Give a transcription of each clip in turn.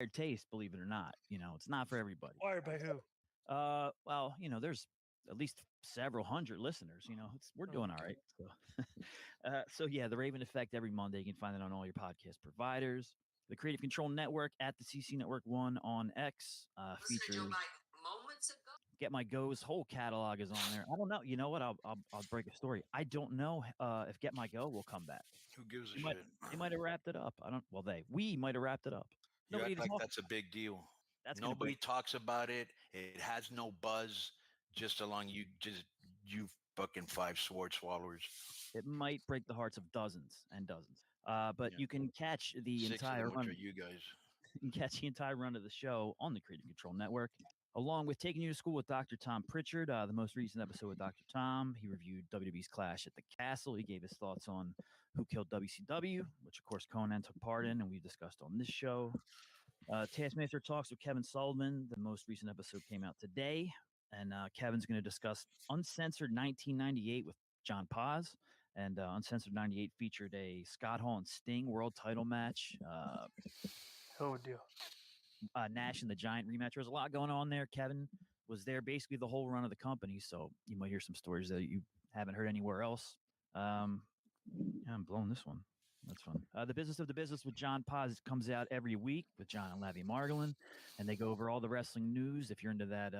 taste, believe it or not. It's not for everybody. Wired by who? Well, there's at least several hundred listeners. We're doing all right. So yeah, the Raven Effect every Monday. You can find it on all your podcast providers. The Creative Control Network at the CC Network 1 on X features moments ago. Get My Go's whole catalog is on there. I don't know. You know what? I'll break a story. I don't know if Get My Go will come back. Who gives a shit? They might have wrapped it up. We might have wrapped it up. You act like that's a big deal. Nobody talks about it. It has no buzz. Just along you fucking 5 sword swallowers. It might break the hearts of dozens and dozens. But you can catch the entire run. You guys. You can catch the entire run of the show on the Creative Control Network, along with Taking You to School with Dr. Tom Pritchard. The most recent episode with Dr. Tom, he reviewed WWE's Clash at the Castle. He gave his thoughts on Who Killed WCW, which of course Conan took part in, and we've discussed on this show. Taskmaster Talks with Kevin Sullivan. The most recent episode came out today. And Kevin's going to discuss Uncensored 1998 with John Paz. And Uncensored 98 featured a Scott Hall and Sting world title match. Oh, dear. Nash and the Giant rematch. There's a lot going on there. Kevin was there basically the whole run of the company. So you might hear some stories that you haven't heard anywhere else. I'm blowing this one. That's fun. The Business of the Business with John Paz comes out every week with John and Lavi Margolin. And they go over all the wrestling news. If you're into that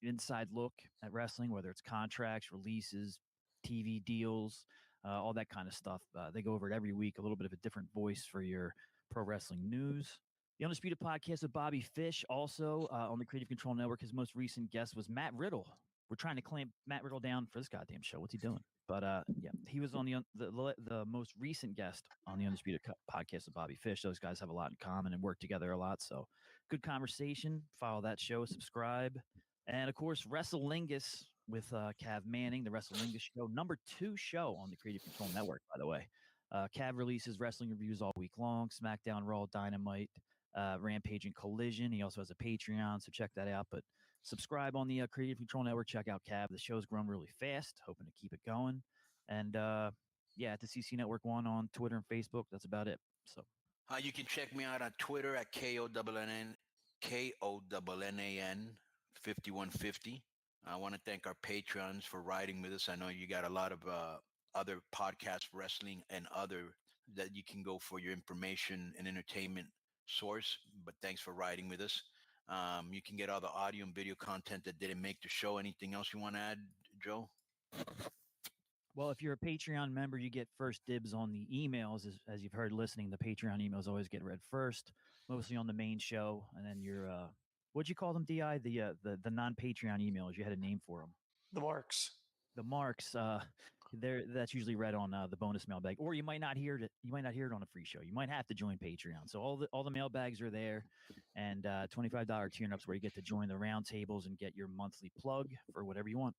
inside look at wrestling, whether it's contracts, releases, TV deals, all that kind of stuff. They go over it every week, a little bit of a different voice for your pro wrestling news. The Undisputed Podcast with Bobby Fish, also on the Creative Control Network. His most recent guest was Matt Riddle. We're trying to clamp Matt Riddle down for this goddamn show. What's he doing? But yeah, he was on the most recent guest on the Undisputed Podcast with Bobby Fish. Those guys have a lot in common and work together a lot. So good conversation. Follow that show, subscribe. And, of course, WrestleLingus with Cav Manning, the WrestleLingus show, number 2 show on the Creative Control Network, by the way. Cav releases wrestling reviews all week long, SmackDown, Raw, Dynamite, Rampage, and Collision. He also has a Patreon, so check that out. But subscribe on the Creative Control Network. Check out Cav. The show's grown really fast, hoping to keep it going. And, yeah, at the CC Network 1 on Twitter and Facebook. That's about it. So you can check me out on Twitter at KONNAN 5150. I want to thank our patrons for riding with us. I know you got a lot of other podcasts, wrestling, and other that you can go for your information and entertainment source. But thanks for riding with us. You can get all the audio and video content that didn't make the show. Anything else you want to add, Joe? Well, if you're a Patreon member, you get first dibs on the emails. As you've heard listening, the Patreon emails always get read first, mostly on the main show. And then your what'd you call them, DI? The non-Patreon emails. You had a name for them. The marks. The marks. That's usually read on the bonus mailbag, or you might not hear it. You might not hear it on a free show. You might have to join Patreon. So all the mailbags are there, and $25 tier ups where you get to join the roundtables and get your monthly plug for whatever you want.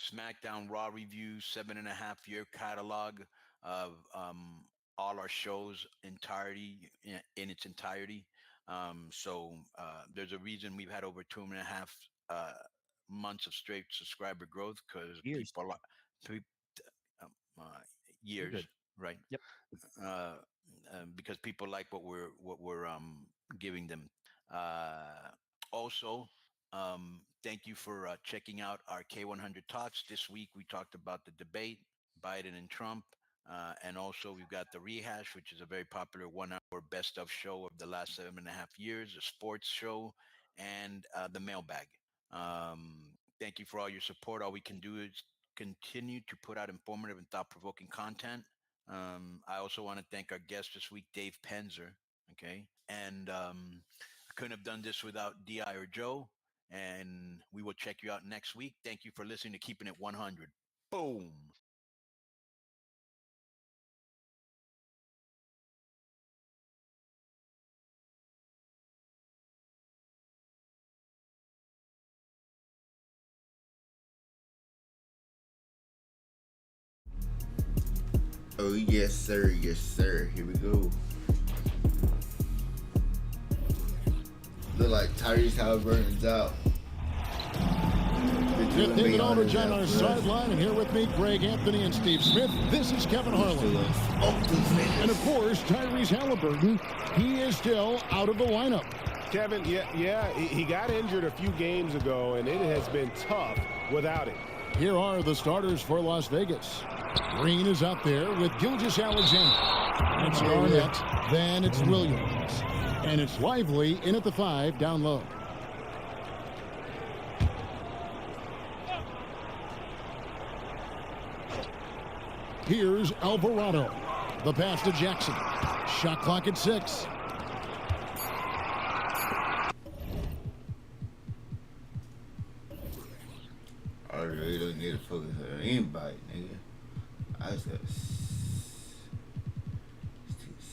SmackDown Raw review, 7.5-year catalog of all our shows in its entirety. So there's a reason we've had over 2.5 months of straight subscriber growth because years, right? Yep. Because people like what we're giving them. Also, thank you for checking out our K100 Talks. This week we talked about the debate, Biden and Trump. And also we've got the Rehash, which is a very popular 1-hour best of show of the last 7.5 years, a sports show, and the mailbag. Thank you for all your support. All we can do is continue to put out informative and thought-provoking content. I also want to thank our guest this week, Dave Penzer. Okay. And I couldn't have done this without DI or Joe. And we will check you out next week. Thank you for listening to Keeping It 100. Boom. Oh, yes, sir. Yes, sir. Here we go. Look like Tyrese Halliburton's out. Fifth inning Aldridge on our sideline, and here with me, Greg Anthony and Steve Smith. This is Kevin Harlan. And of course, Tyrese Halliburton. He is still out of the lineup. Kevin, yeah, he got injured a few games ago, and it has been tough without him. Here are the starters for Las Vegas. Green is out there with Gilgeous-Alexander. It's Garnett, then it's Williams. And it's Lively in at the 5 down low. Here's Alvarado. The pass to Jackson. Shot clock at 6. I really don't need to focus on anybody, nigga. I just got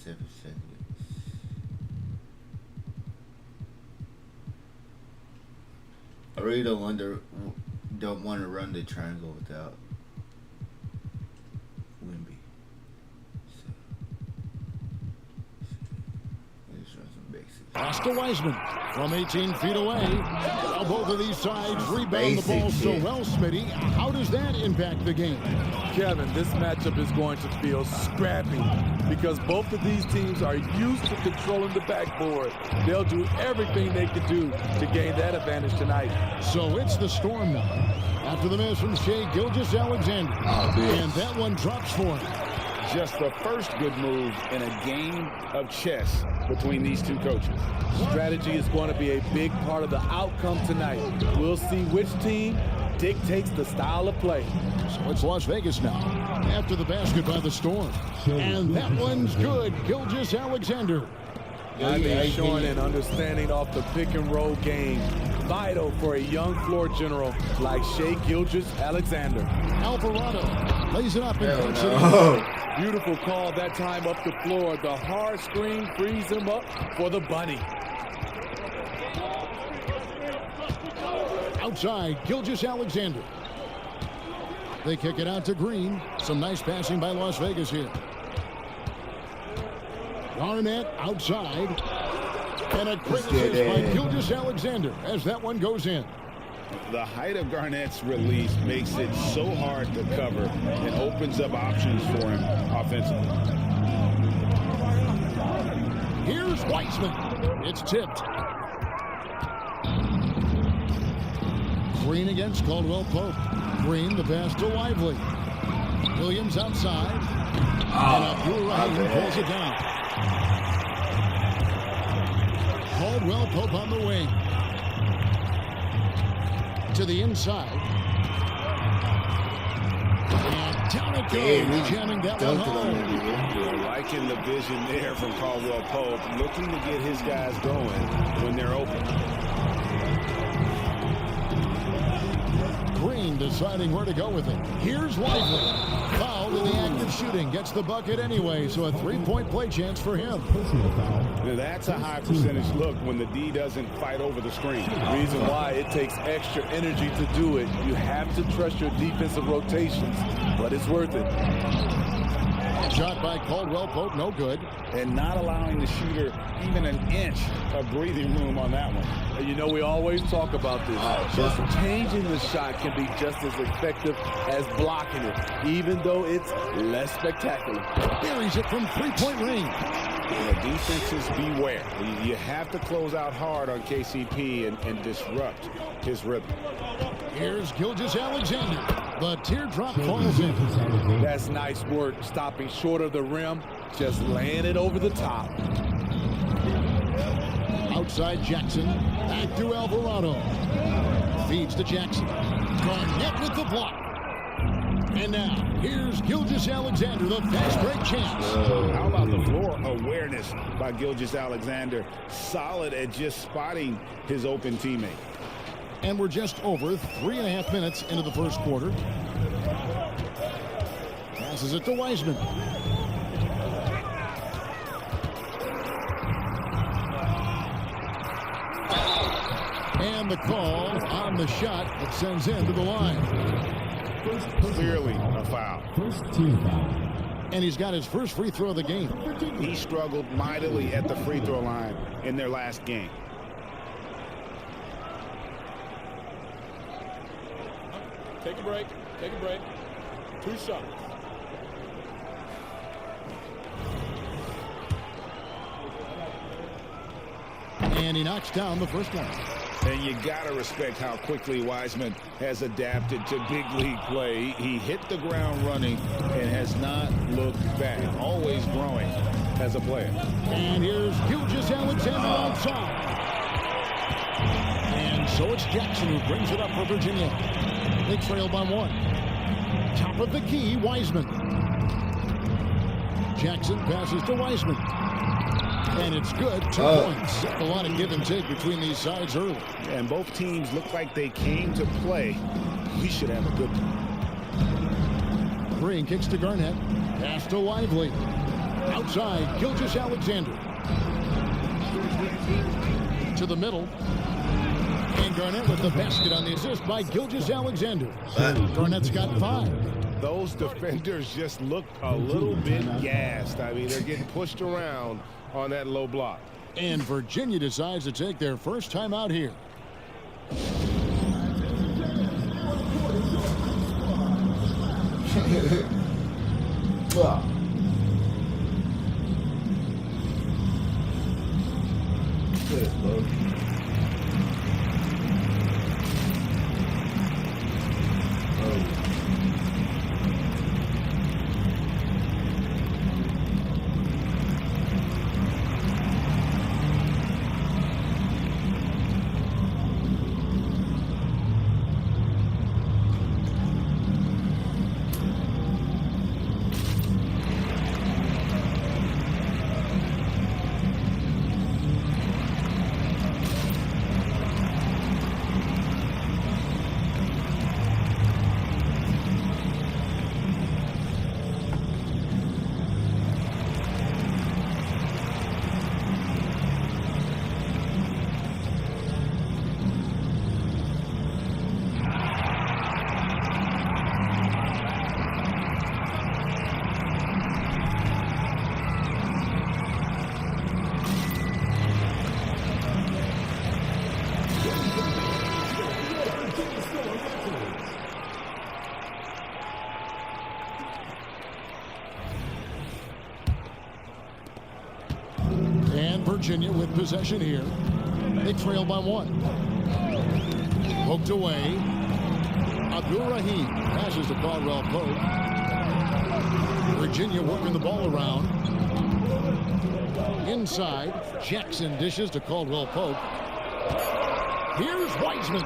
7 seconds. I really don't want to run the triangle without Wimby. So let's run some basics. Pass to Wiseman from 18 feet away. Now both of these sides rebound the ball so well, Smitty. How does that impact the game? Kevin, this matchup is going to feel scrappy because both of these teams are used to controlling the backboard. They'll do everything they can do to gain that advantage tonight. So it's the Storm now. After the miss from Shai Gilgeous-Alexander. And that one drops for him. Just the first good move in a game of chess between these two coaches. Strategy is going to be a big part of the outcome tonight. We'll see which team dictates the style of play. So it's Las Vegas now. After the basket by the Storm. And that one's good. Gilgeous-Alexander. I mean, showing an understanding off the pick and roll game. Vital for a young floor general like Shai Gilgeous-Alexander. Alvarado lays it up in front No. Beautiful call that time up the floor. The hard screen frees him up for the bunny. Outside, Gilgeous-Alexander. They kick it out to Green. Some nice passing by Las Vegas here. Garnett outside. And a quick assist by Gilgeous-Alexander as that one goes in. The height of Garnett's release makes it so hard to cover and opens up options for him offensively. Here's Wiseman. It's tipped. Green against Caldwell Pope. Green, the pass to Lively. Williams outside. And Abdul-Rahim pulls it down. Caldwell Pope on the wing. To the inside. And down it goes. Jamming that one home. Liking the vision there from Caldwell Pope. Looking to get his guys going when they're open. Green deciding where to go with it. Here's Lively. Fouled in the act of shooting. Gets the bucket anyway, so a three-point play chance for him. Now that's a high percentage look when the D doesn't fight over the screen. Reason why it takes extra energy to do it. You have to trust your defensive rotations, but it's worth it. Shot by Caldwell Pope, no good. And not allowing the shooter even an inch of breathing room on that one. And you know, we always talk about this. Just changing the shot can be just as effective as blocking it, even though it's less spectacular. Buries it from three-point range. Yeah, defenses beware. You have to close out hard on KCP and disrupt his rhythm. Here's Gilgeous-Alexander. The teardrop falls in. That's nice work, stopping short of the rim, just laying it over the top. Outside Jackson, back to Alvarado. Feeds to Jackson. Garnett with the block. And now, here's Gilgeous-Alexander, the fast break champ. How about the floor awareness by Gilgeous-Alexander? Solid at just spotting his open teammate. And we're just over 3.5 minutes into the first quarter. Passes it to Wiseman. And the call on the shot that sends him to the line. Clearly a foul. And he's got his first free throw of the game. He struggled mightily at the free throw line in their last game. Take a break. Take a break. 2 shots. And he knocks down the first one. And you got to respect how quickly Wiseman has adapted to big league play. He hit the ground running and has not looked back. Always growing as a player. And here's Gilgeous-Alexander outside. And so it's Jackson who brings it up for Virginia. They trail by 1. Top of the key, Wiseman. Jackson passes to Wiseman. And it's good. 2 points. A lot of give and take between these sides early. And both teams look like they came to play. We should have a good one. Green kicks to Garnett. Pass to Lively. Outside, Gilgeous-Alexander. To the middle. And Garnett with the basket on the assist by Gilgeous-Alexander. Garnett's got 5. Those defenders just looked a little bit gassed. I mean, they're getting pushed around on that low block. And Virginia decides to take their first time out here. Virginia with possession here. They trail by 1. Poked away. Abdul-Rahim passes to Caldwell Pope. Virginia working the ball around. Inside, Jackson dishes to Caldwell Pope. Here's Wiseman.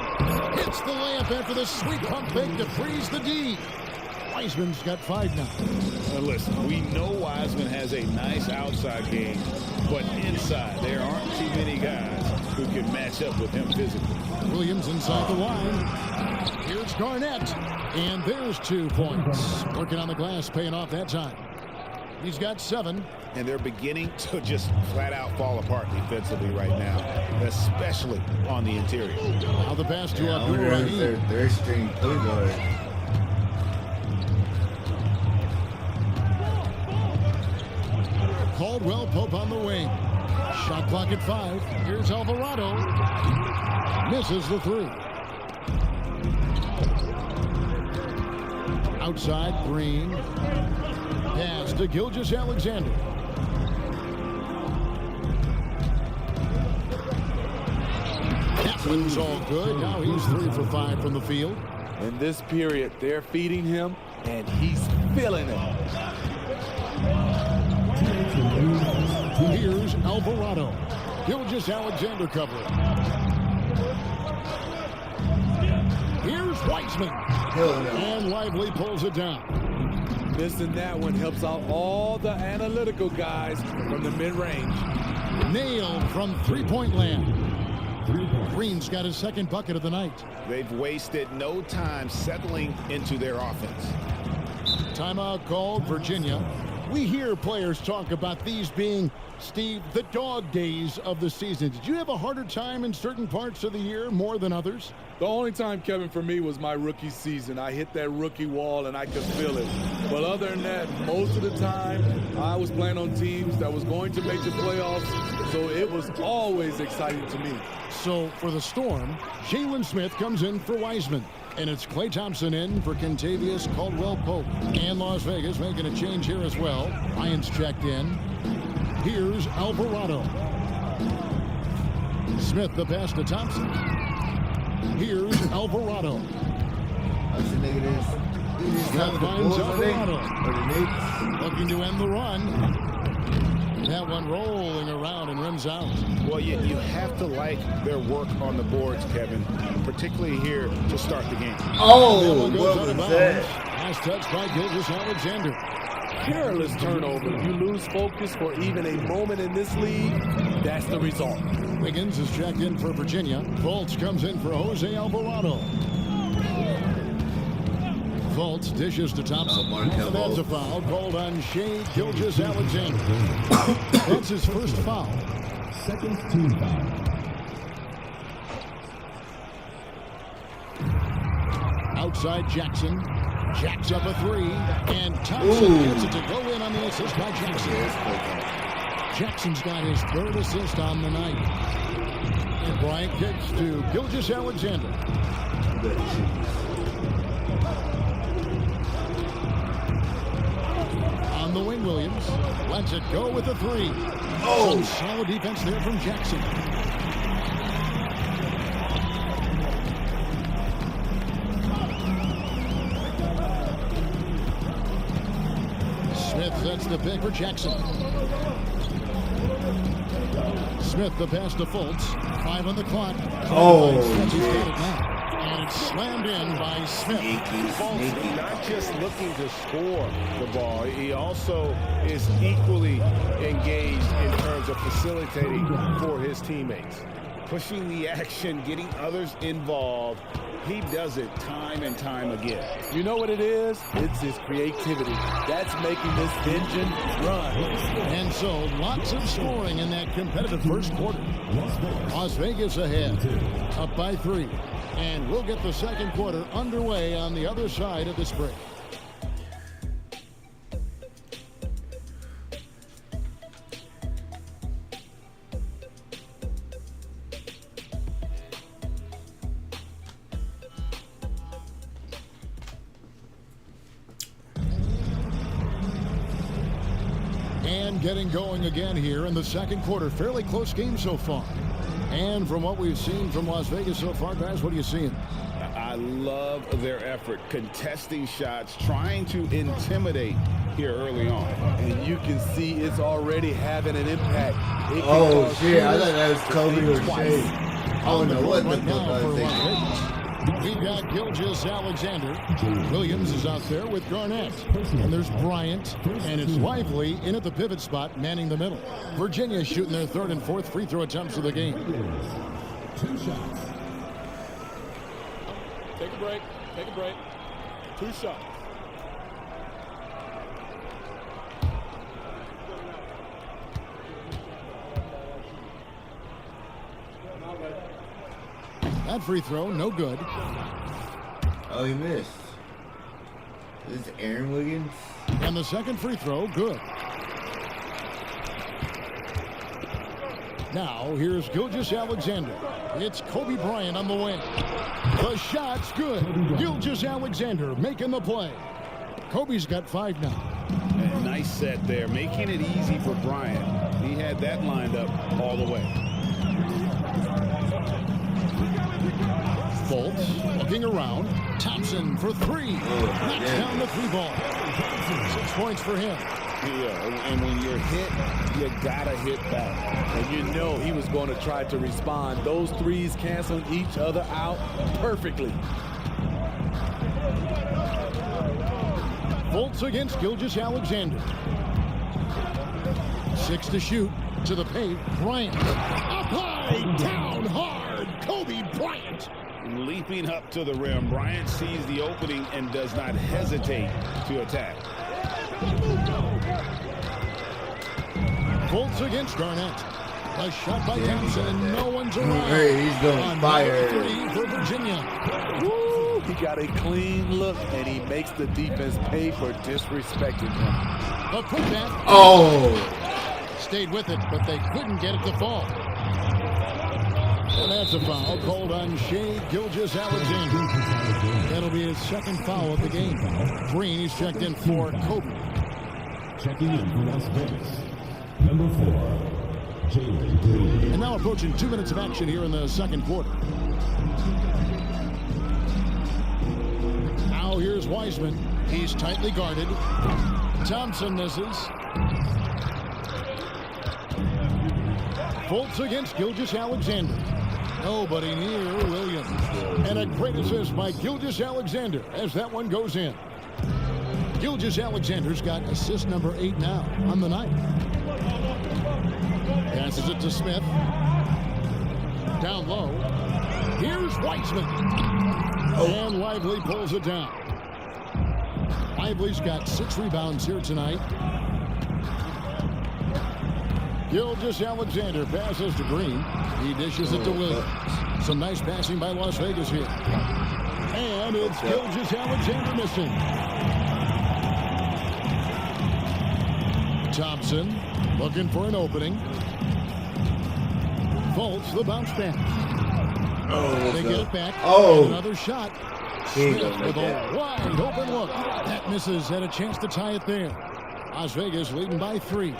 Hits the layup after the sweet pump fake to freeze the D. Wiseman's got 5 now. Now listen, we know Wiseman has a nice outside game, but inside there aren't too many guys who can match up with him physically. Williams inside the line. Here's Garnett. And there's 2 points. Working on the glass, paying off that time. He's got 7. And they're beginning to just flat out fall apart defensively right now, especially on the interior. Now the pass to I wonder if Abdul-Rahim. they're string point guard. Caldwell Pope on the wing. Shot clock at 5. Here's Alvarado. Misses the 3. Outside, Green. Pass to Gilgeous-Alexander. That one's all good. Now he's 3 for 5 from the field. In this period, they're feeding him, and he's feeling it. Here's Alvarado. Gilgeous-Alexander covering. Here's Wiseman. And Lively pulls it down. Missing that one helps out all the analytical guys from the mid-range. Nailed from three-point land. Green's got his second bucket of the night. They've wasted no time settling into their offense. Timeout called, Virginia. We hear players talk about these being, Steve, the dog days of the season. Did you have a harder time in certain parts of the year more than others? The only time, Kevin, for me was my rookie season. I hit that rookie wall and I could feel it. But other than that, most of the time, I was playing on teams that was going to make the playoffs, so it was always exciting to me. So for the Storm, Jalen Smith comes in for Wiseman. And it's Klay Thompson in for Kentavious Caldwell-Pope. And Las Vegas making a change here as well. Lions checked in. Here's Alvarado. Smith the pass to Thompson. Here's Alvarado. That's the nigga Smith finds Alvarado. Looking to end the run. That one rolling around and rims out. Well, you have to like their work on the boards, Kevin, particularly here to start the game. Oh, what was that? Last touch by Gilgeous-Alexander. Careless turnover. You lose focus for even a moment in this league. That's the result. Wiggins is checked in for Virginia. Fultz comes in for Jose Alvarado. Fultz dishes to Thompson. That's a foul called on Shea Gilgeous-Alexander. That's his first foul. Second team foul. Outside Jackson. Jacks up a three. And Thompson gets it to go in on the assist by Jackson. Jackson's got his third assist on the night. And Bryant kicks to Gilgeous-Alexander. On the wing, Williams lets it go with a three. Some solid defense there from Jackson. Smith sets the pick for Jackson. Smith the pass to Fultz. 5 on the clock. And it's slammed in by Smith. Fultz not just looking to score the ball, he also is equally engaged in terms of facilitating for his teammates. Pushing the action, getting others involved. He does it time and time again. You know what it is? It's his creativity. That's making this engine run. And so lots of scoring in that competitive first quarter. Las Vegas ahead, up by 3. And we'll get the second quarter underway on the other side of this break. And getting going again here in the second quarter. Fairly close game so far. And from what we've seen from Las Vegas so far, guys, what are you seeing? I love their effort, contesting shots, trying to intimidate here early on. And you can see it's already having an impact. Oh, shit. I thought that was Kobe or Shea. I don't know what the fuck I was thinking. We've got Gilgeous-Alexander. Williams is out there with Garnett. And there's Bryant. And it's Lively in at the pivot spot, manning the middle. Virginia shooting their third and fourth free throw attempts of the game. 2 shots. Take a break. Take a break. 2 shots. That free throw, no good. Oh, he missed. This is Aaron Wiggins. And the second free throw, good. Now, here's Gilgeous-Alexander. It's Kobe Bryant on the wing. The shot's good. Gilgeous-Alexander making the play. Kobe's got 5 now. And nice set there, making it easy for Bryant. He had that lined up all the way. Fultz looking around. Thompson for 3. Knocks down the 3 ball. 6 points for him. Yeah, and when you're hit, you gotta hit back. And you know he was going to try to respond. Those threes canceling each other out perfectly. Fultz against Gilgeous-Alexander. 6 to shoot. To the paint. Bryant. Up high. Down hard. Kobe Bryant. Leaping up to the rim, Bryant sees the opening and does not hesitate to attack. Fultz against Garnett. A shot by Thompson, and no one's around. Hey, he's going fire. 3 for Virginia. Woo! He got a clean look, and he makes the defense pay for disrespecting him. The putback. Oh! Stayed with it, but they couldn't get it to fall. And that's a foul called on Shea Gilgeous-Alexander. That'll be his second foul of the game. Green, he's checked in for Kobe. Checking in for Las Vegas, number 4, Jalen Green. And now approaching 2 minutes of action here in the second quarter. Now here's Wiseman. He's tightly guarded. Thompson misses. Fultz against Gilgeous-Alexander. Nobody near Williams. And a great assist by Gilgeous-Alexander as that one goes in. Gilgeous-Alexander's got assist number 8 now on the night. Passes it to Smith. Down low. Here's Wiseman. And Lively pulls it down. Lively's got 6 rebounds here tonight. Gilgeous-Alexander passes to Green. He dishes it to Williams. Some nice passing by Las Vegas here. And it's Gilgeous-Alexander missing. Thompson looking for an opening. Fultz the bounce back. They get it back. And another shot. Smith with a wide open look. That misses. Had a chance to tie it there. Las Vegas leading by 3.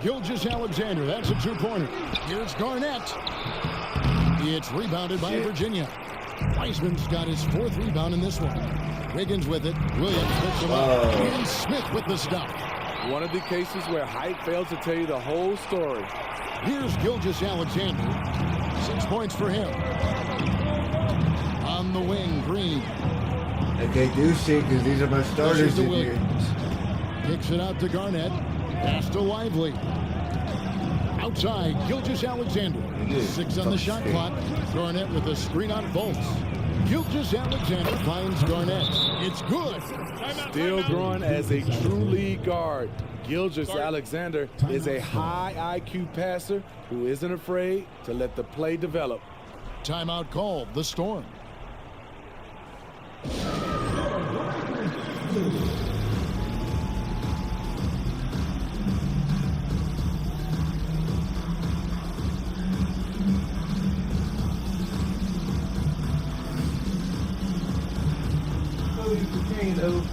Gilgeous-Alexander, that's a 2-pointer. Here's Garnett. It's rebounded by Virginia. Wiseman's got his 4th rebound in this one. Wiggins with it. Williams picks him up. And Smith with the stop. One of the cases where height fails to tell you the whole story. Here's Gilgeous-Alexander. 6 points for him. On the wing, Green. I can't do shit because these are my starters in here. Kicks it out to Garnett. Pass to Lively. Outside, Gilgeous-Alexander. 6 on the shot clock. Garnett with a screen on Fultz. Gilgeous-Alexander finds Garnett. It's good. Still growing as a true lead guard. Gilgeous-Alexander is a high IQ passer who isn't afraid to let the play develop. Timeout called, the Storm.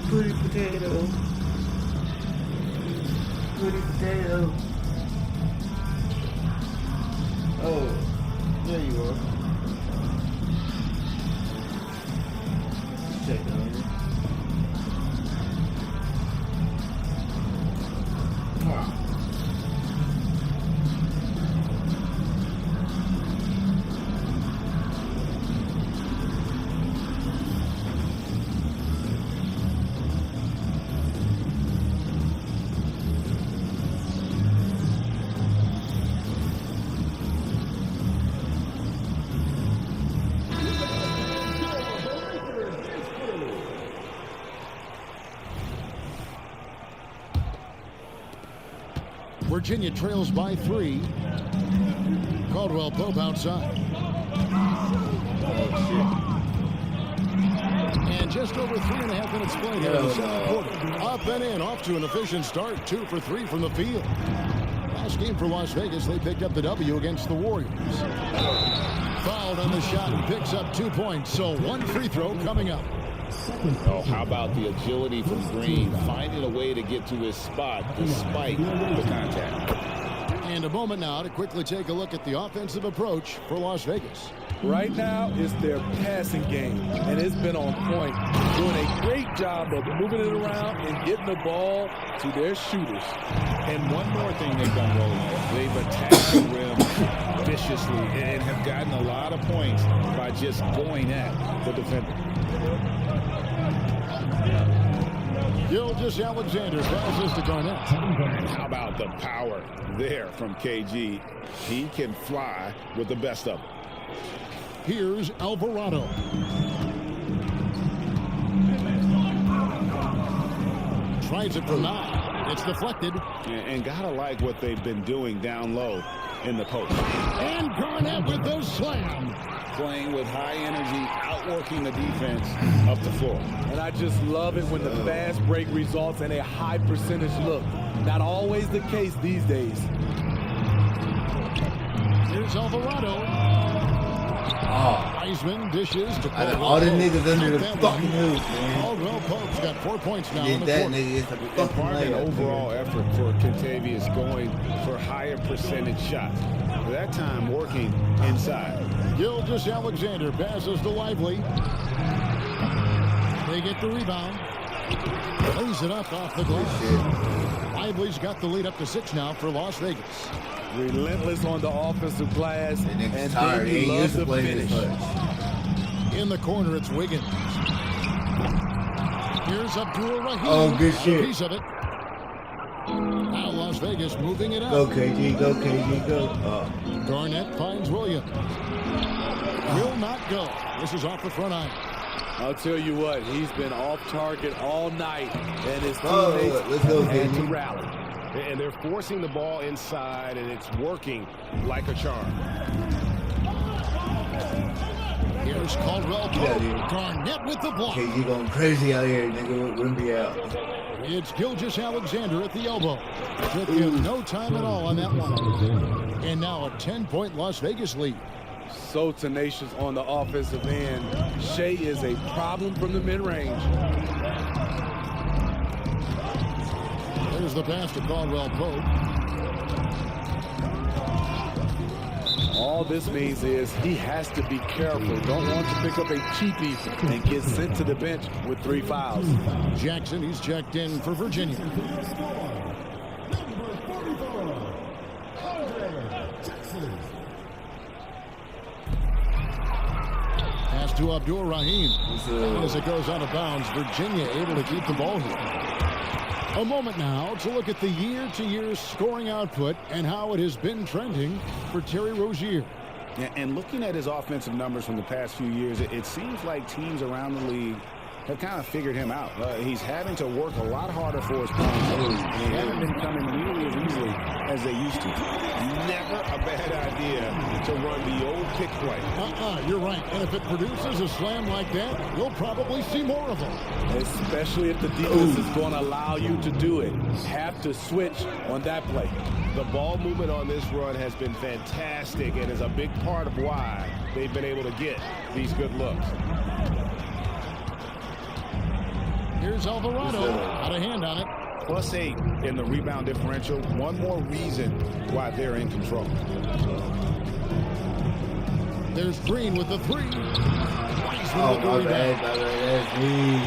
Pretty potato. Pretty potato. Oh, there you are. Check it out. Virginia trails by 3. Caldwell Pope outside. And just over 3.5 minutes played here in the second quarter. Up and in, off to an efficient start. 2 for 3 from the field. Last game for Las Vegas, they picked up the W against the Warriors. Fouled on the shot and picks up 2 points. So 1 free throw coming up. Oh, how about the agility from Green, finding a way to get to his spot despite the contact. And a moment now to quickly take a look at the offensive approach for Las Vegas. Right now, it's their passing game, and it's been on point. Doing a great job of moving it around and getting the ball to their shooters. And one more thing they've done well, they've attacked the rim viciously and have gotten a lot of points by just going at the defender. Gilgeous-Alexander passes to Garnett. And how about the power there from KG? He can fly with the best of them. Here's Alvarado. Tries it from 9. It's deflected. And gotta like what they've been doing down low in the post. And Garnett with the slam. Playing with high energy, outworking the defense up the floor. And I just love it when the fast break results in a high percentage look. Not always the case these days. Alvarado. Wiseman dishes to Out of Caldwell all the Pope. niggas under the Count that fucking one. hoop, man. Caldwell Pope's got 4 points now in Did the that quarter. nigga is a And fucking part of an layup. overall effort for Kentavious going for higher percentage shots. But that time working inside. Gilgeous-Alexander passes to Lively. They get the rebound. Lays it up off the glass. Lively's got the lead up to 6 now for Las Vegas. Relentless on the offensive glass, And and niggas tired. then He he ain't loves used to to play finish. this much. In the corner, it's Wiggins. Here's Abdul Rahim. Oh, good shit. A piece of it. Now Las Vegas moving it up. Go, KG. Go, KG. Go. Garnett finds Williams. Will not go. This is off the front iron. I'll tell you what, he's been off target all night, and his Oh, teammates let's go, had to KG. rally. And they're forcing the ball inside, and it's working like a charm. Here's Caldwell Get out of Pope. here. Garnett with the block. KG going crazy out here, nigga. Wouldn't be out. It's Gilgeous-Alexander at the elbow. Took him no time at all on that one. And now a 10-point Las Vegas lead. So tenacious on the offensive end. Shea is a problem from the mid-range. There's the pass to Caldwell Pope. All this means is he has to be careful. Don't want to pick up a cheapie and get sent to the bench with 3 fouls. Jackson, he's checked in for Virginia. Pass to Abdul Rahim. As it goes out of bounds, Virginia able to keep the ball here. A moment now to look at the year-to-year scoring output and how it has been trending for Terry Rozier. Yeah, and looking at his offensive numbers from the past few years, it seems like teams around the league have kind of figured him out. He's having to work a lot harder for his points, and he hasn't been coming nearly as easily as they used to. Never a bad idea to run the old pick play. You're right. And if it produces a slam like that, we'll probably see more of them. Especially if the defense is going to allow you to do it. Have to switch on that play. The ball movement on this run has been fantastic and is a big part of why they've been able to get these good looks. Here's Alvarado. Got a hand on it. +8 in the rebound differential. One more reason why they're in control. There's Green with the 3. Wiseman Oh, with the my rebound. bad. That's me.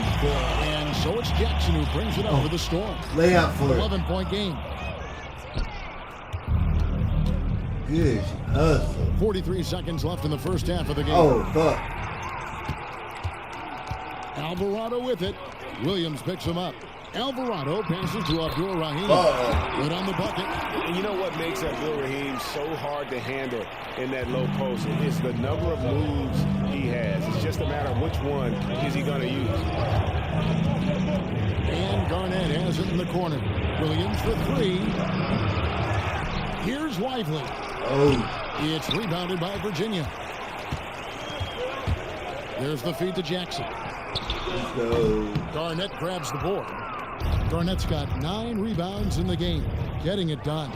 And so it's Jackson who brings it up for the Storm. Layup for it. 11-point game. Good hustle. 43 seconds left in the first half of the game. Oh, fuck. Alvarado with it. Williams picks him up. Alvarado passes to Abdul Rahim. Good on the bucket. And you know what makes Abdul Rahim so hard to handle in that low post is the number of moves he has. It's just a matter of which one is he going to use. And Garnett has it in the corner. Williams for 3. Here's Lively. Oh. It's rebounded by Virginia. There's the feed to Jackson. Let's go. Garnett grabs the board. Garnett's got 9 rebounds in the game. Getting it done.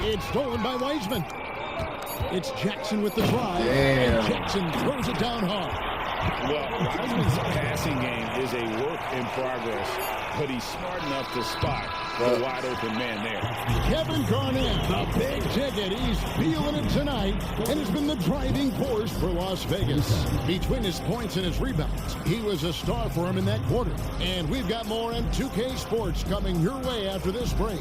It's stolen by Wiseman. It's Jackson with the drive. Damn. And Jackson throws it down hard. Well, Wiseman's passing game is a work in progress, but he's smart enough to spot the wide open man there. Kevin Garnett, the big ticket. He's feeling it tonight and has been the driving force for Las Vegas. Between his points and his rebounds, he was a star for him in that quarter. And we've got more M2K Sports coming your way after this break.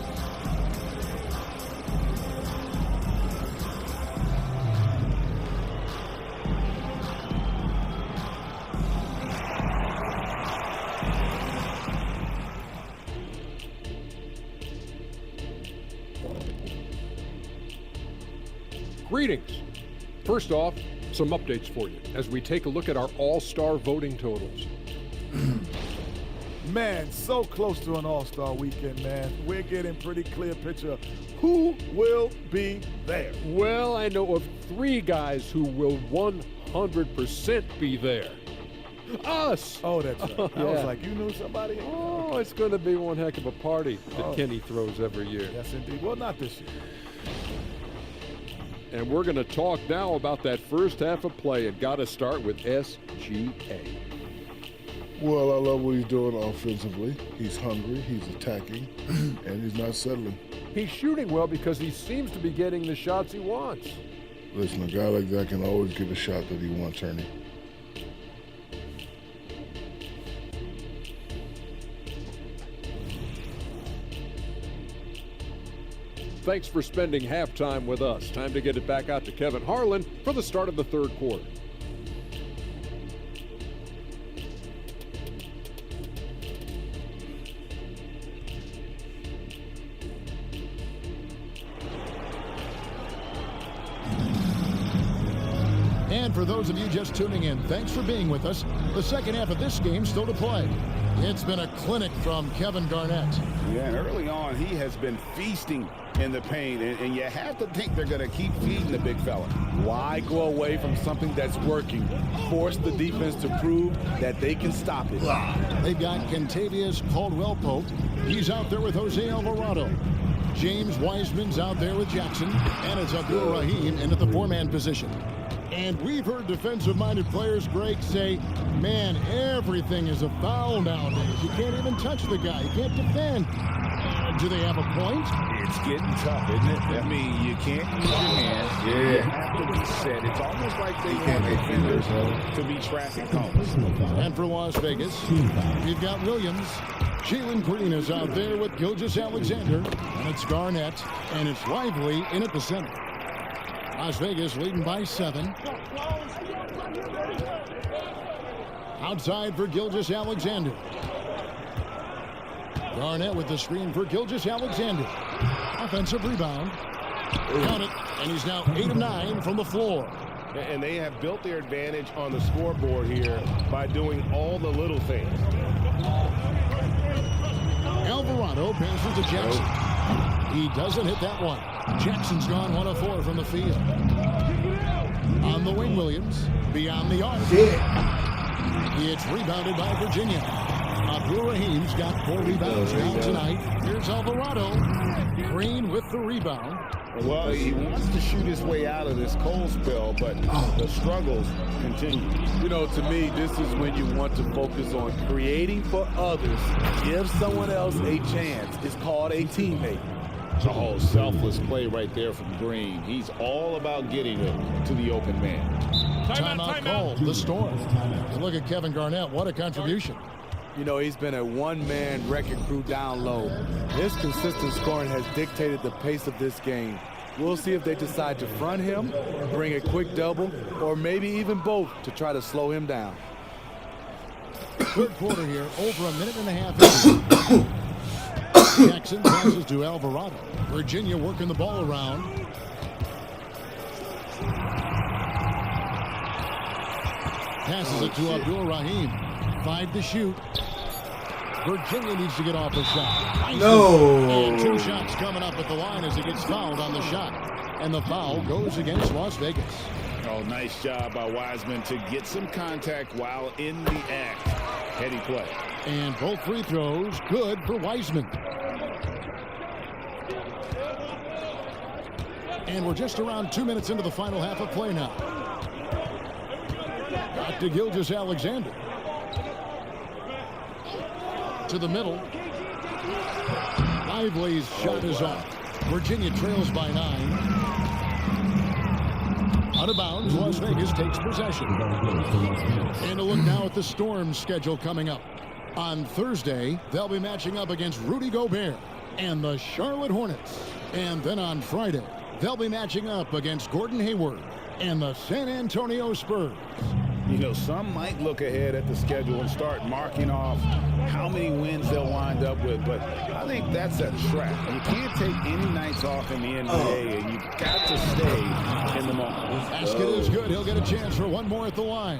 Greetings. First off, some updates for you as we take a look at our all-star voting totals. Man, so close to an all-star weekend, man. We're getting pretty clear picture of who will be there. Well, I know of 3 guys who will 100% be there. Us! Oh, that's right. I was Yeah. like, you knew somebody? Oh, it's going to be one heck of a party that Oh. Kenny throws every year. Yes, indeed. Well, not this year. And we're going to talk now about that first half of play. It got to start with SGA. Well, I love what he's doing offensively. He's hungry, he's attacking, and he's not settling. He's shooting well because he seems to be getting the shots he wants. Listen, a guy like that can always get a shot that he wants, Ernie. Thanks for spending halftime with us. Time to get it back out to Kevin Harlan for the start of the third quarter. And for those of you just tuning in, thanks for being with us. The second half of this game still to play. It's been a clinic from Kevin Garnett. Yeah, and early on, he has been feasting in the paint, and you have to think they're going to keep feeding the big fella. Why go away from something that's working? Force the defense to prove that they can stop it. They've got Kentavious Caldwell-Pope. He's out there with Jose Alvarado. James Wiseman's out there with Jackson, and it's Abdul Rahim into the four-man position. And we've heard defensive-minded players, Greg, say, man, everything is a foul nowadays. You can't even touch the guy. You can't defend. Do they have a point? It's getting tough, isn't it? I mean, you can't use your hands. Yeah. You have to be set. It's almost like they want defenders to be traffic cones. And for Las Vegas, we've got Williams. Jalen Green is out there with Gilgeous-Alexander. And it's Garnett. And it's Lively in at the center. Las Vegas leading by 7. Outside for Gilgeous-Alexander. Garnett with the screen for Gilgeous-Alexander. Offensive rebound. Got it. And he's now 8 of 9 from the floor. And they have built their advantage on the scoreboard here by doing all the little things. Alvarado passes to Jackson. He doesn't hit that one. Jackson's gone 1 of 4 from the field. On the wing, Williams. Beyond the arc. It's rebounded by Virginia. Abdul Rahim's got 4 rebounds now tonight. Here's Alvarado. Green with the rebound. Well, he wants to shoot his way out of this cold spell, but the struggles continue. You know, to me, this is when you want to focus on creating for others. Give someone else a chance. It's called a teammate. Oh, selfless play right there from Green. He's all about getting it to the open man. Timeout called. The Storm. Look at Kevin Garnett. What a contribution. You know, he's been a one-man wrecking crew down low. His consistent scoring has dictated the pace of this game. We'll see if they decide to front him, bring a quick double, or maybe even both to try to slow him down. Third quarter here, over a minute and a half. Jackson passes to Alvarado. Virginia working the ball around. Passes it to Abdul Rahim. 5 to shoot. Virginia needs to get off a shot. No. And 2 shots coming up at the line as he gets fouled on the shot. And the foul goes against Las Vegas. Oh, nice job by Wiseman to get some contact while in the act. Heady play. And both free throws good for Wiseman. And we're just around 2 minutes into the final half of play now. Back to Gilgeous-Alexander. To the middle. Lively's shot is off. Virginia trails by 9. Out of bounds, Las Vegas takes possession. And a look now at the Storm's schedule coming up. On Thursday, they'll be matching up against Rudy Gobert and the Charlotte Hornets. And then on Friday, they'll be matching up against Gordon Hayward and the San Antonio Spurs. You know, some might look ahead at the schedule and start marking off how many wins they'll wind up with, but I think that's a trap. You can't take any nights off in the NBA, and you've got to stay in the moment. Basket is good. He'll get a chance for one more at the line.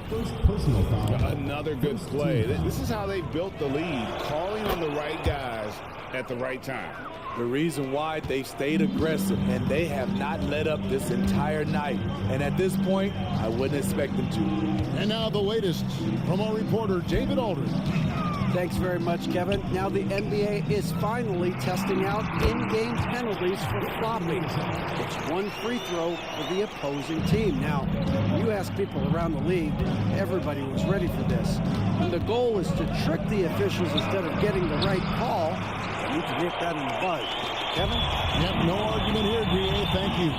Another good play. This is how they built the lead, calling on the right guys at the right time. The reason why they stayed aggressive, and they have not let up this entire night. And at this point, I wouldn't expect them to. And now the latest from our reporter, David Aldridge. Thanks very much, Kevin. Now the NBA is finally testing out in-game penalties for flopping. It's one free throw for the opposing team. Now, you ask people around the league, everybody was ready for this. And the goal is to trick the officials instead of getting the right call. You can hit that in the bud. Kevin? Yep, no argument here, DA. Thank you.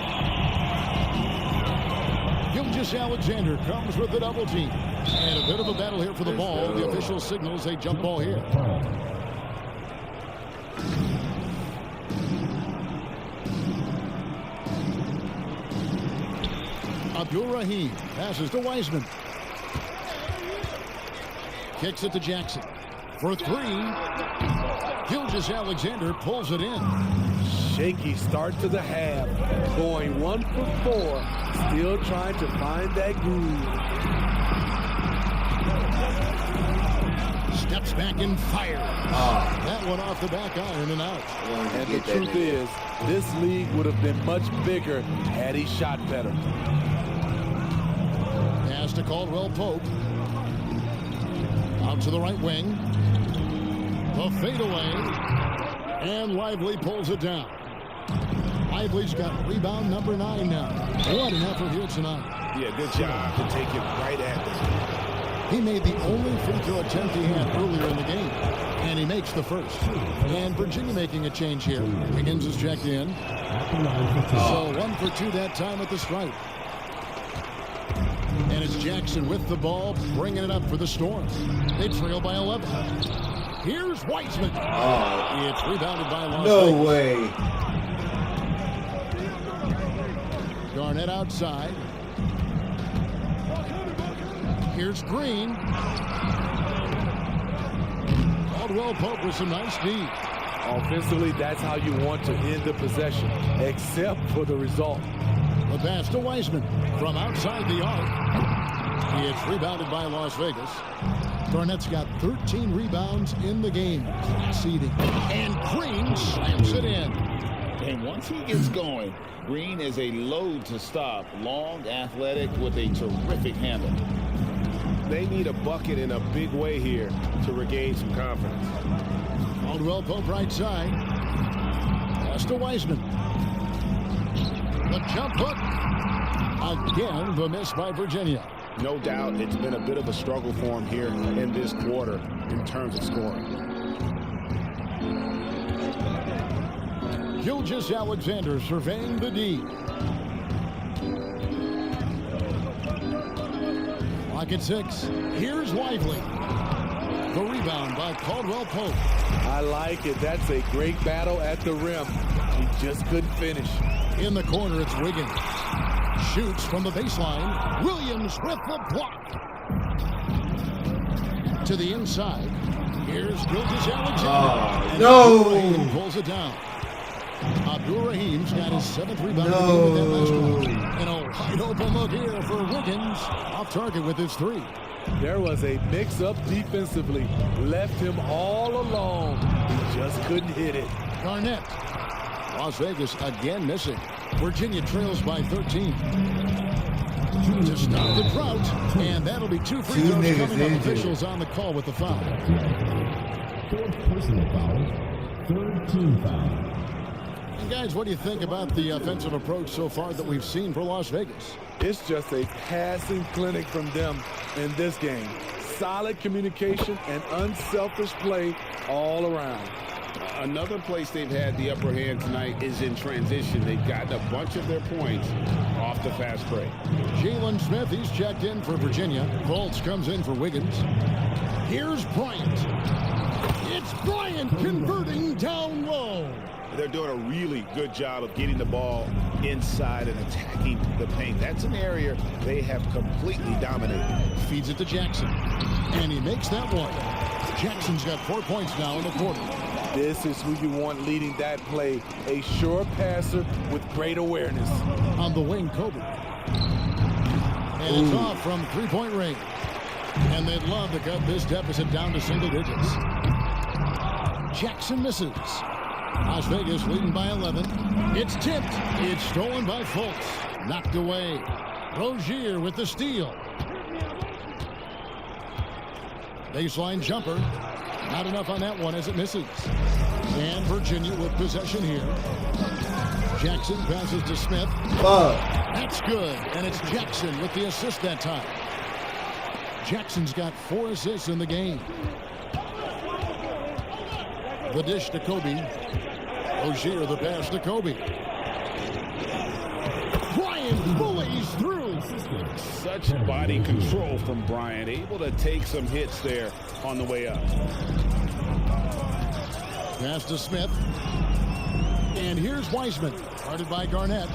Gilgeous-Alexander comes with the double team. And a bit of a battle here for the ball. The official signals a jump ball here. Abdul-Rahim passes to Wiseman. Kicks it to Jackson. For three. Gilgeous-Alexander pulls it in. Shaky start to the half. Going 1 for 4. Still trying to find that groove. Steps back and fires. That one off the back iron and out. And the truth is, this league would have been much bigger had he shot better. Pass to Caldwell Pope. Out to the right wing. The fadeaway. And Lively pulls it down. Lively's got rebound number 9 now. What an effort here tonight. Yeah, good job to take it right at them. He made the only free throw attempt he had earlier in the game. And he makes the first. And Virginia making a change here. Wiggins is checked in. So 1 for 2 that time at the stripe. And it's Jackson with the ball, bringing it up for the Storm. They trail by 11. Here's Wiseman. It's rebounded by Las Vegas. No way. Garnett outside. Here's Green. Caldwell Pope with some nice D. Offensively, that's how you want to end the possession, except for the result. The pass to Wiseman from outside the arc. It's rebounded by Las Vegas. Garnett's got 13 rebounds in the game. Seeding. And Green slams it in. And once he gets going, Green is a load to stop. Long, athletic, with a terrific handle. They need a bucket in a big way here to regain some confidence. Caldwell Pope right side. Pass to Wiseman. The jump hook. Again, the miss by Virginia. No doubt it's been a bit of a struggle for him here in this quarter in terms of scoring. Gilgeous-Alexander surveying the D. Clock at 6. Here's Lively. The rebound by Caldwell Pope. I like it. That's a great battle at the rim. He just couldn't finish. In the corner, it's Wiggins. Shoots from the baseline. Williams with the block. To the inside. Here's Gilgeous-Alexander. No! Pulls it down. Abdul-Rahim's got his 7th rebound of the game with that last one. And a wide open look here for Wiggins. Off target with his 3. There was a mix-up defensively. Left him all alone. He just couldn't hit it. Garnett. Las Vegas again missing. Virginia trails by 13. To stop the drought. And that'll be 2 free throws coming up. Officials on the call with the foul. 4th personal foul. 3rd team foul. And guys, what do you think about the offensive approach so far that we've seen for Las Vegas? It's just a passing clinic from them in this game. Solid communication and unselfish play all around. Another place they've had the upper hand tonight is in transition. They've gotten a bunch of their points off the fast break. Jalen Smith, he's checked in for Virginia. Fultz comes in for Wiggins. Here's Bryant. It's Bryant converting down low. They're doing a really good job of getting the ball inside and attacking the paint. That's an area they have completely dominated. Feeds it to Jackson. And he makes that one. Jackson's got 4 points now in the quarter. This is who you want leading that play. A sure passer with great awareness. On the wing, Kobe. And it's off from 3-point range. And they'd love to cut this deficit down to single digits. Jackson misses. Las Vegas leading by 11. It's tipped. It's stolen by Fultz. Knocked away. Rozier with the steal. Baseline jumper. Not enough on that one as it misses. And Virginia with possession here. Jackson passes to Smith. That's good. And it's Jackson with the assist that time. Jackson's got 4 assists in the game. The dish to Kobe. Ogier the pass to Kobe. Bryant bullies through. Such body control from Bryant. Able to take some hits there on the way up. Pass to Smith. And here's Wiseman. Guarded by Garnett.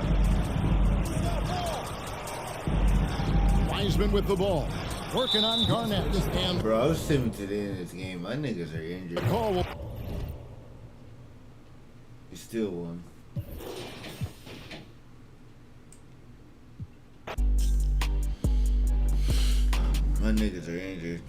Wiseman with the ball. Working on Garnett. And bro, I was sitting to the end of this game. My niggas are injured. the call will... He still won. My niggas are injured.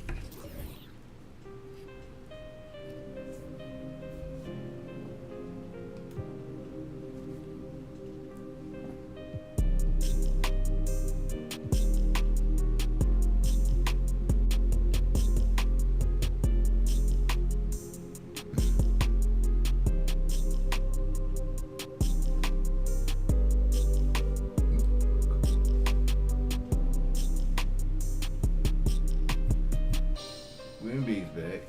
Wimby's back.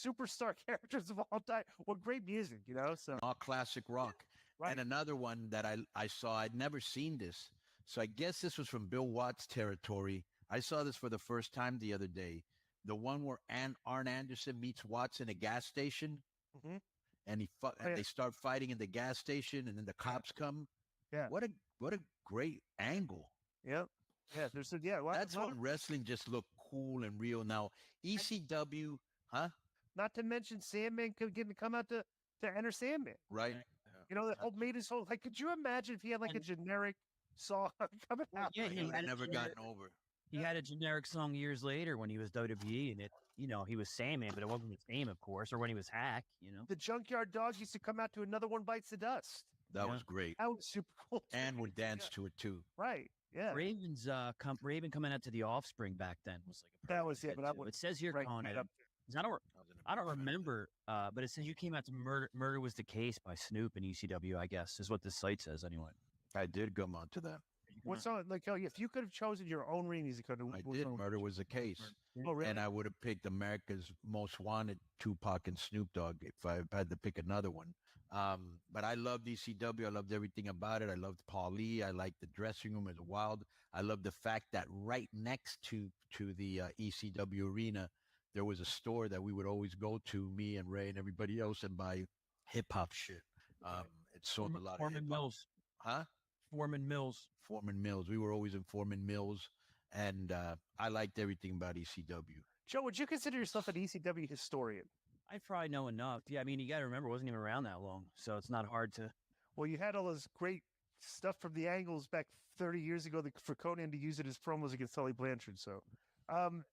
superstar characters of all time. Well, great music, you know. So all classic rock. Right. And another one that I saw, I'd never seen this, so I guess this was from Bill Watts' territory. I saw this for the first time the other day. The one where Arn Anderson meets Watts in a gas station, and they start fighting in the gas station, and then the cops come. Yeah. What a great angle. Yep. Yeah. There's that's when wrestling just looked cool and real. Now ECW, huh? Not to mention Sandman could come out to enter Sandman. Right. You know, that made his whole, like, could you imagine if he had like a generic song coming out? Yeah, he had never gotten over. He had a generic song years later when he was WWE, and he was Sandman, but it wasn't his name, of course, or when he was Hack, The Junkyard Dog used to come out to Another One Bites the Dust. That was great. That was super cool. And would dance to it too. Right. Yeah. Raven's Raven coming out to the Offspring back then was like that was it. But it says here, Conan. I don't remember, but it says you came out to Murder Was the Case by Snoop and ECW, I guess, is what this site says anyway. I did come out to that. What song? Like, if you could have chosen your own ring music, I did. Murder Was the Case. Oh, really? And I would have picked America's Most Wanted, Tupac and Snoop Dogg, if I had to pick another one. But I loved ECW. I loved everything about it. I loved Paulie. I liked the dressing room as wild. I loved the fact that right next to the ECW arena, there was a store that we would always go to, me and Ray and everybody else, and buy hip hop shit. It sold a lot of Foreman Mills. Huh? Foreman Mills. Foreman Mills. We were always in Foreman Mills, and I liked everything about ECW. Joe, would you consider yourself an ECW historian? I probably know enough. Yeah, I mean, you got to remember, it wasn't even around that long, so it's not hard to. Well, you had all this great stuff from the Angles back 30 years ago for Conan to use it as promos against Tully Blanchard. So,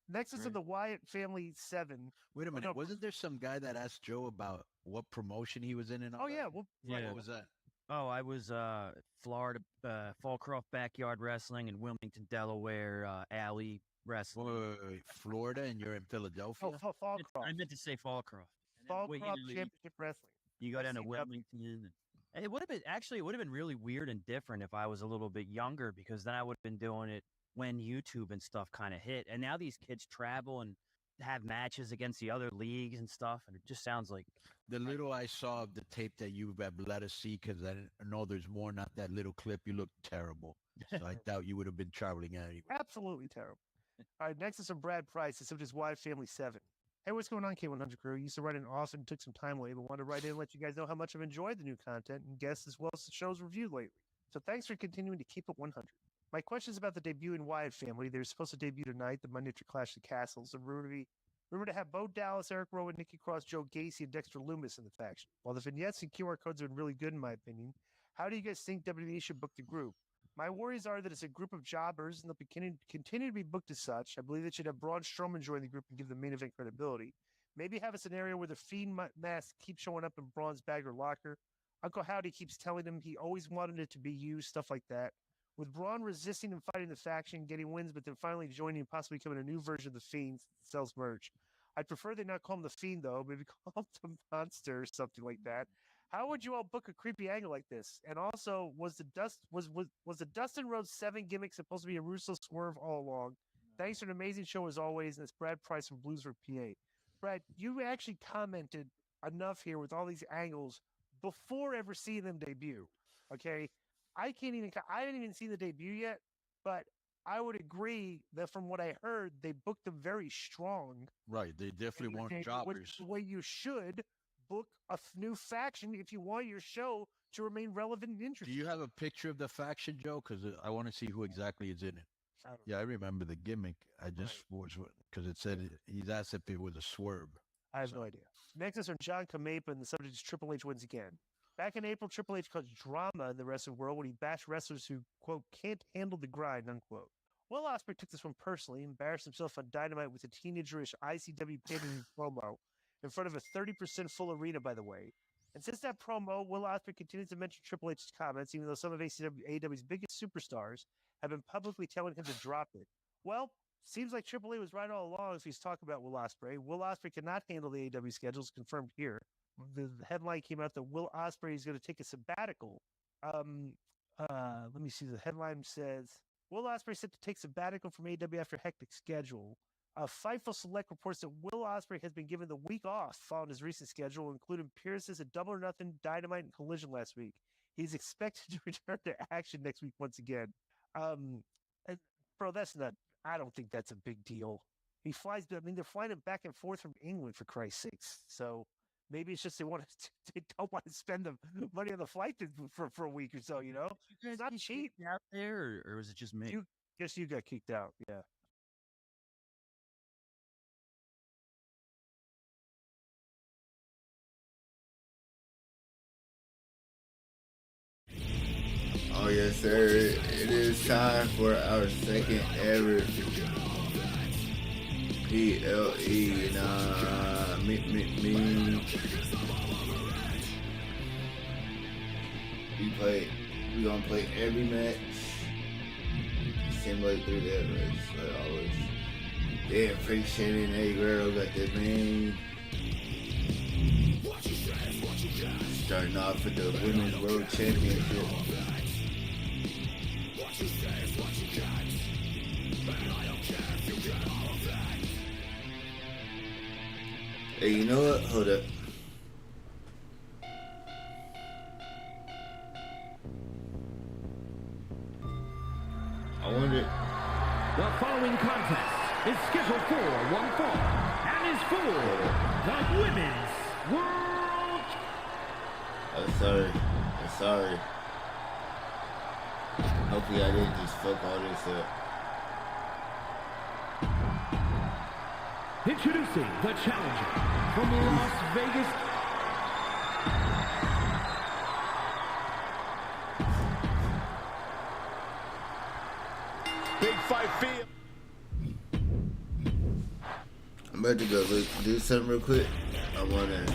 next is in the Wyatt Family 7. Wait a minute. Wasn't there some guy that asked Joe about what promotion he was in? And all Oh, yeah. Well, what was that? Oh, I was Florida, Fallcroft Backyard Wrestling in Wilmington, Delaware, Alley Wrestling. Wait, Florida, and you're in Philadelphia? Oh, Fallcroft. I meant to say Fallcroft. Fallcroft Championship Wrestling. You go down to Wilmington. And it would have been really weird and different if I was a little bit younger, because then I would have been doing it when YouTube and stuff kind of hit. And now these kids travel and have matches against the other leagues and stuff, and it just sounds like the little I saw of the tape that you have let us see, because I know there's more, not that little clip. You look terrible. So I doubt you would have been traveling anyway. Absolutely terrible. All right, next is from Brad Price. It's his Wyatt Family 7. Hey, what's going on, K100 crew? Used to write in often, took some time away, but wanted to write in and let you guys know how much I've enjoyed the new content and guests as well as the show's review lately. So thanks for continuing to keep it 100. My question is about the debut in Wyatt Family. They're supposed to debut tonight, the Monday after Clash of Castles. And rumored to have Bo Dallas, Eric Rowan, Nikki Cross, Joe Gacy, and Dexter Loomis in the faction. While the vignettes and QR codes have been really good in my opinion, how do you guys think WWE should book the group? My worries are that it's a group of jobbers and they'll continue to be booked as such. I believe they should have Braun Strowman join the group and give the main event credibility. Maybe have a scenario where the Fiend mask keeps showing up in Braun's bag or locker. Uncle Howdy keeps telling him he always wanted it to be you, stuff like that. With Braun resisting and fighting the faction, getting wins, but then finally joining and possibly becoming a new version of the Fiend that sells merch. I'd prefer they not call him the Fiend, though. Maybe call him the Monster or something like that. How would you all book a creepy angle like this? And also, was the Dustin Rhodes 7 gimmick supposed to be a Russo swerve all along? Thanks for an amazing show as always. And it's Brad Price from Bluesburg, PA. Brad, you actually commented enough here with all these angles before ever seeing them debut. Okay, I haven't even seen the debut yet, but I would agree that from what I heard, they booked them very strong. Right, they definitely weren't jobbers. The way you should book a new faction if you want your show to remain relevant and interesting. Do you have a picture of the faction, Joe? Because I want to see who exactly is in it. I remember the gimmick. I just was, because it said he's asked if it was a swerve. I have no idea. Next is from John Kamapa, and the subject is Triple H wins again. Back in April, Triple H caused drama in the wrestling world when he bashed wrestlers who, quote, can't handle the grind, unquote. Will Ospreay took this one personally, embarrassed himself on Dynamite with a teenagerish ICW pay-per-view promo in front of a 30% full arena, by the way. And since that promo, Will Ospreay continues to mention Triple H's comments, even though some of AEW's biggest superstars have been publicly telling him to drop it. Well, seems like Triple H was right all along if he's talking about Will Ospreay. Will Ospreay cannot handle the AEW schedules, confirmed here. The headline came out that Will Ospreay is going to take a sabbatical. Let me see. The headline says, Will Ospreay set to take sabbatical from AEW after hectic schedule. Fightful Select reports that Will Ospreay has been given the week off following his recent schedule, including appearances at Double or Nothing, Dynamite, and Collision last week. He's expected to return to action next week once again. Bro, I don't think that's a big deal. He flies, they're flying him back and forth from England, for Christ's sakes. So maybe it's just they don't want to spend the money on the flight for a week or so, you know? It's not cheap. Out there, or was it just me? You got kicked out, yeah. Oh yes, sir. It is time for our second ever PLE. We gonna play every match. Seems like through that match, like always. Damn, Frank Shannon, hey girl, got that man. Starting off with the Women's World Championship. Hey, you know what? Hold up. I wonder. The following contest is scheduled for one fall and is for the Women's World. I'm sorry. I'm sorry. Hopefully I didn't just fuck all this up. Introducing the challenger from Las Vegas. Big fight field. I'm about to go do something real quick. I wanna.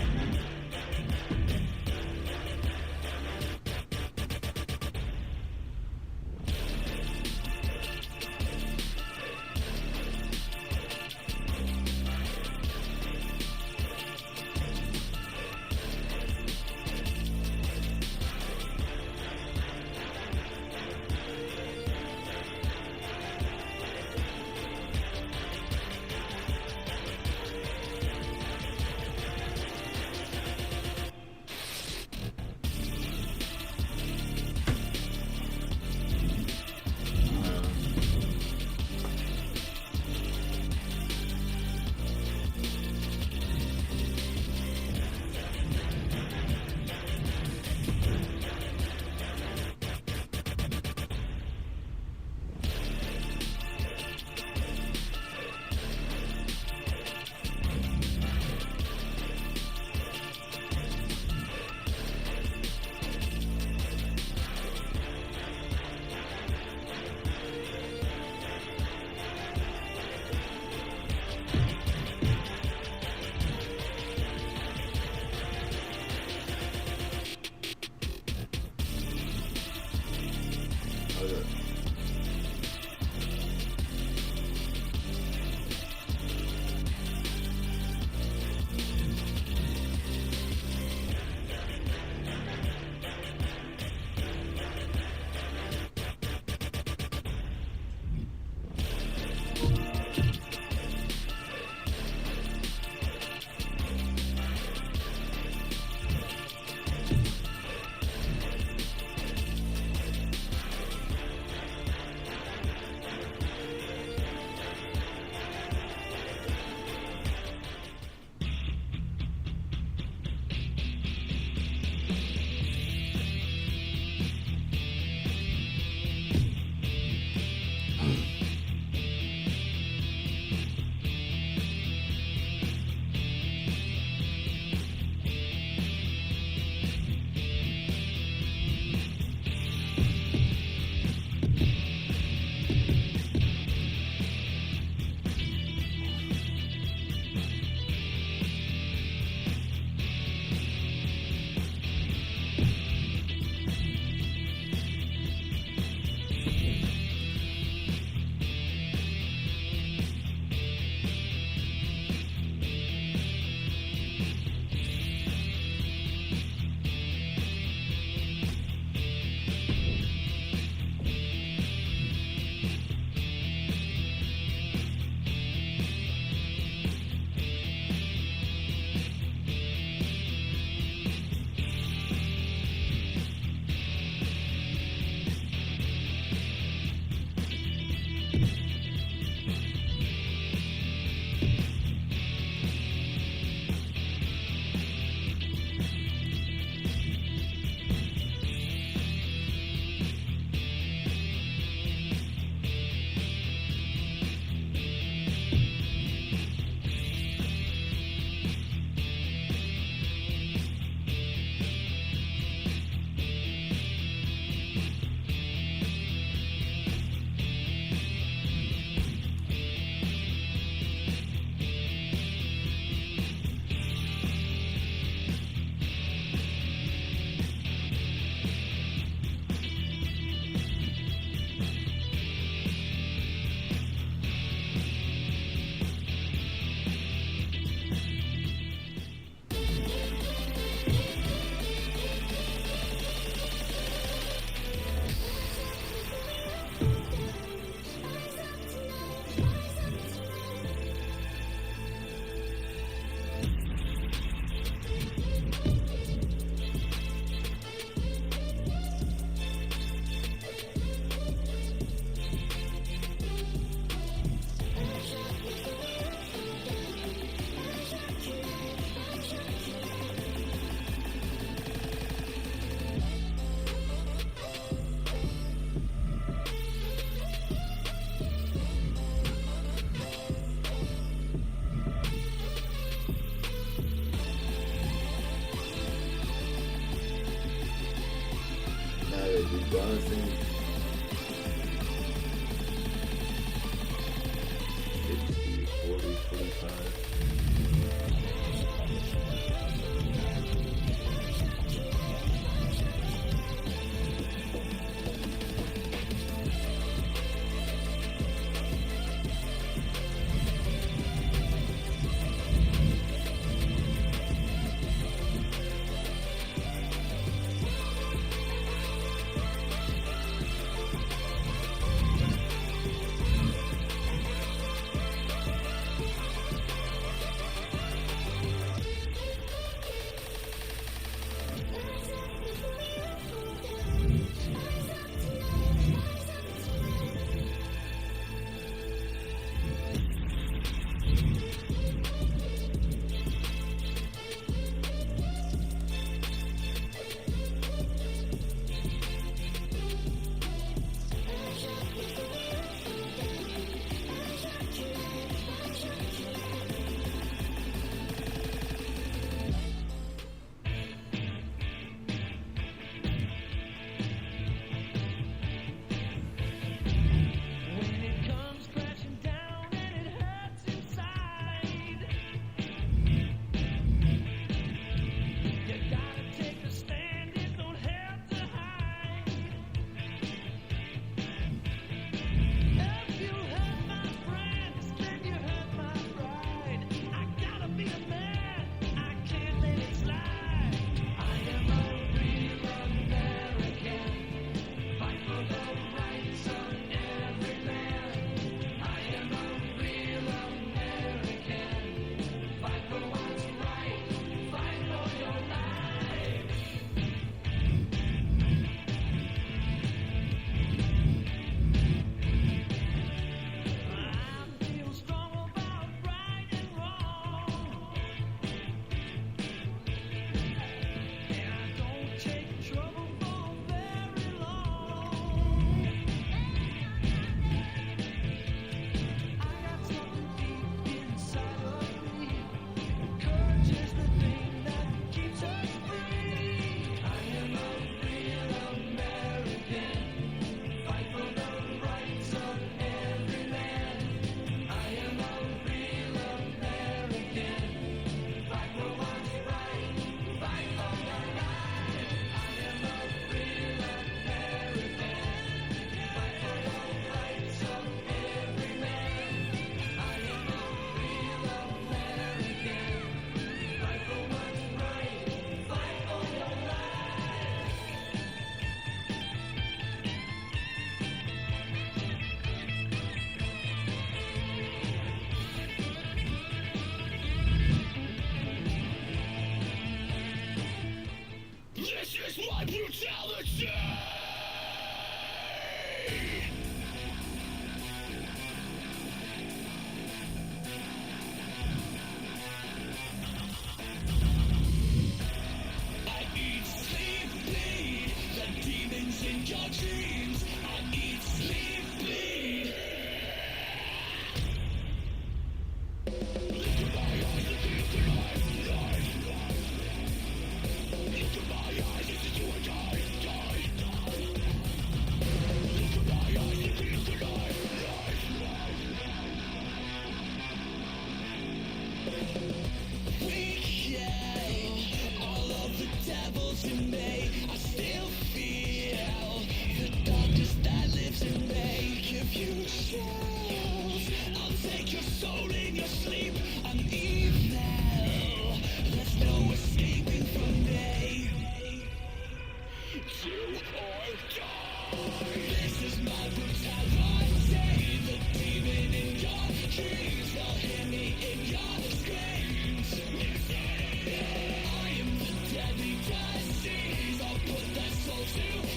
Bronson. 50, 40, 45. This is my brutality! I eat, sleep, bleed. The demons in your dreams. I eat, sleep, bleed. Look at my eyes, look at life, life, life. Look at my eyes, this is you and die, die, die. Look at my eyes, look at life, life, life. Weekend, all of the devils in me, I still feel the darkness that lives in me. Give you chills, I'll take your soul in your sleep. I'm evil, there's no escaping from me. Do or die. This is my brutality. The demon in your dreams will hear me in your screams. I am the deadly disease. I'll put that soul to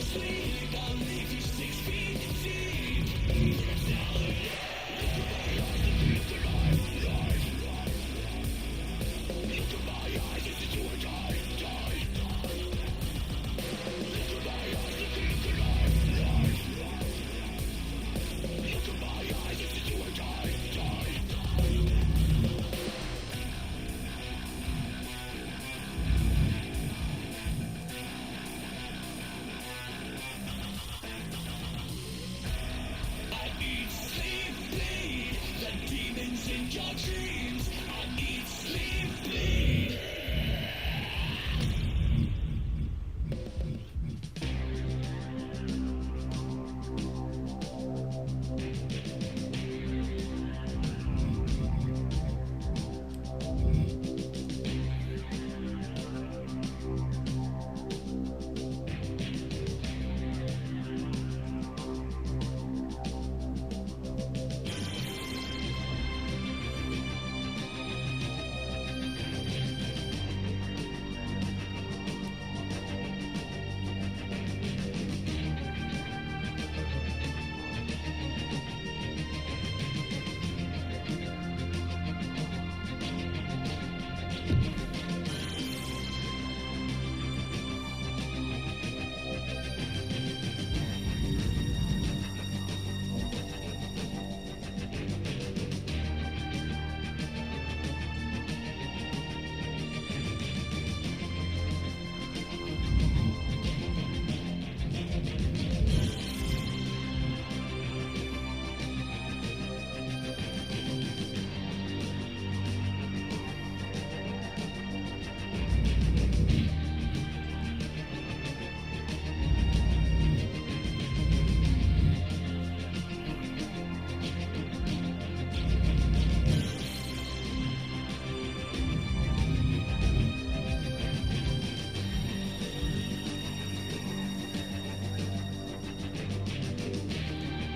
sleep. I'll leave you 6 feet deep. Brutality. Look at my eyes, look at life, life, life. Look at my eyes, this is you or die, die, die. Look at my eyes, look at life, life, life. Look at my eyes, this is you or die, die, die.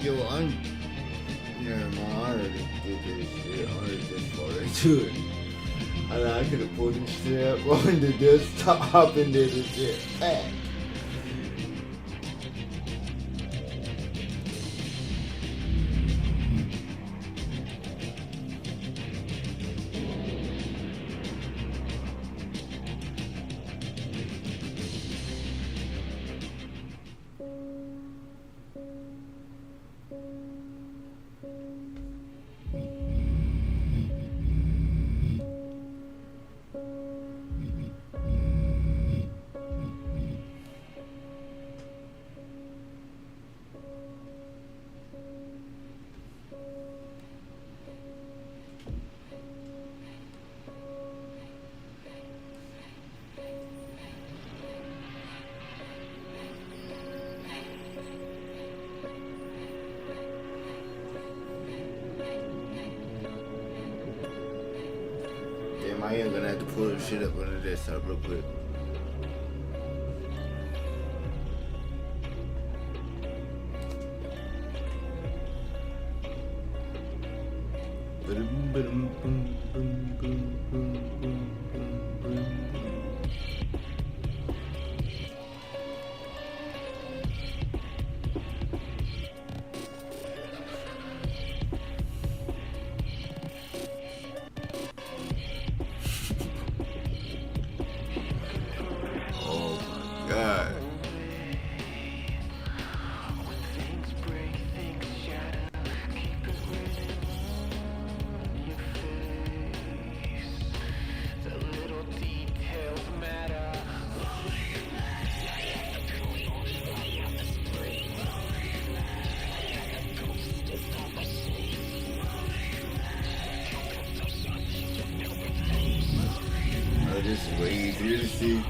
Yo, I'm never mind. I already did this shit. I already this far into it. I could have pulled this shit up on the desktop and did this shit back. I am gonna have to pull this shit up on the desktop real quick. God. Oh, this is way easier to see.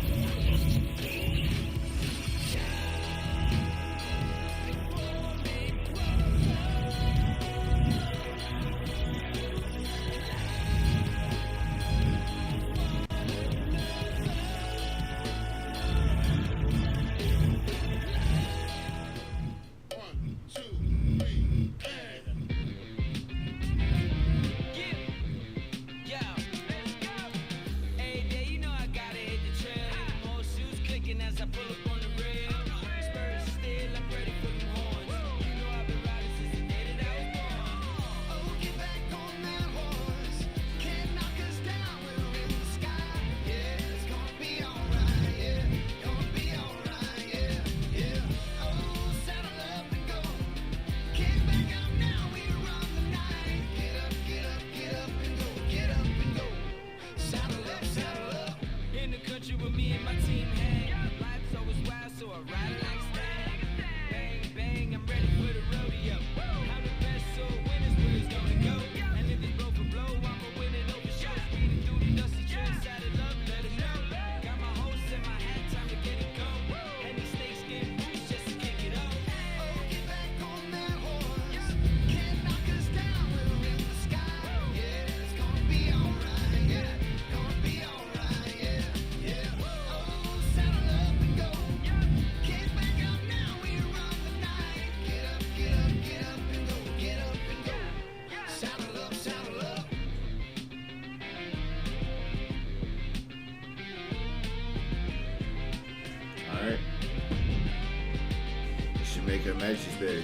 I'm the best, so winners where it's gonna go. And if it's blow for blow, make her matches better.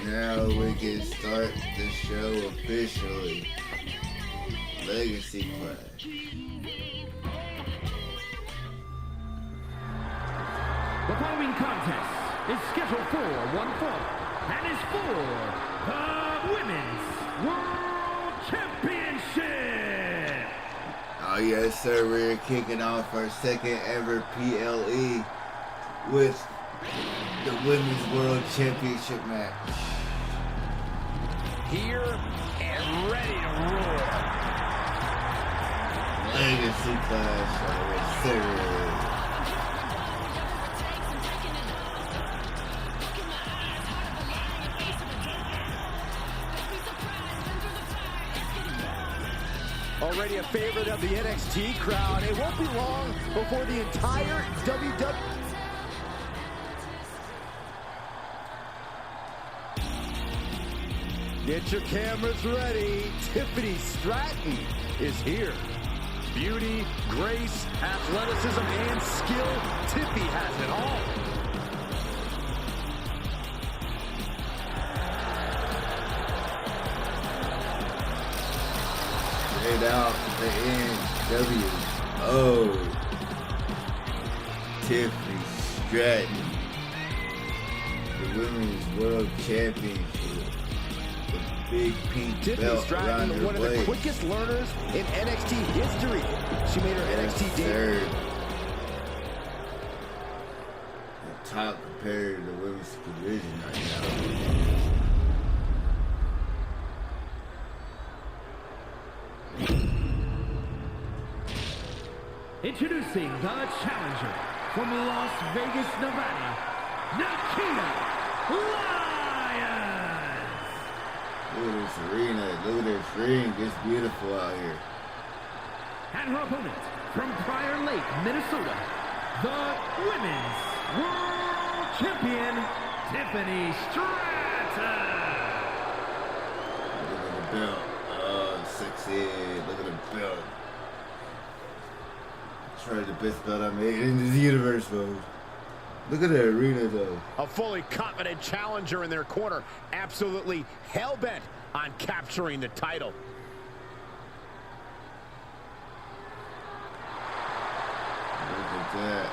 Now we can start the show officially. Legacy Clash. The following contest is scheduled for one fall and is for the Women's World Championship. Oh yes, sir. We're kicking off our second ever PLE with the Women's World Championship match. Here and ready to roar. Legacy Clash, yes, sir. Already a favorite of the NXT crowd. It won't be long before the entire WWE. Get your cameras ready. Tiffany Stratton is here. Beauty, grace, athleticism, and skill. Tiffy has it all. Straight out the NWO. Tiffany Stratton, the Women's World Championship. Big pink Tiffany belt Stratton, around her one of the waist. quickest learners in NXT history. She made her NXT debut. The top compared to the women's division right now. Introducing the challenger from Las Vegas, Nevada, Nikita Lyons. Look at this arena. Look at this ring. It's beautiful out here. And her opponent from Prior Lake, Minnesota, the Women's World Champion, Tiffany Stratton. Look at the belt. Oh, sexy. Look at the belt. It's probably the best belt I made in this universe, folks. Look at the arena, though. A fully confident challenger in their corner. Absolutely hell-bent on capturing the title. Look at that.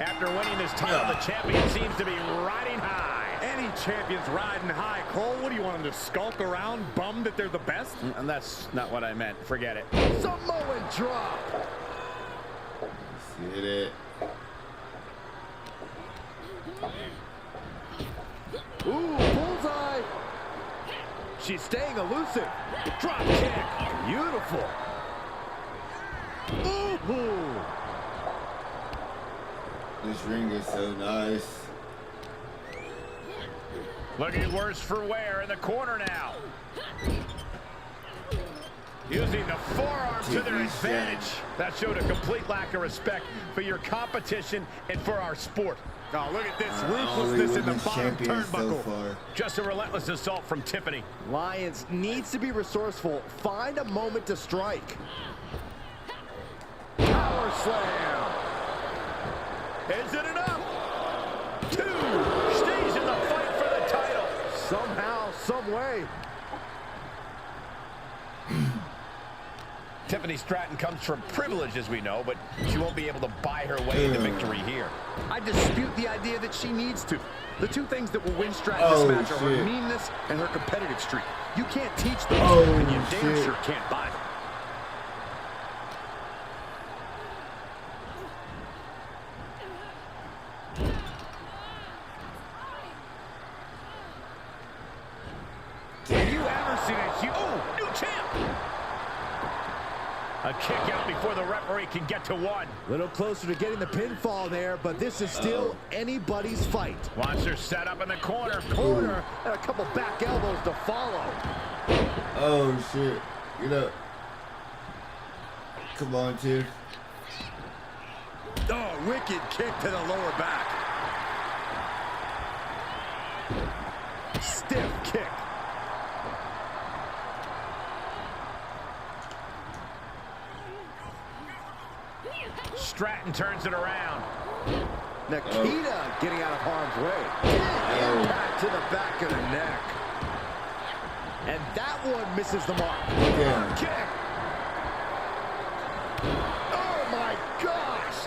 After winning this title, the champion seems to be riding high. Any champion's riding high. Cole, what do you want them to skulk around, bummed that they're the best? And that's not what I meant. Forget it. Samoan drop. Let's get it. Ooh, bullseye. She's staying elusive. Drop kick. Beautiful. Ooh. This ring is so nice. Looking worse for wear in the corner now. Using the forearm to their advantage. That showed a complete lack of respect for your competition and for our sport. Oh, look at this ruthlessness in the bottom turnbuckle. So just a relentless assault from Tiffany. Lyons needs to be resourceful. Find a moment to strike. Power slam. Is it enough? 2. Stays in the fight for the title. Somehow, some way. Tiffany Stratton comes from privilege, as we know, but she won't be able to buy her way into victory here. I dispute the idea that she needs to. The two things that will win Stratton this match are her meanness and her competitive streak. You can't teach those, and you damn sure can't buy them. Have you ever seen a huge... Oh, new champ! A kick out before the referee can get to 1. Little closer to getting the pinfall there, but this is still anybody's fight. Watch her set up in the corner. And a couple back elbows to follow. Oh, shit. Get up. Come on, Tiff. Oh, wicked kick to the lower back. Stiff kick. Stratton turns it around. Nikita getting out of harm's way. Impact to the back of the neck. And that one misses the mark. Kick. Oh my gosh.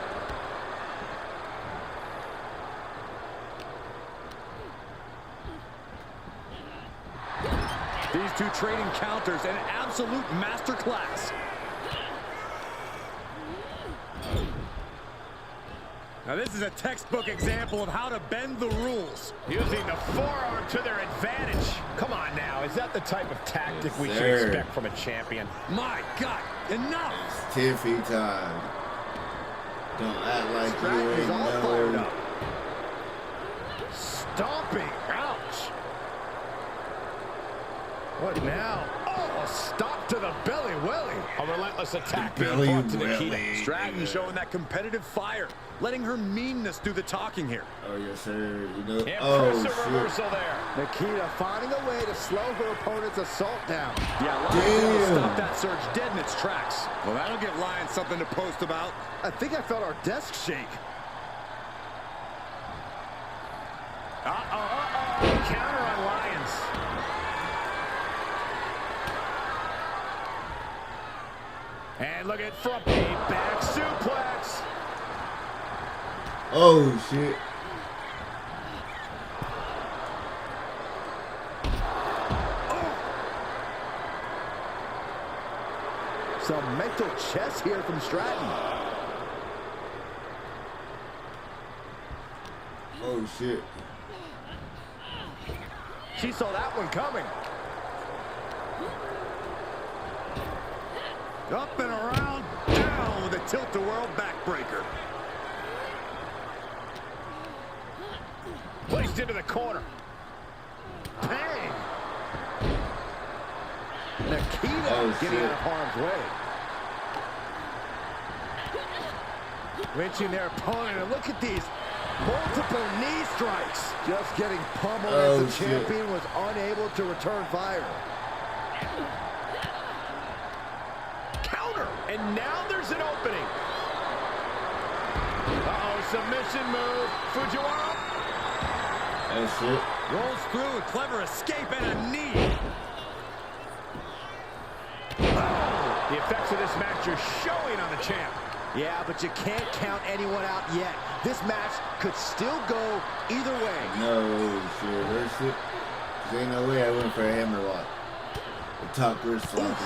These two trading counters, an absolute masterclass. Now this is a textbook example of how to bend the rules. Using the forearm to their advantage. Come on now, is that the type of tactic we should expect from a champion? My God, enough! It's Tiffy time. Don't act like Stratton you is ain't all fired know. up. Stomping, ouch! What now? Oh, a stop to the belly welly. A relentless attack being Belly brought to Nikita. welly. Stratton showing that competitive fire, letting her meanness do the talking here. Oh, yes, sir. You know. Impressive reversal there. Nikita finding a way to slow her opponent's assault down. Yeah, Damn. stop that surge dead in its tracks. Well, that'll give Lyons something to post about. I think I felt our desk shake. Counter on Lyons. And look at front back suplex. Oh, shit. Some mental chess here from Stratton. Oh, shit. She saw that one coming. Up and around, down with a tilt-a-whirl backbreaker. Placed into the corner. Bang! Nikita getting out of harm's way. Wrenching their opponent, and look at these multiple knee strikes. Just getting pummeled as the champion was unable to return fire. Counter, and now there's an opening. Uh-oh, submission move. Fujiwara. That's it. Rolls through, a clever escape, and a knee. Oh, the effects of this match are showing on the champ. Yeah, but you can't count anyone out yet. This match could still go either way. No, she reversed it. There ain't no way I went for a hammerlock. The top wrist lock.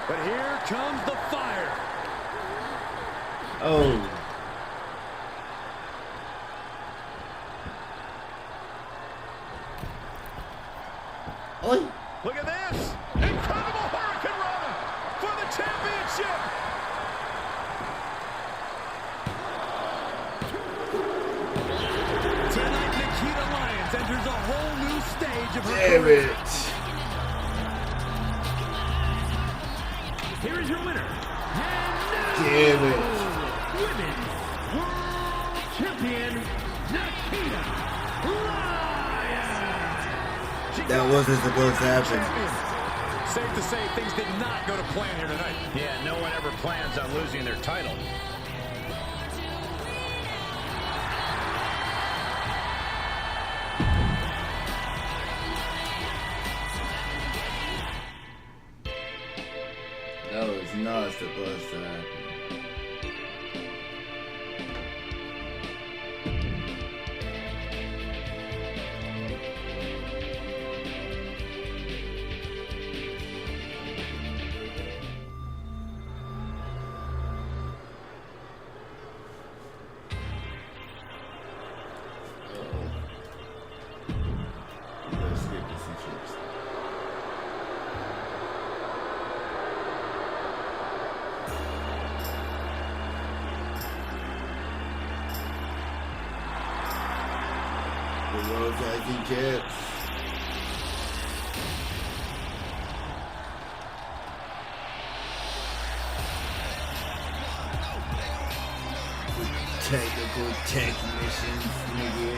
But here comes the fire. Oh. Oi. Look at this. Incredible Hurricane Rana for the championship. Tonight, Nikita Lyons enters a whole new stage of her career. Here is your winner. Damn it. Women's World Champion, Nikita Lyons. That wasn't supposed to happen. Safe to say things did not go to plan here tonight. Yeah, no one ever plans on losing their title. That was not supposed to happen. The World Tag Team Champs. Technical technicians, nigga.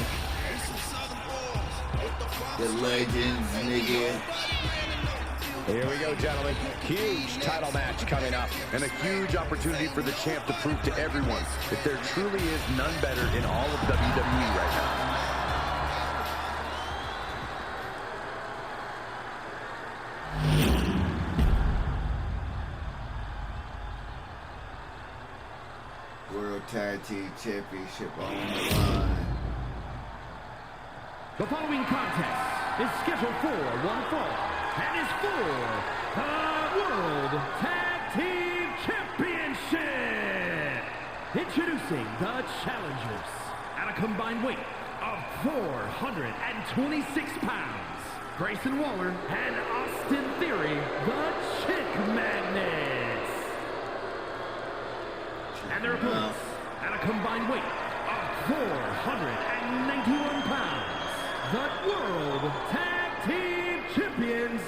The legends, nigga. Here we go, gentlemen. Huge title match coming up, and a huge opportunity for the champ to prove to everyone that there truly is none better in all of WWE right now. World Tag Team Championship on the line. The following contest is scheduled for one fall and is for the World Tag Team Championship. Introducing the challengers at a combined weight of 426 pounds. Grayson Waller and Austin Theory, the Chick Magnets. And their opponents at a combined weight of 491 pounds. The World Tag Team Champions,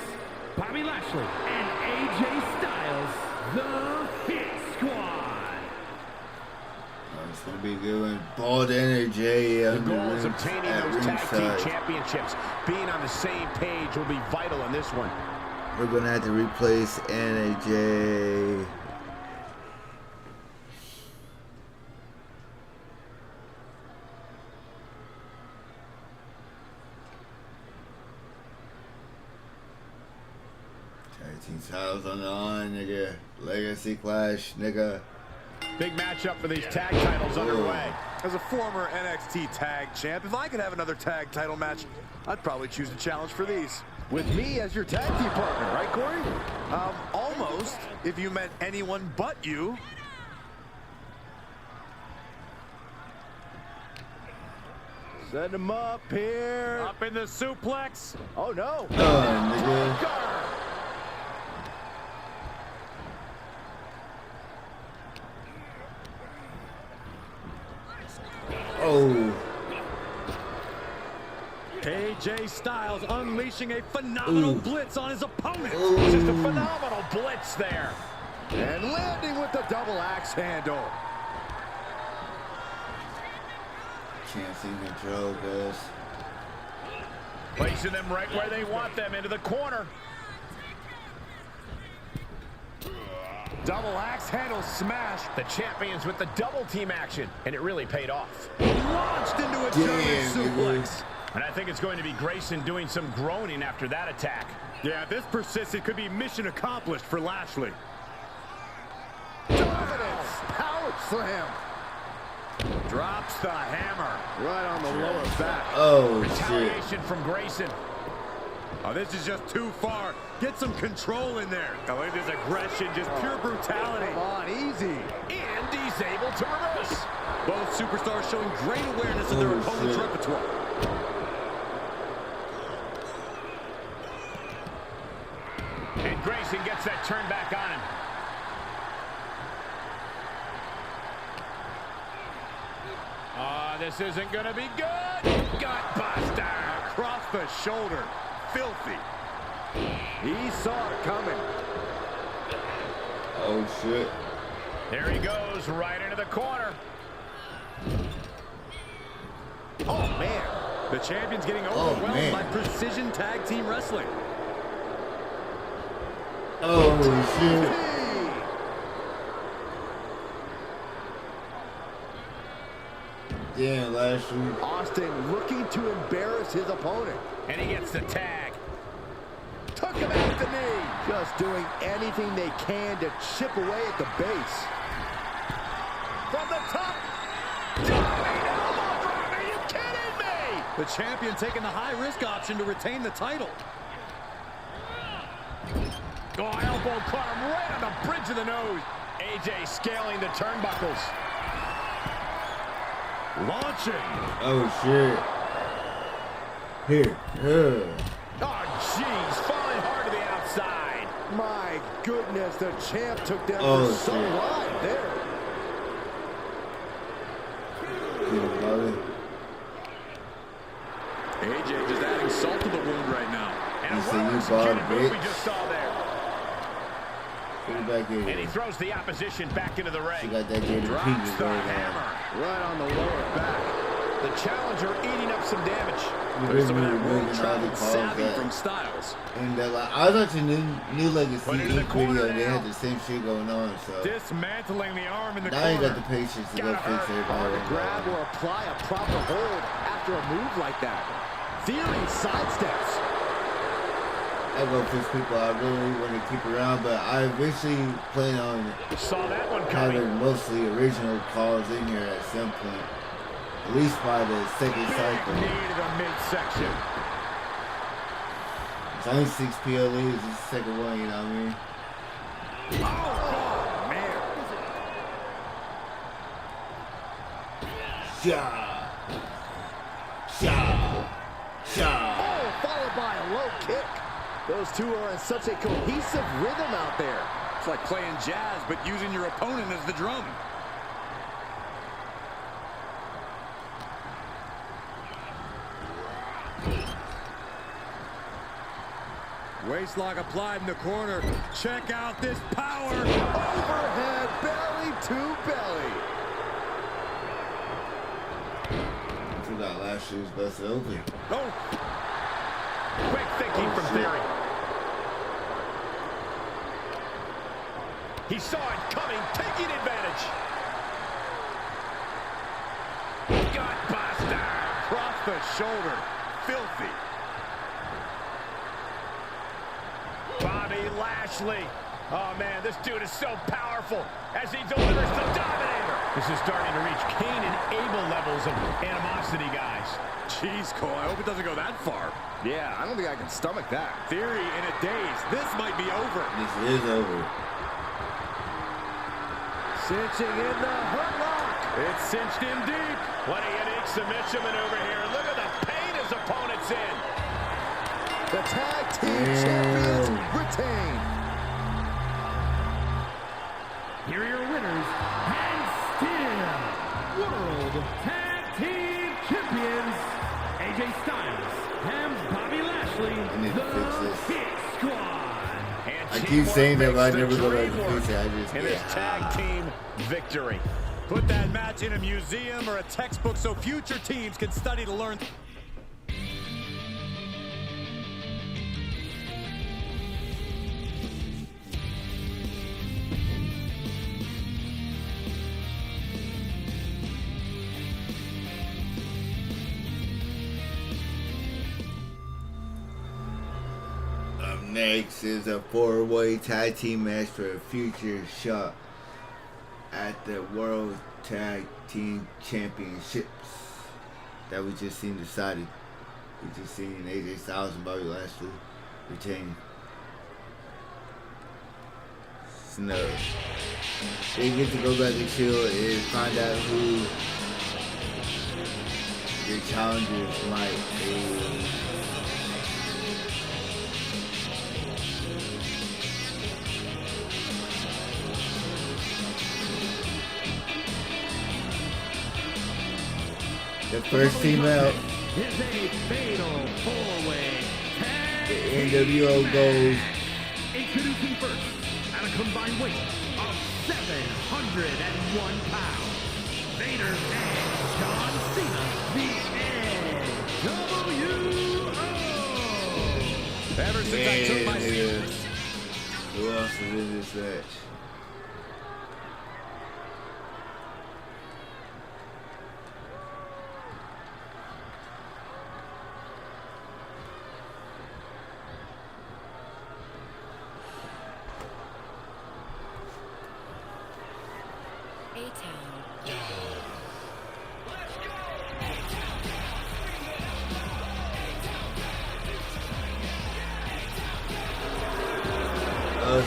Bobby Lashley and AJ Styles, the Hit Squad. It's going to be good one. Bald Energy. The goal is obtaining those tag team championships. Being on the same page will be vital in this one. We're going to have to replace NAJ. Titles on the line, nigga. Legacy Clash, nigga. Big matchup for these tag titles underway. As a former NXT tag champ, if I could have another tag title match, I'd probably choose a challenge for these. With me as your tag team partner, right, Corey? Almost, if you meant anyone but you. Set him up here. Up in the suplex. Oh, no. Nigga. AJ AJ Styles unleashing a phenomenal blitz on his opponent. Just a phenomenal blitz there. And landing with the double axe handle. Can't seem to control, guys. Placing them right where they want them, into the corner. Double axe handle smash. The champions with the double team action, and it really paid off. Launched into a German suplex. And I think it's going to be Grayson doing some groaning after that attack. Yeah, if this persists, it could be mission accomplished for Lashley. Dominance. Power slam. Drops the hammer. Right on the lower back. Oh, retaliation from Grayson. Oh, this is just too far. Get some control in there. Oh, look at this aggression, just pure brutality. Come on, easy. And he's able to reverse. Both superstars showing great awareness of their opponent's repertoire. And Grayson gets that turn back on him. This isn't going to be good. Gutbuster. Across the shoulder. Filthy. He saw it coming. Oh, shit. There he goes, right into the corner. Oh, man. The champion's getting overwhelmed by precision tag team wrestling. Oh, shit. Damn, Lashley. Austin looking to embarrass his opponent. And he gets the tag. Took him out the knee. Just doing anything they can to chip away at the base. From the top. Are you kidding me? The champion taking the high-risk option to retain the title. Oh, elbow caught him right on the bridge of the nose. AJ scaling the turnbuckles. Launching. Oh, shit. Here. Oh, jeez. Falling hard to the outside. My goodness, the champ took them for so wide there. AJ just adding salt to the wound right now. And a well-executed move we just saw there. Back in. And he throws the opposition back into the ring. She got that dirty Drops the hammer right on the lower back. The challenger eating up some damage. There's some of that world-traveled savvy from Styles. And I was watching New Legacy video, and they had the same shit going on. So dismantling the arm in the corner. I ain't got the patience to go fix everybody. Grab or apply a proper hold after a move like that. Theory sidesteps. I go fix people I really want to keep around, but I eventually plan on having mostly original calls in here at some point. At least by the second cycle. Needed a midsection. It's only 6 PLEs, it's the second one, you know what I mean? Oh, man. Oh, followed by a low kick. Those two are in such a cohesive rhythm out there. It's like playing jazz, but using your opponent as the drum. Waistlock applied in the corner. Check out this power. Overhead, belly to belly. I forgot last year's best open. Oh. Quick thinking from Theory. He saw it coming, taking advantage. Gutbuster. Across the shoulder. Filthy. Bobby Lashley. Oh, man, this dude is so powerful as he delivers the Dominator. This is starting to reach Cain and Abel levels of animosity, guys. Jeez, Cole, I hope it doesn't go that far. Yeah, I don't think I can stomach that. Theory in a daze. This might be over. This is over. Cinching in the hurt lock. It's cinched in deep. What a unique submission maneuver here. Look at the pain his opponent's in. The tag team champions retain. Here are your winners, and still World Tag Team Champions, AJ Styles and Bobby Lashley, I need to fix the this. Hit Squad. I keep saying that, but I never go back to fix it. I just in this tag team victory. Put that match in a museum or a textbook so future teams can study to learn. Up next is a 4-way tag team match for a future shot at the World Tag Team Championships that we just seen decided. We just seen AJ Styles and Bobby Lashley retain. Snub. They get to go back to Shield and find out who the challengers might be. The first team out, Is a fatal four-way the tag NWO goes. Introducing first, at a combined weight of 701 pounds, Vader and John Cena, the NWO. Ever since I took my seat. Who else is in this match?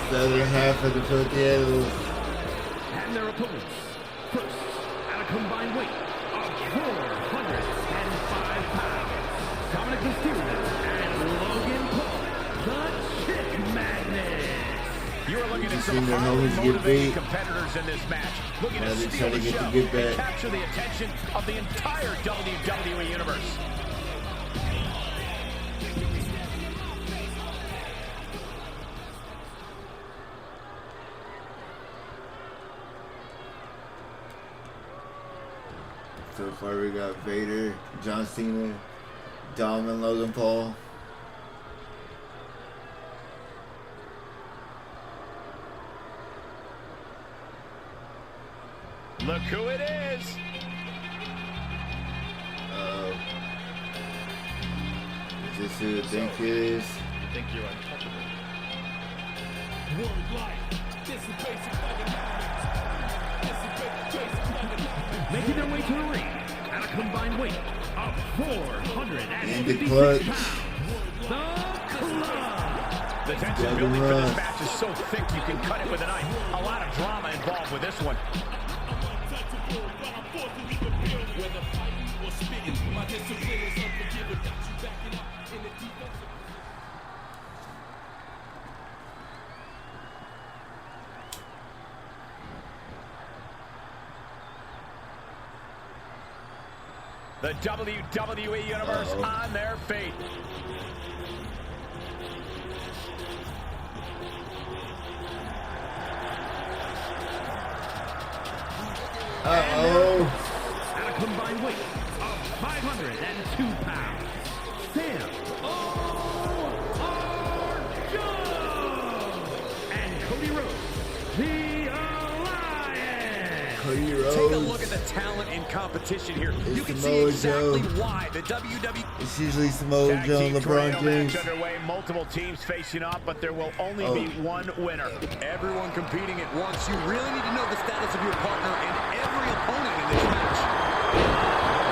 The other half of the Filthy Animals. And their opponents, first, at a combined weight of 405 pounds, Dominic Mysterio and Logan Paul, the Chick Magnets. You are looking at You've some seen their highly homies get motivated beat. competitors in this match, looking Now to they're steal trying to the get show the get and back. capture the attention of the entire WWE Universe. So far we got Vader, John Cena, Dom and Logan Paul. Look who it is. Is this who I think it is? You think you're untouchable? Making their way to the ring at a combined weight of 456 clutch. pounds. The Club. The tension building for this match is so thick you can cut it with a knife. A lot of drama involved with this one. The WWE Universe on their feet. At a combined weight of 502 pounds, Sam Jones and Cody Rhodes, the Alliance. Cody Rhodes. Take a look at the talent in competition here. You can see Samoa exactly Joe. why the WWE It's usually Samoa Tag Joe team and LeBron tornado James. match underway. Multiple teams facing off, but there will only be one winner. Everyone competing at once. You really need to know the status of your partner and every opponent in this match.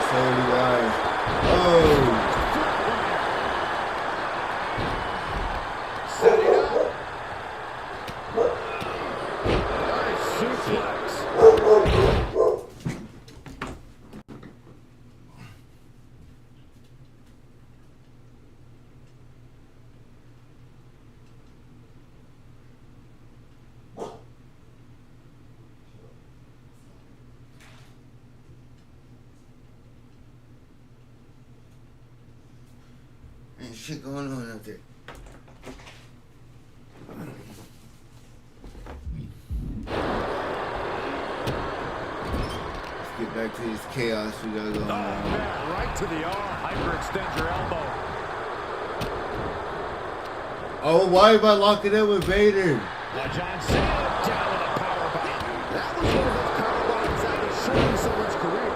So do I. Setting up. Nice suplex. shit going on out there. Let's get back to this chaos we got going on. Right to the arm. Hyperextend your elbow. Oh, why am I locking up with Vader? John Cena down with a powerbomb. That was one of those powerbombs that was shortening someone's career.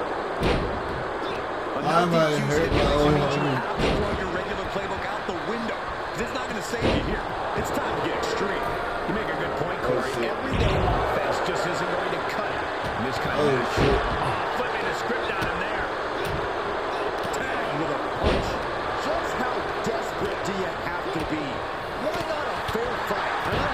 Why am I hurt? Throw your regular playbook out the window. It's not going to save you here. It's time to get extreme. You make a good point, Corey. Everyday offense just isn't going to cut it in this kind of match. Flipping the script on him there. Tag with a punch. Just how desperate do you have to be? Why not a fair fight, huh?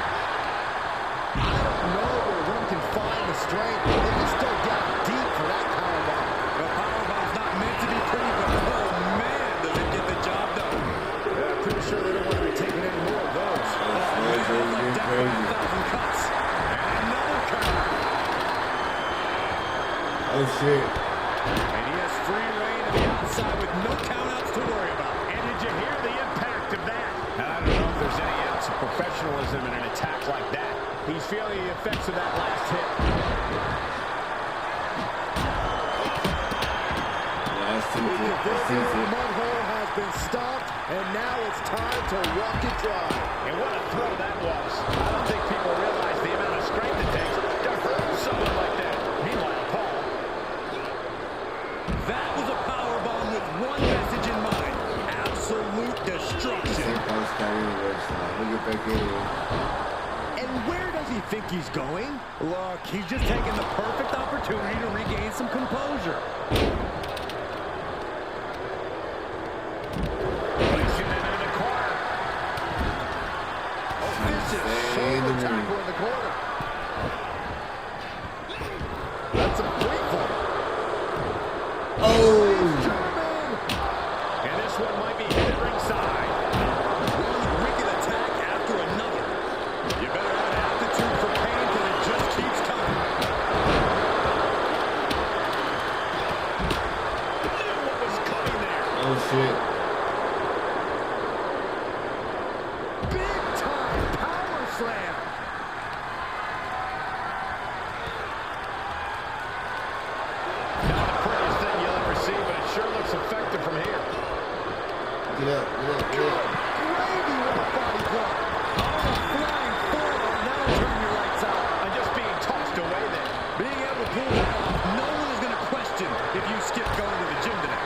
I don't know where one can find the strength. They can still get deep for that powerbomb. The powerbomb's not meant to be pretty, but oh man, does it get the job done. Yeah, I'm pretty sure they don't want to be taking any more of those. Cuts. And another counter. Oh shit. And he has free reign to the outside with no countouts to worry about. And did you hear the impact of that? I don't know if there's any ounce of professionalism in an attack like that. He's feeling the effects of that last hit. The mud hole has been stopped, and now it's time to walk it dry. And what a throw that was. I don't think people realize the amount of strength it takes to hurt someone like that. Meanwhile, Paul. That was a powerbomb with one message in mind. Absolute destruction. And where does he think he's going? Look, he's just taking the perfect opportunity to regain some composure. Placing it in the corner. Oh, vicious shoulder tackle in the corner. That's a great one. Oh! And this one might be hit at ringside. One wicked attack after another. You better have aptitude for pain because it just keeps coming. Knew what was coming there. Oh shit. Big time power slam. Not the prettiest thing you'll ever see, but it sure looks effective from here. Get up, get up, get up. Gravy with a body blow. Oh, flying forward. Now turn your lights out. And just being tossed away there. Being able to pull that off, no one is going to question if you skip going to the gym today.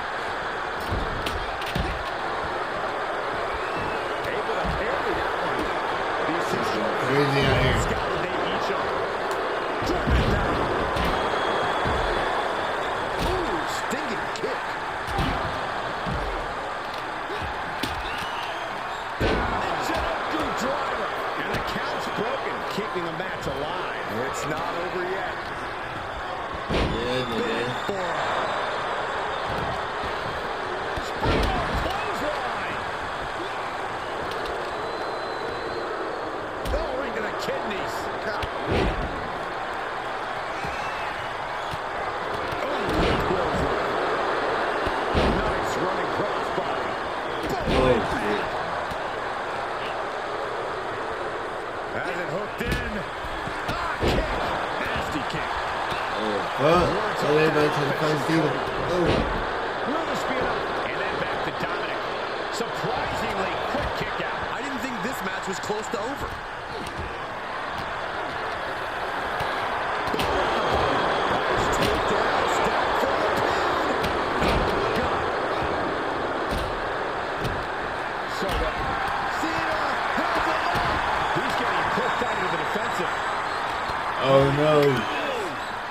Able to parry that one. The assistant. Crazy out here. Scouted each other. Drive it down. Ooh, stinging kick. Driver. And the count's broken, keeping the match alive. It's not over yet. Yeah, Big forearm. Springboard clothesline. Oh, right to the kidneys. Oh, clothesline. Nice running crossbody. Oh shit. Has it hooked in. Ah, kick. Nasty kick. Oh fuck. So everybody to the front seat. Oh. Will the speed up. And then back to Dominic. Surprisingly quick kick out. I didn't think this match was close to over. Nice takedown. Step for the pin. God. So Cena has it. He's getting pushed out into the defensive. Oh no.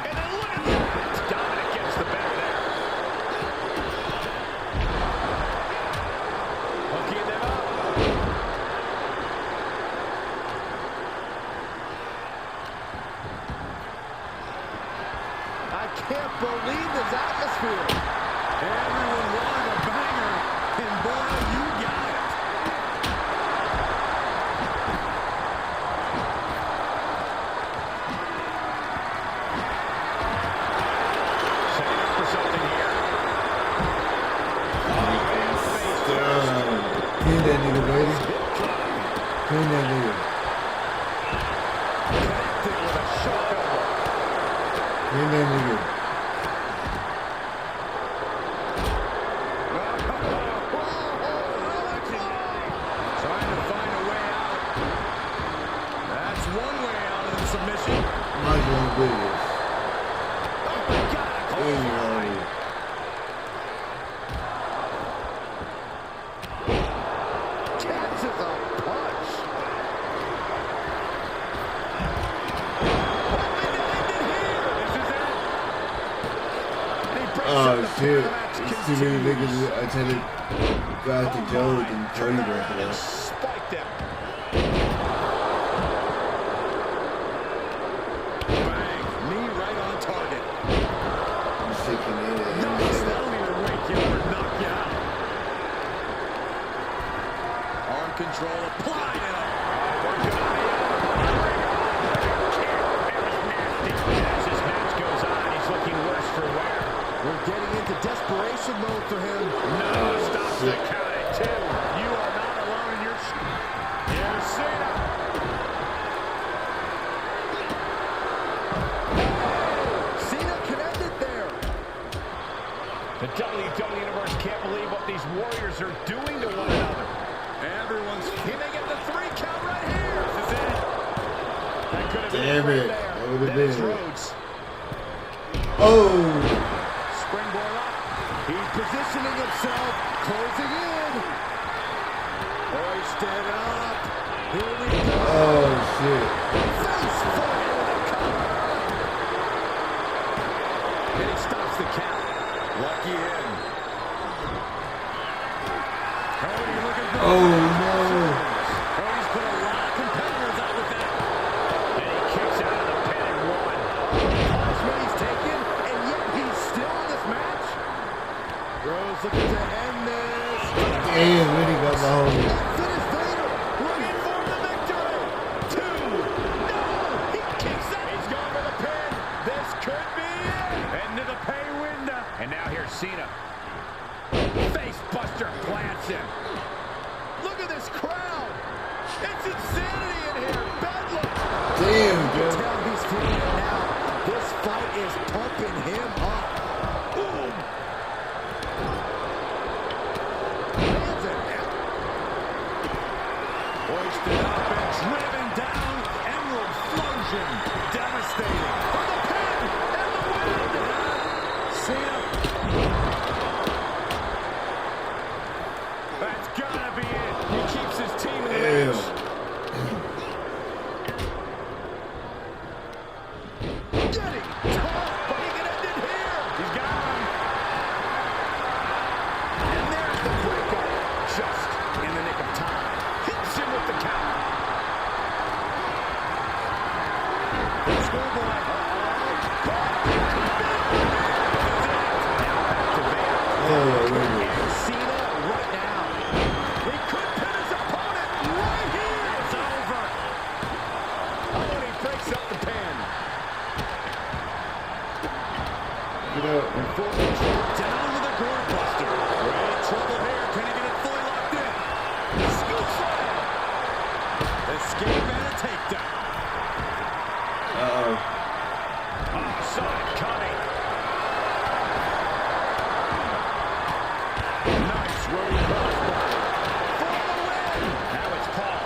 And then look at that. Dominic gets the better there. Hooking them up. I can't believe this atmosphere. Everyone wanted a banger, and boy, you got it. Clean that nigga. Connected with a sharp elbow. Clean that nigga. Trying to find a way out. That's one way out of the submission. Might as well do this. Catches a punch. Oh shit. It's too many niggas attended got to Joe and Cody broke it up. Spiked him. Bang. Knee right on target. I'm shaking it. Nice. That'll either wake you or knock you out. Arm control applied and working on the as this match goes on, he's looking worse for wear. We're getting into desperation mode for him. No, stop the count at 2. You are not alone in your... Here's Cena. Cena connected there. The WWE Universe can't believe what these warriors are doing to one another. Everyone's... He may get the 3 count right here. This is it. That could have been Damn right it. there. That would have been. Rhodes. Oh! Springboard up. He's positioning himself, closing in. Hoisted up. Here we go. Oh shit. Face forward with a cover. And he stops the count. Lucky him. Cody looking for Oh no. Cody's put a lot of competitors out with that. And he kicks out of the pin and 1. Punishment he's taken, and yet he's still in this match. Rose looking to end this. Damn, really got my homie. Finish Vader. Looking for the victory. 2. No. He kicks out. He's going for the pin. This could be it. Into the pay window. And now here's Cena. Face buster plants him. Look at this crowd. It's insanity in here. Bedlam. Damn, You dude. can tell he's feeling it now. This fight is pumping him up. Boom. Lands it. Hoisted up and driven down. Emerald Flosion. Devastating. For the pin and the win. Cena. That's gotta be it. He keeps his team in the match. Getting tough, but he can end it here. He's got him. And there's the breakup. Just in the nick of time. Hits him with the count. The schoolboy. And Cena right now. He could pin his opponent right here. It's over. Oh, and he breaks up the pin. Get up. Full control down with a gourd buster. Great trouble here. Can he get it fully locked in? Scoop slam. Escape and a takedown. Uh-oh. Saw it coming. Nice rolling crossbar. For the win. Now it's Paul.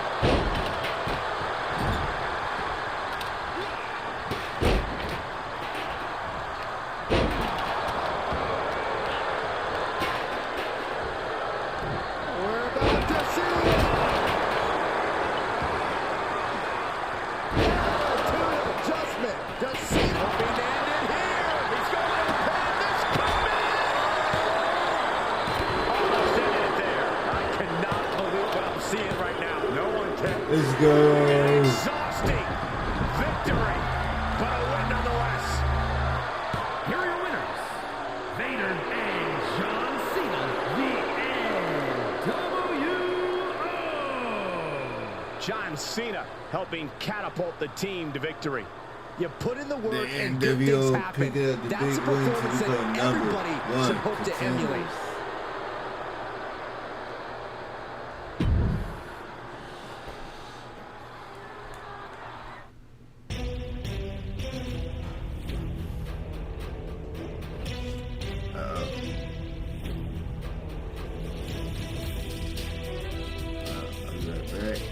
We're about to see it. Attitude adjustment. Does Cena be landed here? He's going to pin this coming. Almost ended it there. I cannot believe what I'm seeing right now. No one can. Let's go. Exhausting victory, but a win nonetheless. Here are your winners, Vader and John Cena, the NWO. John Cena helping catapult the team to victory. You put in the work The and good things NWO happen. picked up the That's a big win to performance that become number everybody 1 should hope to contenders. emulate. fight.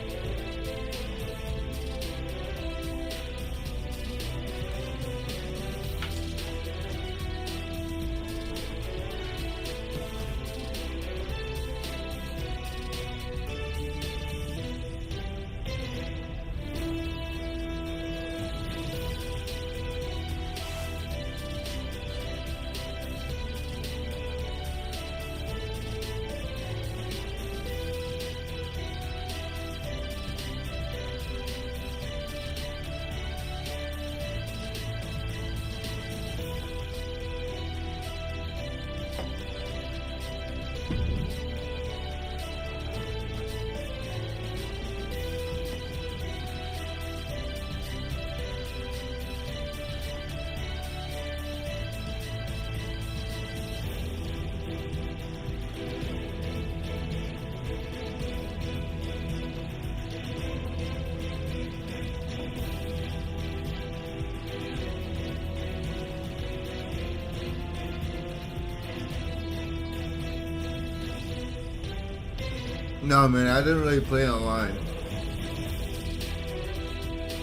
No, man, I didn't really play online.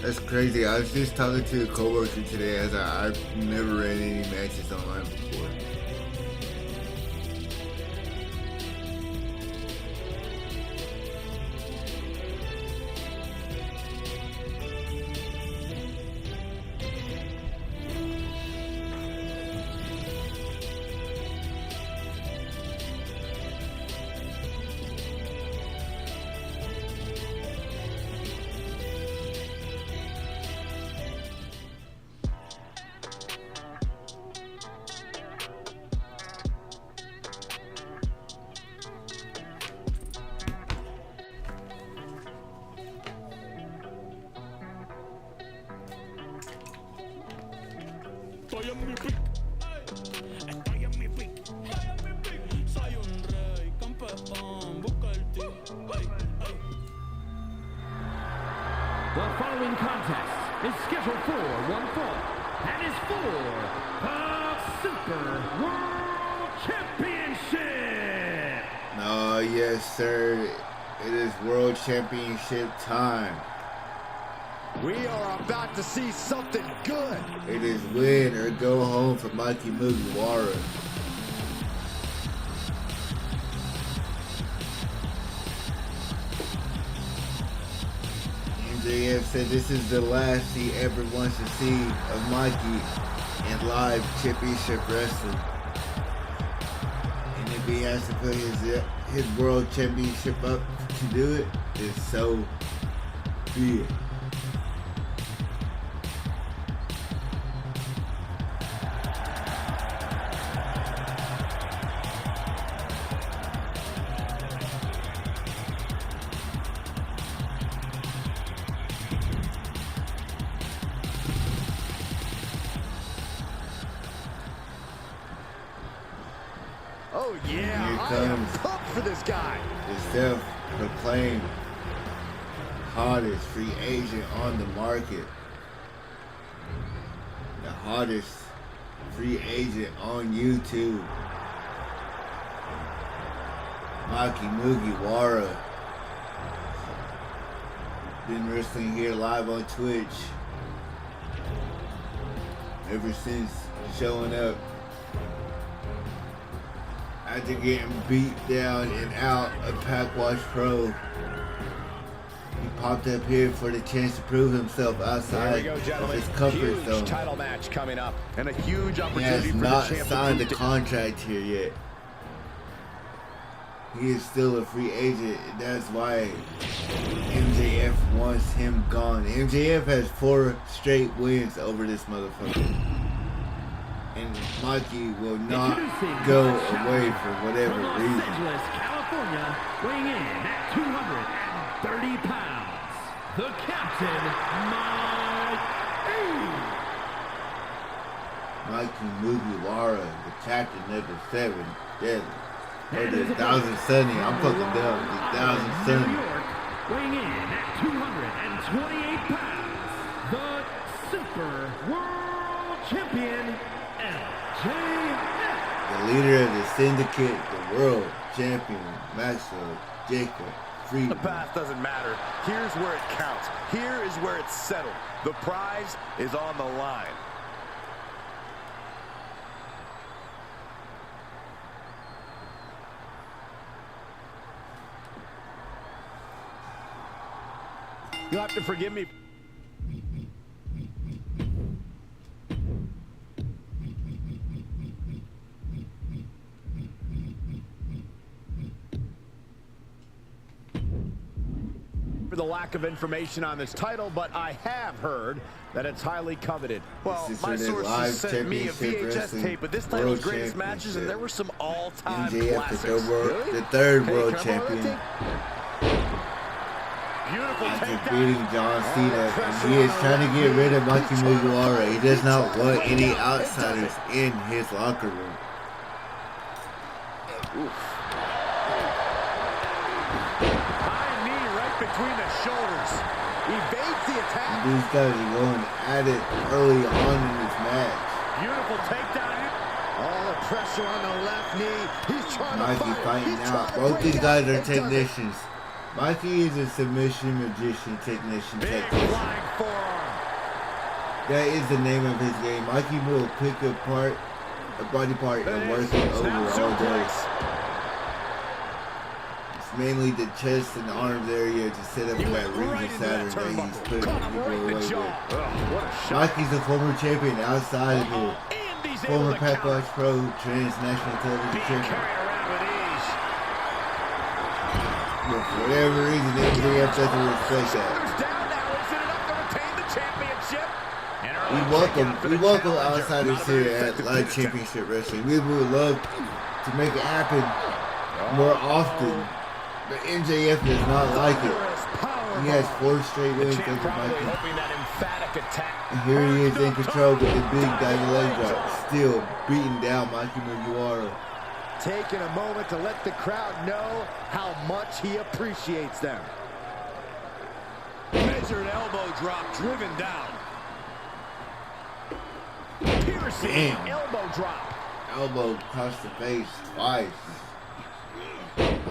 That's crazy. I was just talking to a coworker today as I've never ran any matches online before. The following contest is scheduled for one fall and is for the Super World Championship. Oh, yes, sir. It is World Championship time. We are about to see something good. It is win or go home for Mikey Mugiwara. MJF said this is the last he ever wants to see of Mikey in live championship wrestling. And if he has to put his world championship up to do it, it's so be it. Oh yeah, I am pumped for this guy. The self-proclaimed hottest free agent on the market. The hottest free agent on YouTube. Mikey Mugiwara. Been wrestling here live on Twitch ever since showing up after getting beat down and out of Packwash Pro. He popped up here for the chance to prove himself outside of his comfort zone. Title match coming up and a huge He opportunity has for not the champ signed to a contract here yet. He is still a free agent. That's why MJF wants him gone. MJF has 4 straight wins over this motherfucker. And Mikey will not go away for whatever Los reason. Angeles, California, weighing in at 230 pounds, the Captain, Mikey Mugiwara, the captain number 7, deadly. Oh, the 1,000 Sunny. I'm fucking down with the 1,000 Sunny. weighing in at 228 pounds, the Super World Champion, MJF. The leader of the syndicate, the world champion, Maxwell Jacob freedom. The past doesn't matter. Here's where it counts. Here is where it's settled. The prize is on the line. You'll have to forgive me. For the lack of information on this title, but I have heard that it's highly coveted. Well, my sources sent me a VHS tape, but this title's greatest matches, and there were some all-time classics. The third world champion. After beating John Cena, and he is trying to get rid of Mikey Mugiwara. He does not want any outsiders in his locker room. High knee right between the shoulders. Evades the attack. These guys are going at it early on in this match. Beautiful takedown. All the pressure on the left knee. He's trying Mikey to fighting out. Both these guys are technicians. Mikey is a submission magician technician. That is the name of his game. Mikey will pick apart a body part and work it over all day. It's mainly the chest and arms area to set up that ring of Saturn that he's putting people away with. Mikey's a former champion outside of here. Former Packwash Pro Transnational Television champion. But for whatever reason, MJF doesn't respect that. We welcome outsiders here at Live Championship Wrestling. We would love to make it happen more often, but MJF does not like it. He has 4 straight wins against Mikey. And here he is in control with the big diving leg drop, still beating down Mikey Mugiwara. Taking a moment to let the crowd know how much he appreciates them. Measured elbow drop driven down. Piercing elbow drop. Elbow across the face twice.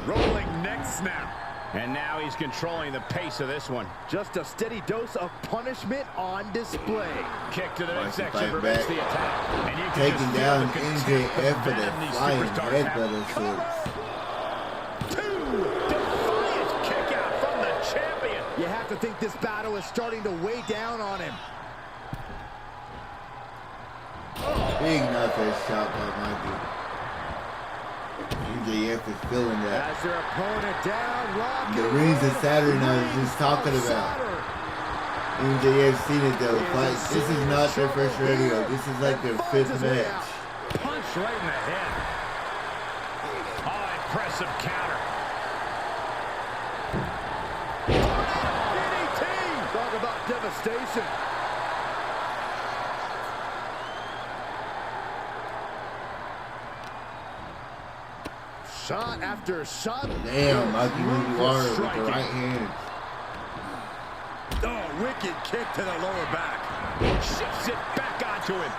Rolling neck snap. And now he's controlling the pace of this one. Just a steady dose of punishment on display. Kick to the midsection prevents the attack. And you can taking down MJF with a flying headbutt of sorts. Defiant kick out from the champion. You have to think this battle is starting to weigh down on him. Big knuckle shot by Mikey. MJF is feeling that. As their opponent down, the rings of Saturn I was just talking about. MJF seen it though. This is not their first rodeo. This is like their 5th match. Punch right in the head. Oh, impressive counter. DDT! Talk about devastation. Shot after shot. Damn, Mikey Mugiwara with the right hand. Oh, wicked kick to the lower back. Shifts it back onto him.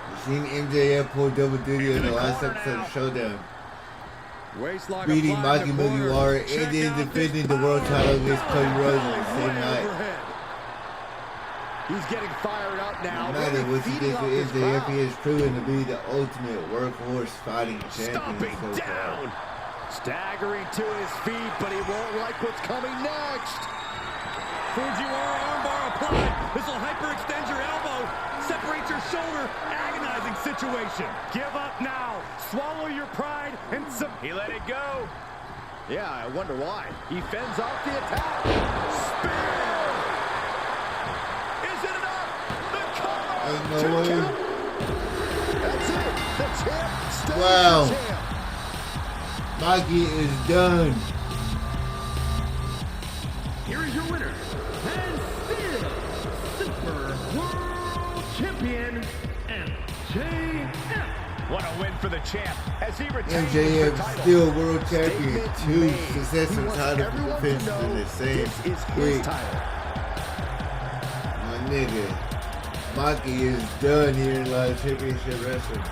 You seen MJF pull double duty in the last episode of Showdown. Beating Mikey Mugiwara and then defending the world title against Cody Rhodes on the same night. He's getting fired up now. No matter what he did with MJF, he has proven to be the ultimate workhorse fighting champion so far. Staggering to his feet, but he won't like what's coming next. Fujiwara armbar applied. This will hyperextend your elbow, separate your shoulder. Agonizing situation. Give up now. Swallow your pride and he let it go. Yeah, I wonder why. He fends off the attack. Spear. Is it enough? The cover. Ain't no way. That's it. The champ stays wow. the champ. Mikey is done. Here is your winner, and still Super World Champion, MJF. What a win for the champ as he retains the MJF title. still world champion. 2 successive title defenses in the same week. My nigga, Mikey is done here in Live Championship Wrestling.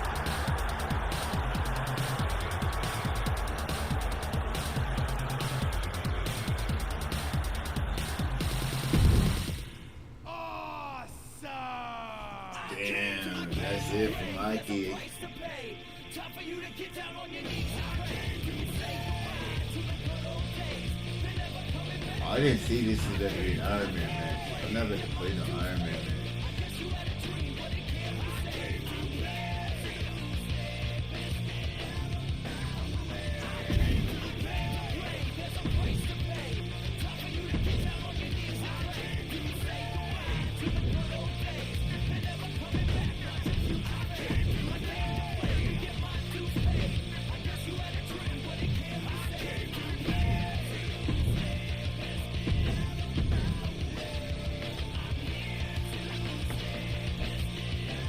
it for my kid. Oh, I didn't see this as an Iron Man match. I've never played an Iron Man match.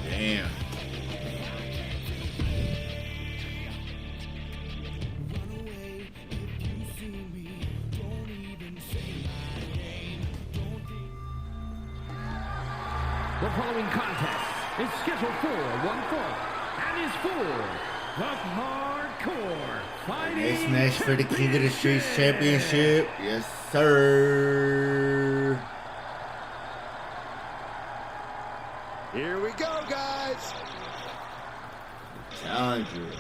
Damn. The following contest is scheduled for one fall and is for the Hardcore Fighting. Next match for the King of the Streets Championship. Yes, sir. Here we go, guys. Challenger.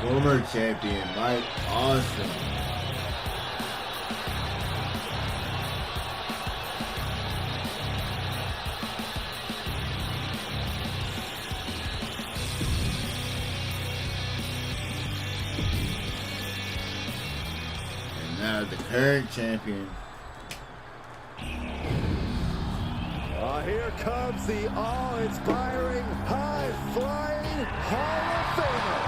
Former champion Mike Awesome. And now the current champion. Here comes the awe-inspiring, high-flying Hall of Famer.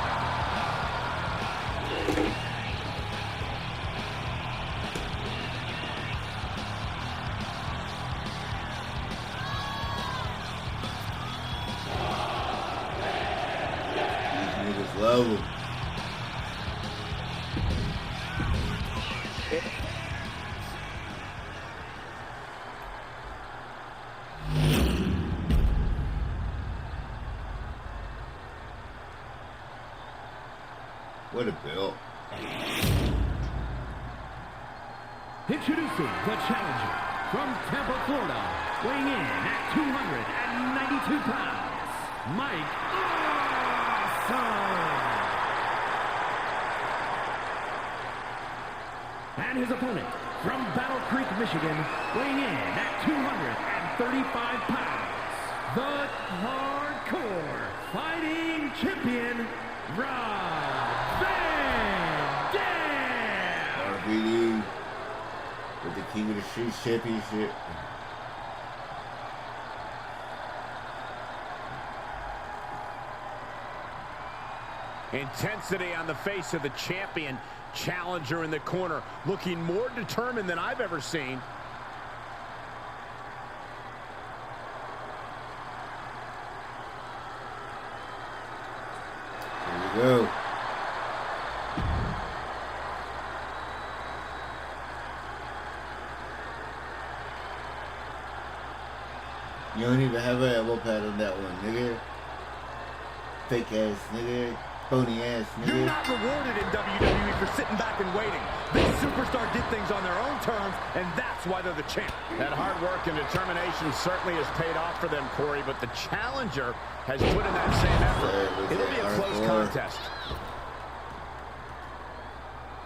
These niggas love him. What a belt. Introducing the challenger from Tampa, Florida, weighing in at 292 pounds, Mike Awesome! And his opponent from Battle Creek, Michigan, weighing in at 235 pounds, the Hardcore Fighting Champion, Rob Van Dam! RVD with the King of the Streets Championship. Intensity on the face of the champion. Challenger in the corner, looking more determined than I've ever seen. Here we go. You don't even have an elbow pad on that one, nigga. Fake ass nigga. Phony ass nigga. You're not rewarded in WWE for sitting back and waiting. This superstar did things on their own terms, and that's why they're the champ. That hard work and determination certainly has paid off for them, Corey, but the challenger has put in that same effort. It'll be a close contest.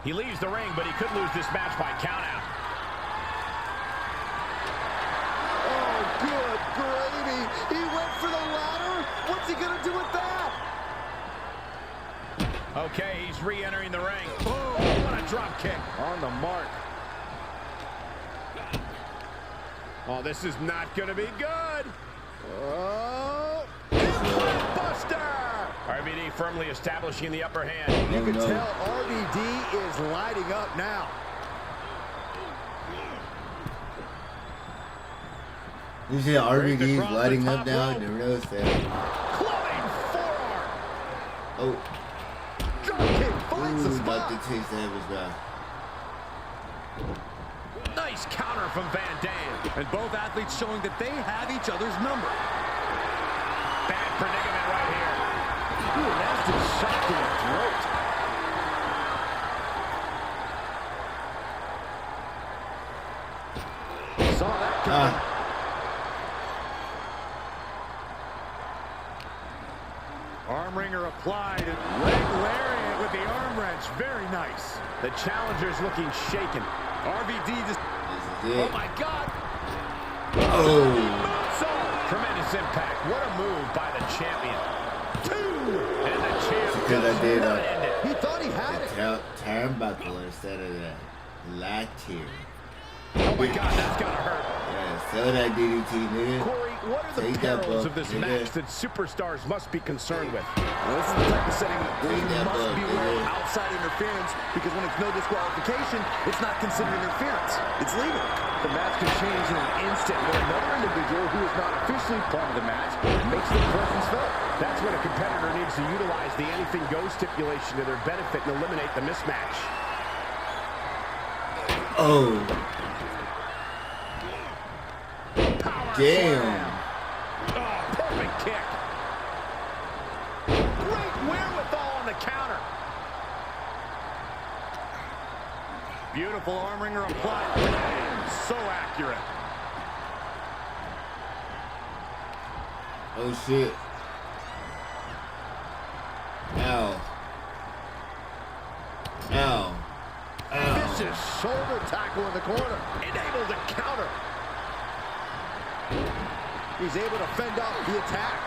He leaves the ring, but he could lose this match by countout. Oh, good gravy. He went for the ladder. What's he going to do with that? Okay, he's re-entering the ring. Oh, what a drop kick. On the mark. Oh, this is not going to be good. Oh, buster! RVD firmly establishing the upper hand. You can tell RVD is lighting up now. You see RVD's lighting up now? I didn't realize that. Clubbing forearm. Oh. Ooh, about to taste the heavens back. Nice counter from Van Dam. And both athletes showing that they have each other's number. Bad predicament right here. Ooh, nasty shot to the throat. Saw that coming. Arm wringer applied and leg lariat with the arm wrench. Very nice. The challenger's looking shaken. RVD just... Oh, my God. Oh. Tremendous impact. What a move by the champion. 2. And the champ Because I did He thought he had it. Turnbuckle instead of that lat here. Oh, my God. That's got to hurt. Yeah, so that DDT, nigga. Corey, what are the perils of this match that superstars must be concerned with? Well, this is the type of setting where you must beware of outside interference, because when it's no disqualification, it's not considered interference. It's legal. The match can change in an instant when another individual who is not officially part of the match makes their presence felt. That's when a competitor needs to utilize the anything goes stipulation to their benefit and eliminate the mismatch. Oh. Damn. Oh, perfect kick. Great wherewithal on the counter. Beautiful arm wringer applied. Bam! So accurate. Oh, shit. Ow. Ow. Ow. Vicious shoulder tackle in the corner. Enabled to counter. He's able to fend off the attack.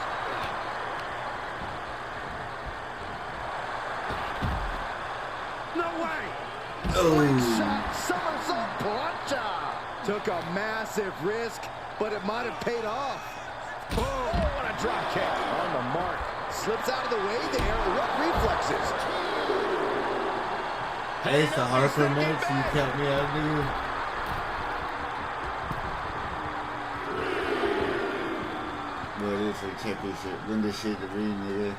No way. Slingshot somersault plancha. Took a massive risk, but it might have paid off. Oh, what a drop kick. On the mark. Slips out of the way there. What reflexes? Hey, it's the Harper match. You count me out, nigga. Boy, this is a championship. Win this shit to ring, nigga.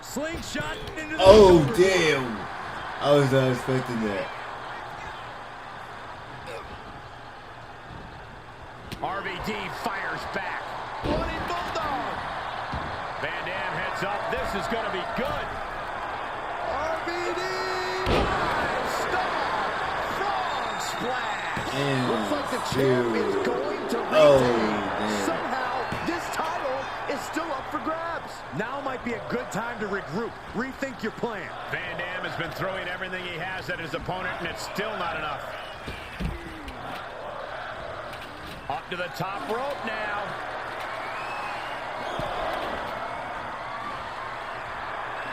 Slingshot into the Oh, damn. I was not expecting that. RVD fires back. Bloody Bulldog. Van Dam heads up. This is going to be good. RVD! 5-star frog splash. And looks like the champ is going to retain. Oh, somehow, this title is still up for grabs. Now might be a good time to regroup. Rethink your plan. Van Dam has been throwing everything he has at his opponent, and it's still not enough. Up to the top rope now.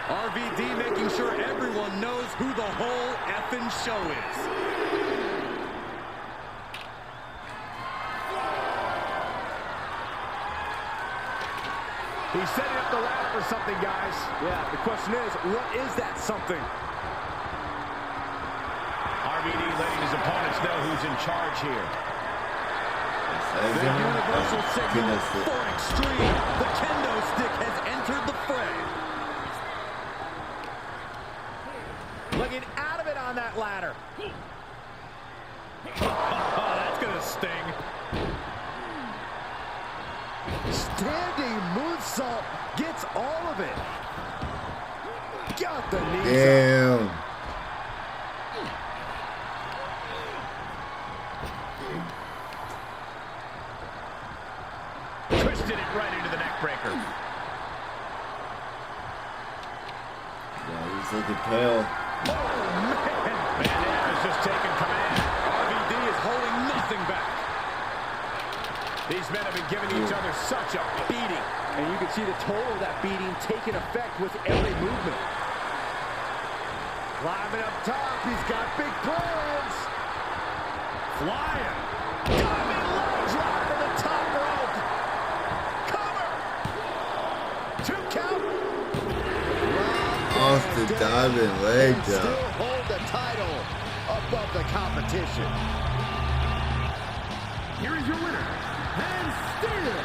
RVD making sure everyone knows who the whole effing show is. He's setting up the ladder for something, guys. Yeah, the question is, what is that something? RVD letting his opponents know who's in charge here. The universal signal for extreme. The kendo stick has entered the fray. Looking out of it on that ladder. Oh, that's going to sting. Standing moonsault gets all of it. Got the knees Damn. up. Twisted it right into the neck breaker. Yeah, he's looking pale. Oh, man. Van Dam has just taken command. RVD is holding nothing back. These men have been giving each other such a beating. And you can see the toll of that beating taking effect with every movement. Climbing up top, he's got big plans. Flying. Diving leg drop to the top rope. Cover. 2 count. Off the diving leg Still drop. hold the title above the competition. Here is your winner, and still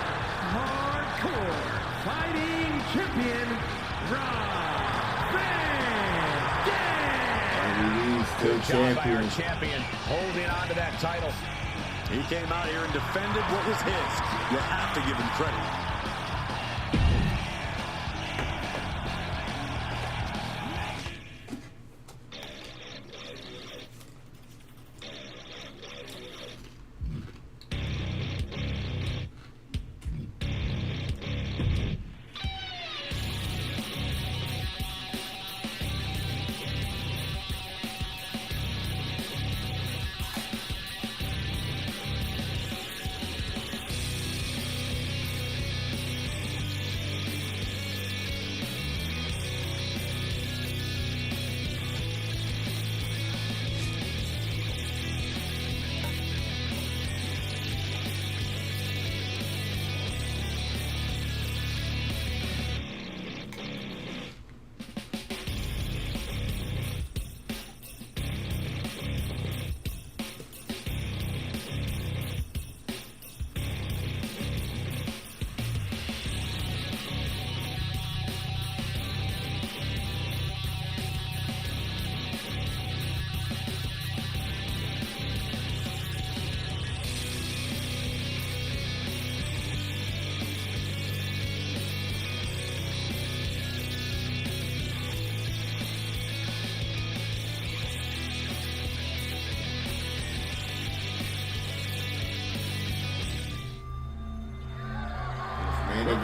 hardcore fighting champion, Rob Van Dam. He's still Good job by our champion. champion, holding on to that title. He came out here and defended what was his. You have to give him credit.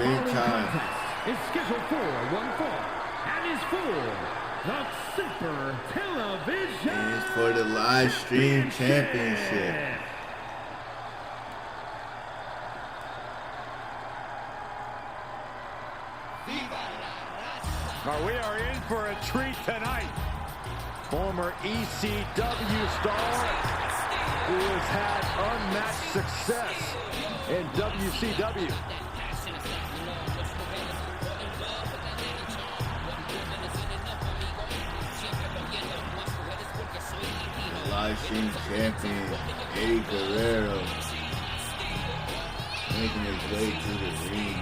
Big time. Is scheduled for one fall and is for the Super Television. And it's for the live stream championship. Well, we are in for a treat tonight. Former ECW star who has had unmatched success in WCW. The live stream champion, Eddie Guerrero, making his way to the ring.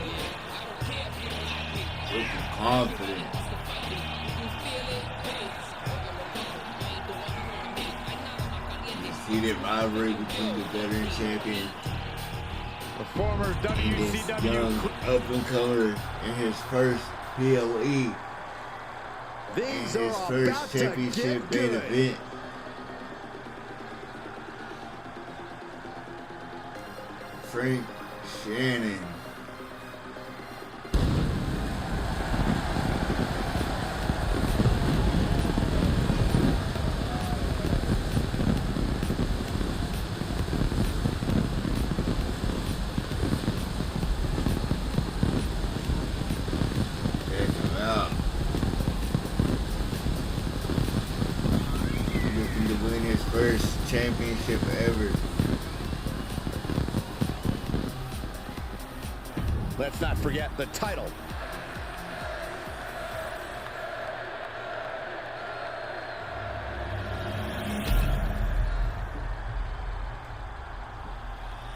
Looking confident. Heated rivalry between the veteran champion, the former WCW young up-and-comer in his first PLE, and his first championship main event. Frank Shannon. First championship ever. Let's not forget the title.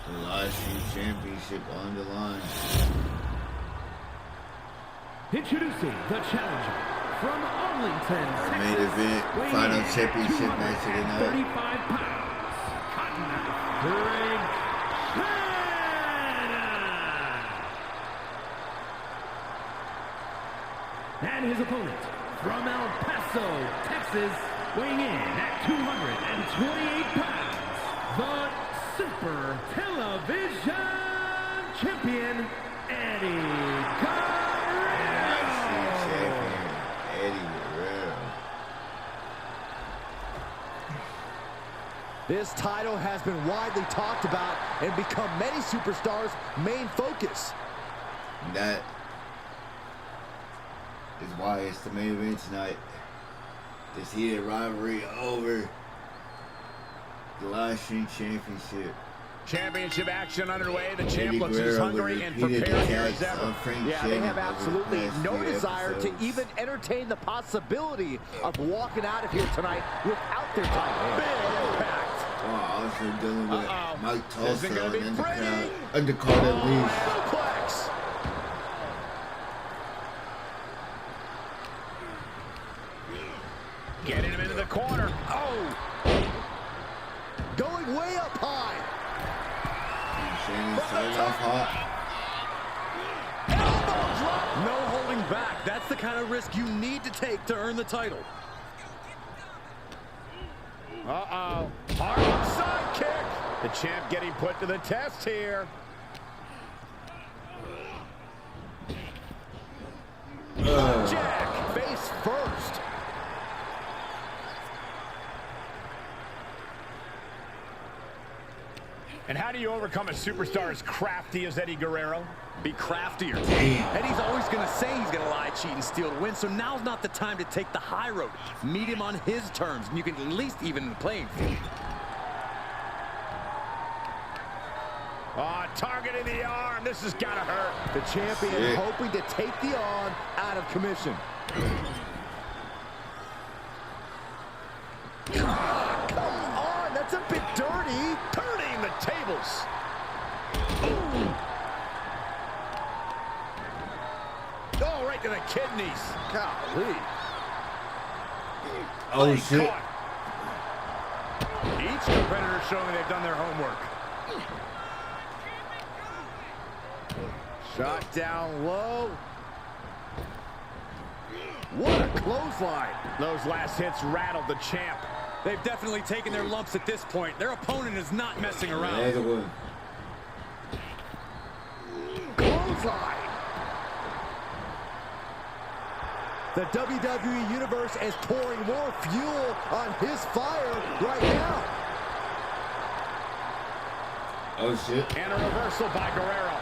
The live stream championship on the line. Introducing the challenger from Arlington, Our Texas, main event, final championship match of the night. 35 pounds, Greg and his opponent from El Paso, Texas, weighing in at 228 pounds, the Super Television Champion, Eddie Guerrero. This title has been widely talked about and become many superstars' main focus. That is why it's the main event tonight. This heated rivalry over the live stream championship. Championship action underway. The champ Eddie looks as Guerrero hungry and repeated prepared here attacks as ever. on Frank Yeah, they Shannon have absolutely over the no past few desire to episodes. even entertain the possibility of walking out of here tonight without their title. Big impact. Also dealing with Mike This isn't Tulsa gonna be and pretty. undercard at least. Suplex. Getting him into the corner. Oh! Going way up high. Shannon started off hot. No holding back. That's the kind of risk you need to take to earn the title. Uh-oh. Hard side kick. The champ getting put to the test here. Jack, face first. And how do you overcome a superstar as crafty as Eddie Guerrero? Be craftier. Damn. Eddie's always going to say he's going to lie, cheat, and steal to win, so now's not the time to take the high road. Meet him on his terms, and you can at least even the playing field. Targeting the arm. This has got to hurt. The champion hoping to take the arm out of commission. Come on, that's a bit dirty. Turning the tables. Oh, right to the kidneys. Golly. Oh, shit. Caught. Each competitor showing they've done their homework. Shot down low. What a clothesline. Those last hits rattled the champ. They've definitely taken their lumps at this point. Their opponent is not messing around. Another one. Clothesline. The WWE Universe is pouring more fuel on his fire right now. Oh, shit. And a reversal by Guerrero.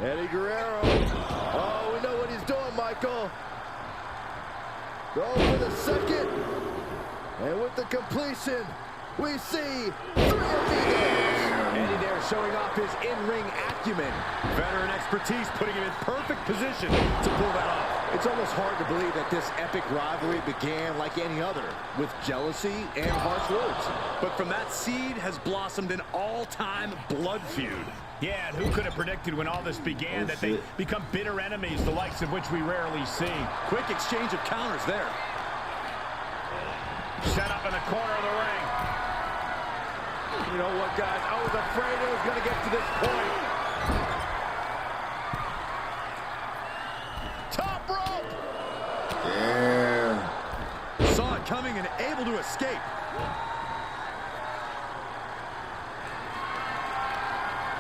Eddie Guerrero. Oh, we know what he's doing, Michael. Go for the second. And with the completion, we see 3 of these. Eddie there showing off his in-ring acumen. Veteran expertise putting him in perfect position to pull that off. It's almost hard to believe that this epic rivalry began like any other, with jealousy and harsh words. But from that seed has blossomed an all-time blood feud. Yeah, and who could have predicted when all this began that they become bitter enemies, the likes of which we rarely see. Quick exchange of counters there. Set up in the corner of the ring. You know what, guys? I was afraid it was going to get to this point. Top rope! Yeah. Saw it coming and able to escape.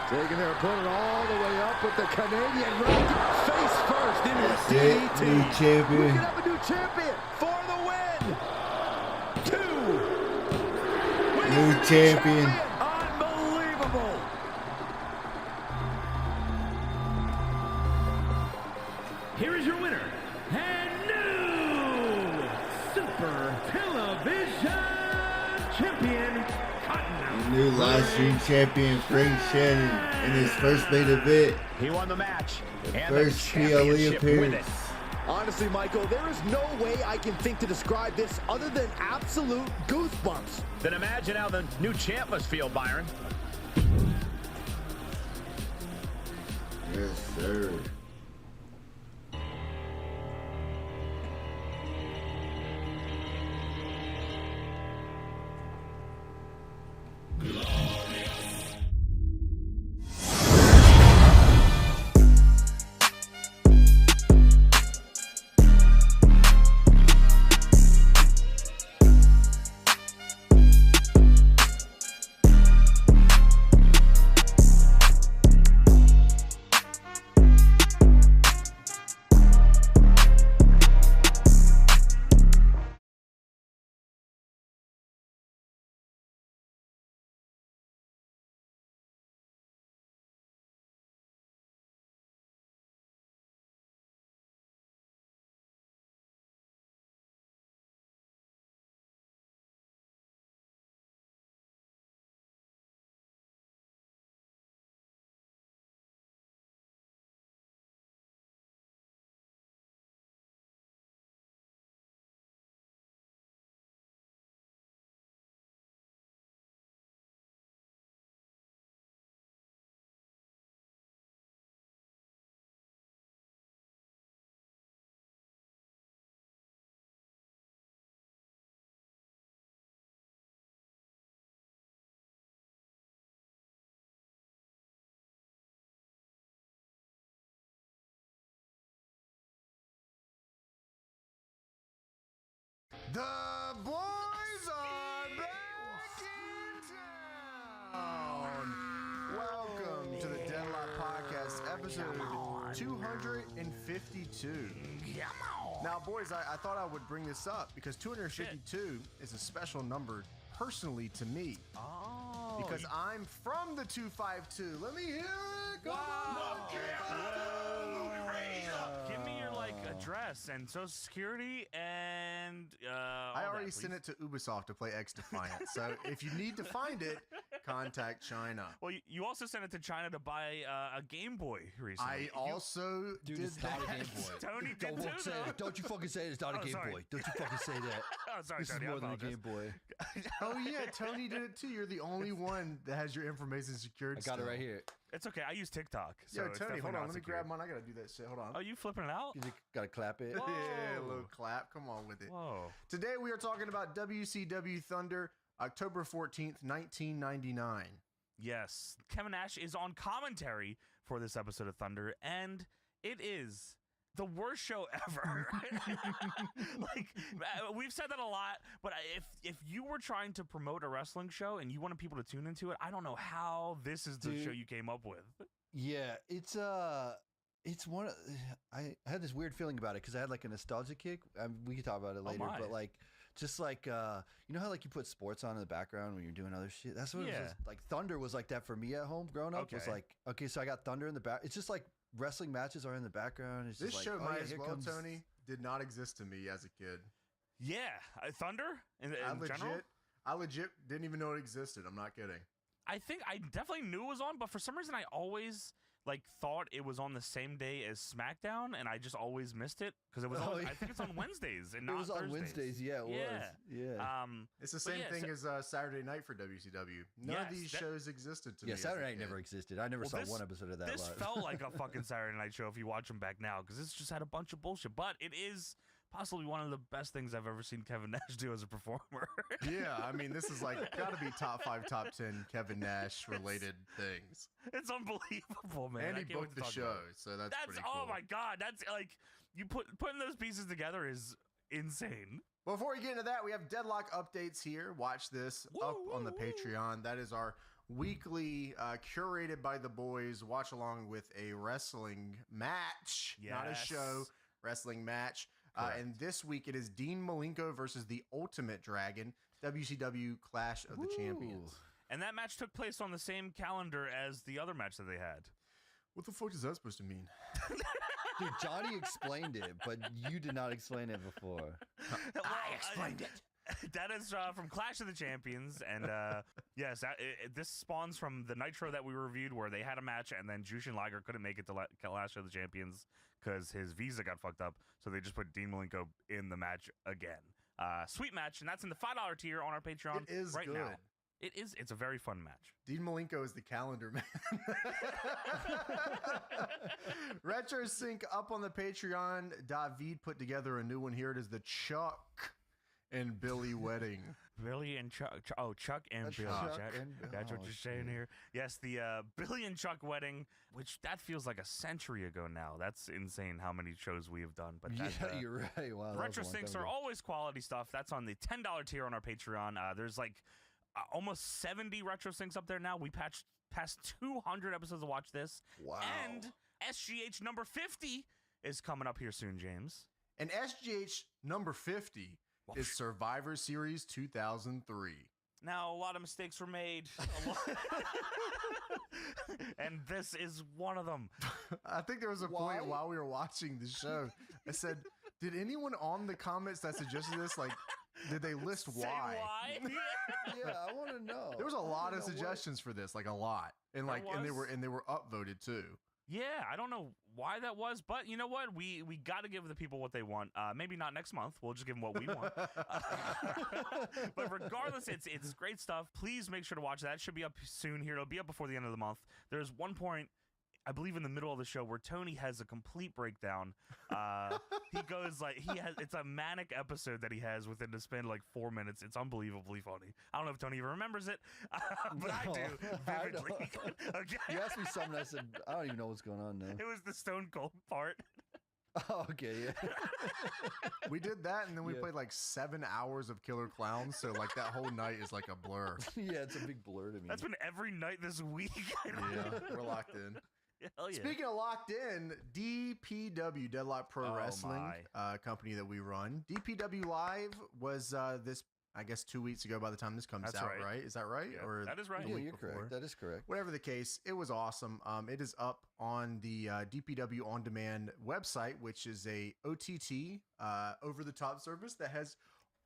Taking their opponent all the way up with the Canadian rock. Face first into a DDT. New champion. We can have a new champion for the win. 2. New champion. Unbelievable. Here is your winner and new Super Television Champion, New live stream champion Frank Shannon in his first main event. He won the match. And First the PLE championship with appearance. it. Honestly, Michael, there is no way I can think to describe this other than absolute goosebumps. Then imagine how the new champ must feel, Byron. Yes, sir. The boys are back in town. Welcome to the Deadlock Podcast, episode 252. Now, boys, I thought I would bring this up because 252 is a special number personally to me. Oh. Because I'm from the 252. Let me hear it. Come on. Give me your address and social security and I already sent it to Ubisoft to play Xdefiant. So if you need to find it, contact China. Well, you also sent it to China to buy a Game Boy recently. I also did it's not that. a Game Boy. Tony did Don't too, say though. it. Don't you fucking say it's not a Game sorry. Boy. Don't you fucking say that. Oh, sorry, This Tony. is I more than a apologize. Game Boy. Oh yeah, Tony did it too. You're the only one that has your information secured. I got it still. right here. It's okay. I use TikTok. So Yo, it's Tony, hold definitely on. not Let me secure. grab mine. I gotta do that shit. Hold on. Oh, you flipping it out? You just gotta clap it. Yeah, a little clap. Come on with it. Whoa. Today we are talking about WCW Thunder, October 14th, 1999. Yes, Kevin Nash is on commentary for this episode of Thunder, and it is the worst show ever. We've said that a lot, but if you were trying to promote a wrestling show and you wanted people to tune into it, I don't know how this is the Dude. show you came up with. Yeah, it's one. I had this weird feeling about it because I had like a nostalgia kick. We could talk about it later, but like just like you know how like you put sports on in the background when you're doing other shit. That's what it was like. Thunder was like that for me at home growing up. Was like okay, so I got Thunder in the back. It's just like wrestling matches are in the background. It's this just show like, might as well, Tony, did not exist to me as a kid. Yeah, Thunder in general. I legit didn't even know it existed. I'm not kidding. I think I definitely knew it was on, but for some reason I always like thought it was on the same day as SmackDown, and I just always missed it because it was. I think it's on Wednesdays and not It was Thursdays. on Wednesdays. Yeah, it was. Yeah. It's the same thing as Saturday Night for WCW. None of these shows existed to me. Yeah, Saturday Night never existed. I never saw one episode of that. This felt like a fucking Saturday Night show if you watch them back now, because this just had a bunch of bullshit. But it is possibly one of the best things I've ever seen Kevin Nash do as a performer. Yeah, I mean, this is like got to be top 5, top 10 Kevin Nash related things. It's unbelievable, man. And he booked the show, so that's pretty cool. Oh my god, that's like you putting those pieces together is insane. Before we get into that, we have Deadlock updates here. Watch this up on the Patreon. That is our weekly curated by the boys watch along with a wrestling match, not a show, wrestling match. And this week it is Dean Malenko versus the Ultimate Dragon, WCW Clash of the Champions. And that match took place on the same calendar as the other match that they had. What the fuck is that supposed to mean? Dude, Johnny explained it, but you did not explain it before. I explained it. That is from Clash of the Champions, and yes, this spawns from the Nitro that we reviewed, where they had a match, and then Jushin Liger couldn't make it to Clash of the Champions because his visa got fucked up, so they just put Dean Malenko in the match again. Sweet match, and that's in the $5 tier on our Patreon. It is right good. now. It is. It's a very fun match. Dean Malenko is the calendar man. Retro Sync up on the Patreon. David put together a new one here. It is the Chuck and Billy wedding. Billy and Chuck. Chuck and Billy. That's what you're saying here. Yes, the Billy and Chuck wedding, which that feels like a century ago now. That's insane how many shows we have done. But that, you're right. Wow. Retro Syncs are always quality stuff. That's on the $10 tier on our Patreon. There's like almost 70 Retro Syncs up there now. We patched past 200 episodes to watch this. Wow. And SGH number 50 is coming up here soon, James. And SGH number 50 is Survivor Series 2003. Now, a lot of mistakes were made. And this is one of them. I think there was a point while we were watching the show, I said, did anyone on the comments that suggested this, like, did they list why? Yeah, I want to know. There was a lot of suggestions for this, like a lot. And like and they were upvoted too. Yeah, I don't know why that was, but you know what? We got to give the people what they want. Maybe not next month. We'll just give them what we want. But regardless, it's great stuff. Please make sure to watch that. It should be up soon here. It'll be up before the end of the month. There's one point, I believe in the middle of the show, where Tony has a complete breakdown. He goes like it's a manic episode that he has within the span of like 4 minutes. It's unbelievably funny. I don't know if Tony even remembers it, but I do vividly. Okay. You asked me something, I said, I don't even know what's going on now. It was the Stone Cold part. Oh, okay, yeah. We did that, and then we played like 7 hours of Killer Clowns, so like that whole night is like a blur. Yeah, it's a big blur to me. That's been every night this week. Yeah, we're locked in. Hell yeah. Speaking of locked in, DPW, Deadlock Pro Wrestling, company that we run. DPW Live was this, I guess, 2 weeks ago by the time this comes out, right? Is that right? Yeah, or that is right. Yeah, you're correct. That is correct. Whatever the case, it was awesome. It is up on the DPW On Demand website, which is a OTT, over-the-top service that has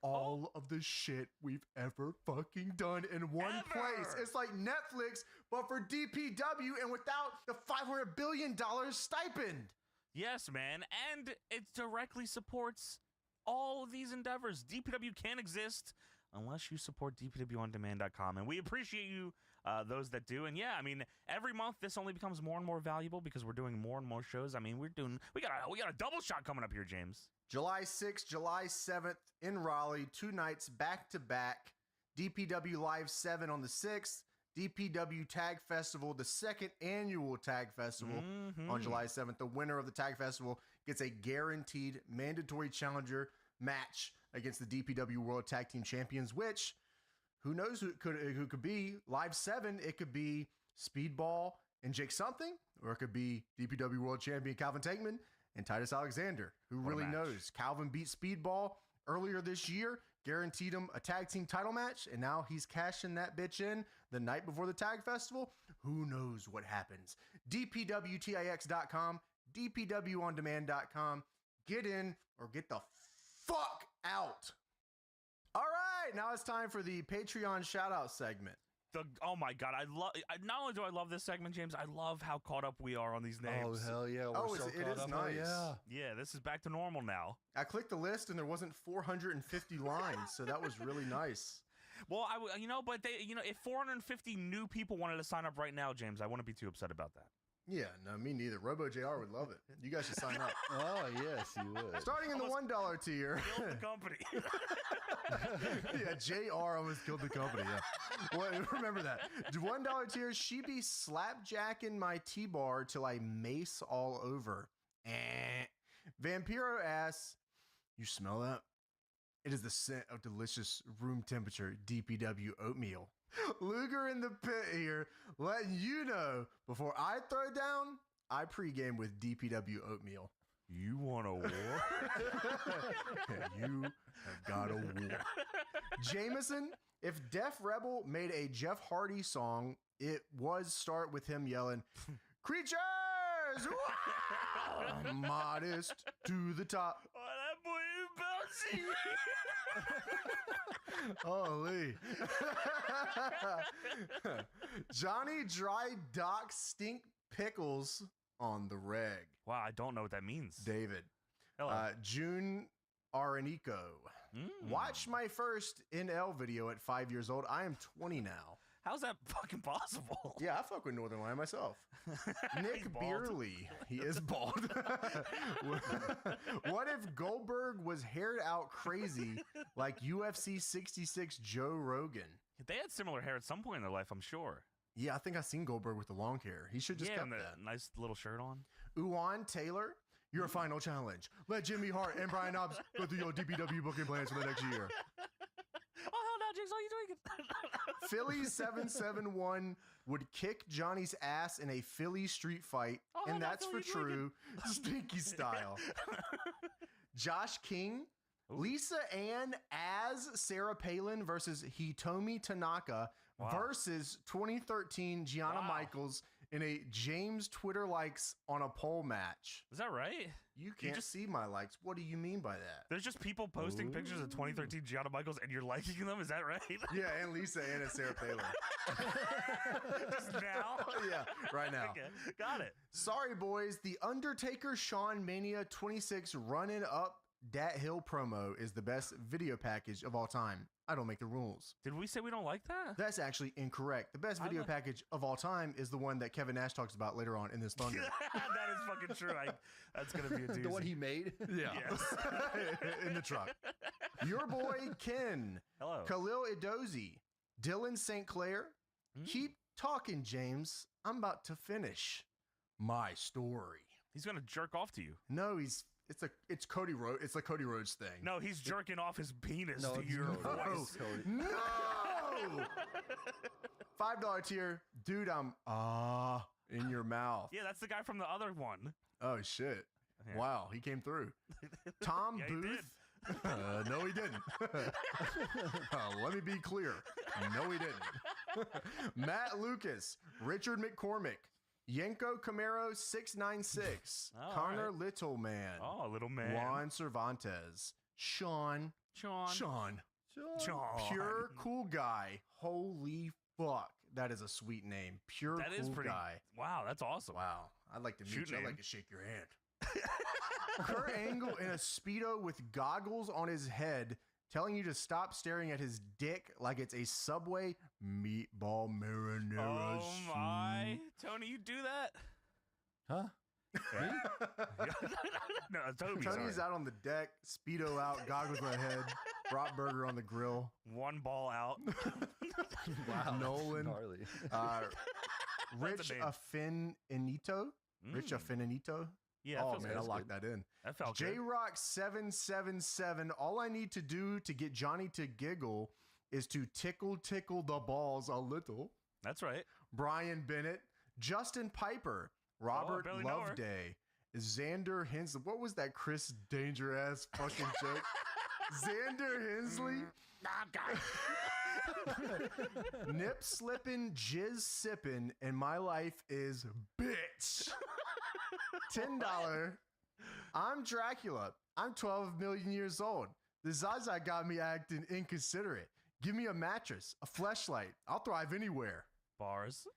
all of the shit we've ever fucking done in one place. It's like Netflix, but for DPW and without the $500 billion stipend. Yes, man. And it directly supports all of these endeavors. DPW can't exist unless you support dpwondemand.com. And we appreciate you, those that do. And yeah, I mean, every month this only becomes more and more valuable because we're doing more and more shows. I mean, we got a double shot coming up here, James. July 6th, July 7th in Raleigh, 2 nights back to back. DPW Live 7 on the 6th. DPW Tag Festival, the 2nd annual Tag Festival on July 7th. The winner of the Tag Festival gets a guaranteed mandatory challenger match against the DPW World Tag Team Champions, which, who knows who it could be? Live 7, it could be Speedball and Jake Something, or it could be DPW World Champion Calvin Tankman and Titus Alexander. Who really knows? Calvin beat Speedball earlier this year, guaranteed him a tag team title match, and now he's cashing that bitch in the night before the tag festival. Who knows what happens? DPWTIX.com, DPWOndemand.com. Get in or get the fuck out. All right, now it's time for the Patreon shout-out segment. Oh my God, not only do I love this segment, James, I love how caught up we are on these names. Oh, hell yeah. It is nice. Yeah, this is back to normal now. I clicked the list and there wasn't 450 lines, so that was really nice. Well, but if 450 new people wanted to sign up right now, James, I wouldn't be too upset about that. Yeah, no, me neither. Robo JR would love it. You guys should sign up. Oh, yes, you would. Starting in the $1 tier. Killed the company. Yeah, JR almost killed the company. Yeah. Well, remember that. $1 tier, she be slapjacking my T-bar till I mace all over. Vampiro asks, you smell that? It is the scent of delicious room temperature DPW oatmeal. Luger in the pit here, letting you know, before I throw down, I pregame with DPW oatmeal. You want a war? You have got a war. Jameson, if Def Rebel made a Jeff Hardy song, it was start with him yelling, creatures! Modest to the top. Oh, that boy is bouncing. Holy. Johnny Dry Dock Stink Pickles on the reg. Wow, I don't know what that means. David. Hello. June Aranico. Watch my first NL video at 5 years old. I am 20 now. How's that fucking possible? Yeah, I fuck with Northern Lion myself. Nick Beerley. He is bald. What if Goldberg was haired out crazy like UFC 66 Joe Rogan? They had similar hair at some point in their life, I'm sure. Yeah, I think I've seen Goldberg with the long hair. He should just kept that. Nice little shirt on. Uwan Taylor, your final challenge. Let Jimmy Hart and Brian Knobbs go through your DPW booking plans for the next year. Oh, hell no, James, how are you doing? Philly 771 would kick Johnny's ass in a Philly street fight, and that's for true stinky style. Josh King, Lisa Ann as Sarah Palin versus Hitomi Tanaka versus 2013 Gianna Michaels in a James Twitter likes on a poll match. Is that right? You can't see my likes. What do you mean by that? There's just people posting pictures of 2013 Gianna Michaels and you're liking them? Is that right? Yeah, and Lisa Ann and Sarah Palin. Just now? Yeah, right now. Okay, got it. Sorry, boys. The Undertaker Shawn Mania 26 running up Dat Hill promo is the best video package of all time. I don't make the rules. Did we say we don't like that? That's actually incorrect. The best video package of all time is the one that Kevin Nash talks about later on in this Thunder. That is fucking true. That's going to be a doozy. The one he made? Yeah. Yes. In the truck. Your boy, Ken. Hello. Khalil Edozie. Dylan St. Clair. Keep talking, James. I'm about to finish my story. He's going to jerk off to you. No, it's Cody Rhodes. It's the Cody Rhodes thing. No, he's jerking off his penis to your voice. No. $5 tier, dude. I'm in your mouth. Yeah, that's the guy from the other one. Oh shit! Yeah. Wow, he came through. Tom Booth. No, he didn't. Let me be clear. No, he didn't. Matt Lucas, Richard McCormick. Yenko Camaro 696, Connor right. Little Man, Little Man, Juan Cervantes, Sean, Pure Cool Guy. Holy fuck, that is a sweet name. Pure that Cool is pretty, Guy. Wow, that's awesome. Wow, I'd like to meet you. I'd name. like to shake your hand. Kurt Angle in a Speedo with goggles on his head, telling you to stop staring at his dick like it's a Subway meatball marinara Oh my. Tony, you do that? Huh? Yeah. No, Tony's out on the deck, Speedo out, goggles on the head, Bratburger on the grill. One ball out. Wow. Nolan. Rich Affinito. Rich Affinito. Yeah. Oh man, I locked that in. That felt J good. Rock 777. All I need to do to get Johnny to giggle is to tickle the balls a little. That's right. Brian Bennett, Justin Piper, Robert barely know her. Loveday, Xander Hensley. What was that Chris Danger ass fucking joke? Xander Hensley. Nip slipping, jizz sipping, and my life is bitch. $10. I'm Dracula. I'm 12 million years old. The Zaza got me acting inconsiderate. Give me a mattress, a fleshlight. I'll thrive anywhere. Bars.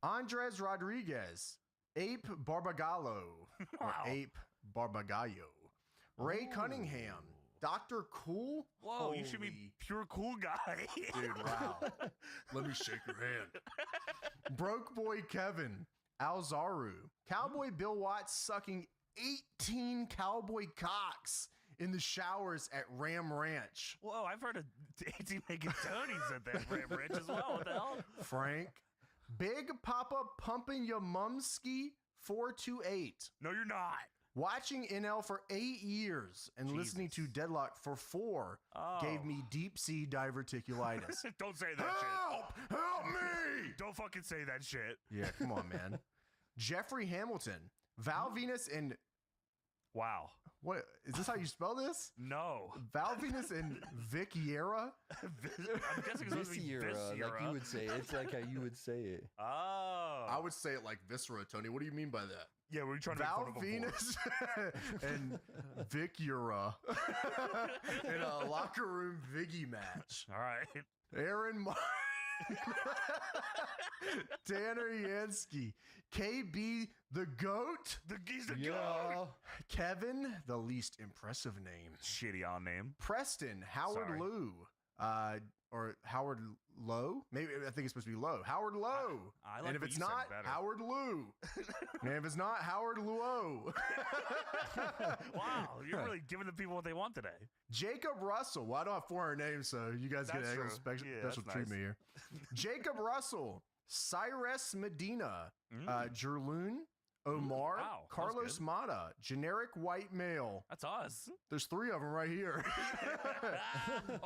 Andres Rodriguez. Ape Barbagallo. Or Ape Barbagallo. Ray Cunningham. Dr. Cool? Whoa, you should be pure cool guy. Dude, wow. Let me shake your hand. Broke Boy Kevin. Alzaru. Cowboy Bill Watts sucking 18 cowboy cocks in the showers at Ram Ranch. Whoa, I've heard of 18 making Tonys at that Ram Ranch as well. What the hell? Frank. Big Papa Pumping Your Mumski 428. No, you're not. Watching NL for 8 years and listening to Deadlock for 4 gave me deep sea diverticulitis. Don't say that shit. Help me! Don't fucking say that shit. Yeah, come on, man. Jeffrey Hamilton. Val Venus and... Wow. What? Is this how you spell this? No. Val Venus and Vic Yera? I'm guessing it's supposed to be Like you would say it. It's like how you would say it. Oh. I would say it like viscera, Tony. What do you mean by that? Yeah, we're trying to Val make fun of him Venus and Vic Yura in a locker room Viggy match. All right. Aaron Tanner Yansky. KB the GOAT. He's the GOAT. Kevin, the least impressive name. Shitty on name. Preston, Howard Sorry. Lou. Or Howard Lowe. Maybe I think it's supposed to be Lowe. Howard Lowe. I like and if what it's you said not, better. Howard Lou. And if it's not, Howard Luo. Wow, you're really giving the people what they want today. Jacob Russell. Well, I don't have 400 names, so you guys get That's an true. special Yeah, that's treatment nice. here. Jacob Russell. Cyrus Medina. Jerloon. Omar. Wow, that was Carlos good. Mata. Generic white male. That's us. There's 3 of them right here.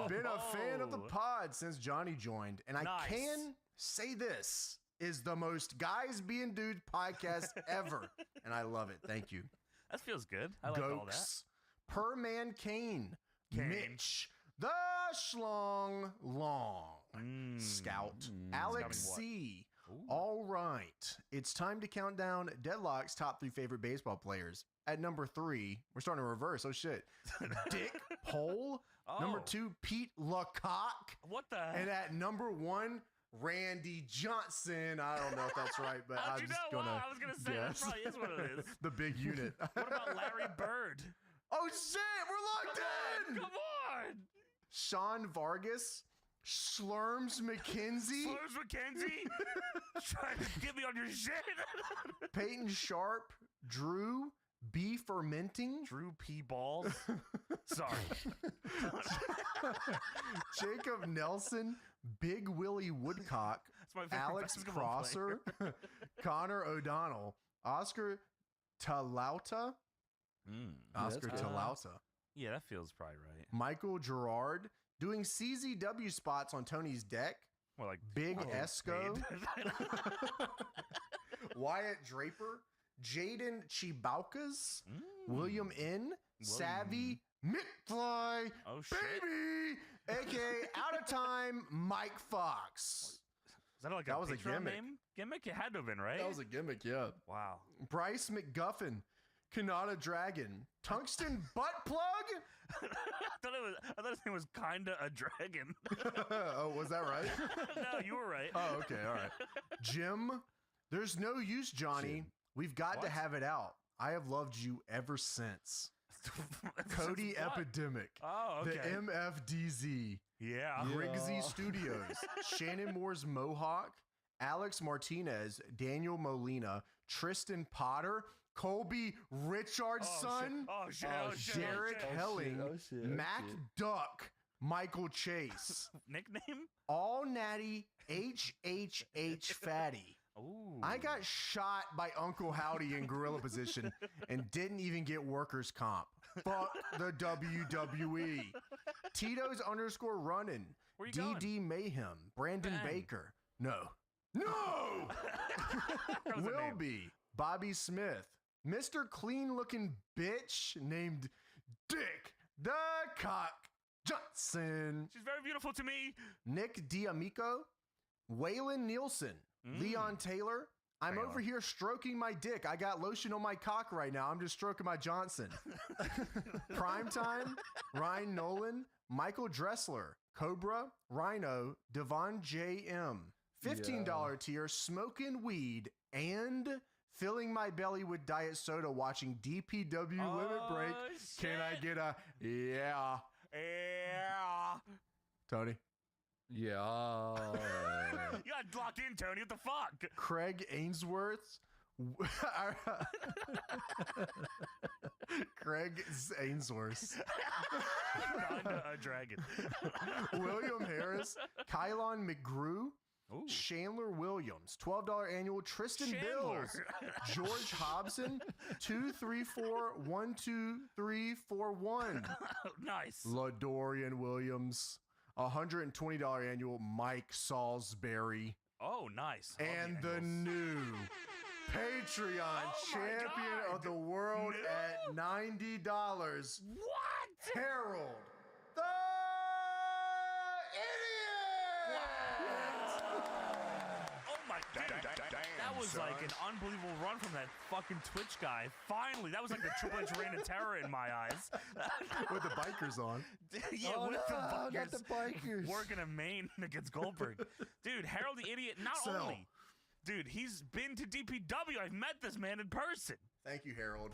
Been a fan of the pod since Johnny joined. And I Nice. can say this is the most guys being dudes podcast ever. And I love it. Thank you. That feels good. I like all that. Gokes. Per man Kane. Mitch. The Schlong Long. Scout. Alex Scouting what? C. All right. It's time to count down Deadlock's top 3 favorite baseball players. At number 3, we're starting to reverse. Oh, shit. Dick Pole. Number 2, Pete LaCock. What the heck? And at number 1, Randy Johnson. I don't know if that's right, but How'd I'm you just know? going to Wow, I was going to say that probably is what it is. The big unit. What about Larry Bird? Oh, shit. We're locked in. Come on. Sean Vargas. Slurms McKenzie. Slurs McKenzie? Trying to get me on your shit. Peyton Sharp. Drew B. Fermenting. Drew P. Balls. Sorry. Jacob Nelson. Big Willie Woodcock. That's my favorite Alex basketball Crosser. Connor O'Donnell. Oscar Talauta. Oscar that's good. Talauta. Yeah, that feels probably right. Michael Gerard. Doing CZW spots on Tony's deck. More like Big Esco. Wyatt Draper. Jaden Chibaukas. William N. Savvy McFly. Oh, shit. Baby. A.K.A. Out of Time Mike Fox. Is that like That was a Patreon gimmick. name? Gimmick? It had to have been, right? That was a gimmick, yeah. Wow. Bryce McGuffin. Kanata Dragon. Tungsten Butt Plug? I thought his name was kinda a dragon. Oh, was that right? No, you were right. Oh, okay, all right. Jim, there's no use, Johnny. We've got to have it out. I have loved you ever since. Cody Since what? Epidemic. Oh, okay. The MFDZ. Yeah. Grigsy Studios. Shannon Moore's Mohawk. Alex Martinez. Daniel Molina. Tristan Potter. Colby Richardson. Oh, shit. Derek Helling. Mac shit. Duck. Michael Chase. Nickname? All Natty HHH Fatty. Ooh. I got shot by Uncle Howdy in gorilla position and didn't even get workers' comp. Fuck the WWE. Tito's _ running. Where you going? DD Mayhem. Brandon Bang. Baker. No. No! That was a Will name. be. Bobby Smith, Mr. Clean-looking bitch named Dick the Cock Johnson. She's very beautiful to me. Nick D'Amico, Waylon Nielsen, Leon Taylor. I'm over here stroking my dick. I got lotion on my cock right now. I'm just stroking my Johnson. Primetime, Ryan Nolan, Michael Dressler, Cobra, Rhino, Devon J.M. $15 tier, smoking weed, and filling my belly with diet soda watching DPW Limit Break. Shit. Can I get a yeah? Yeah. Tony? Yeah. You got locked in, Tony. What the fuck? Craig Ainsworth. Craig Ainsworth. Not a dragon. William Harris. Kylon McGrew. Chandler Williams, $12 annual. Tristan Bills, George Hobson, 234-12341. Nice. LaDorian Williams, $120 annual. Mike Salisbury. Oh, nice. And the new Patreon champion of the world at $90. What? Harold the Idiot! Oh my god. That was like an unbelievable run from that fucking Twitch guy. Finally, that was like the Triple H reign of terror in my eyes. With the bikers on. Yeah, with the bikers. Not the bikers. Working a main against Goldberg. Dude, Harold the Idiot, not only. Dude, he's been to DPW. I've met this man in person. Thank you, Harold.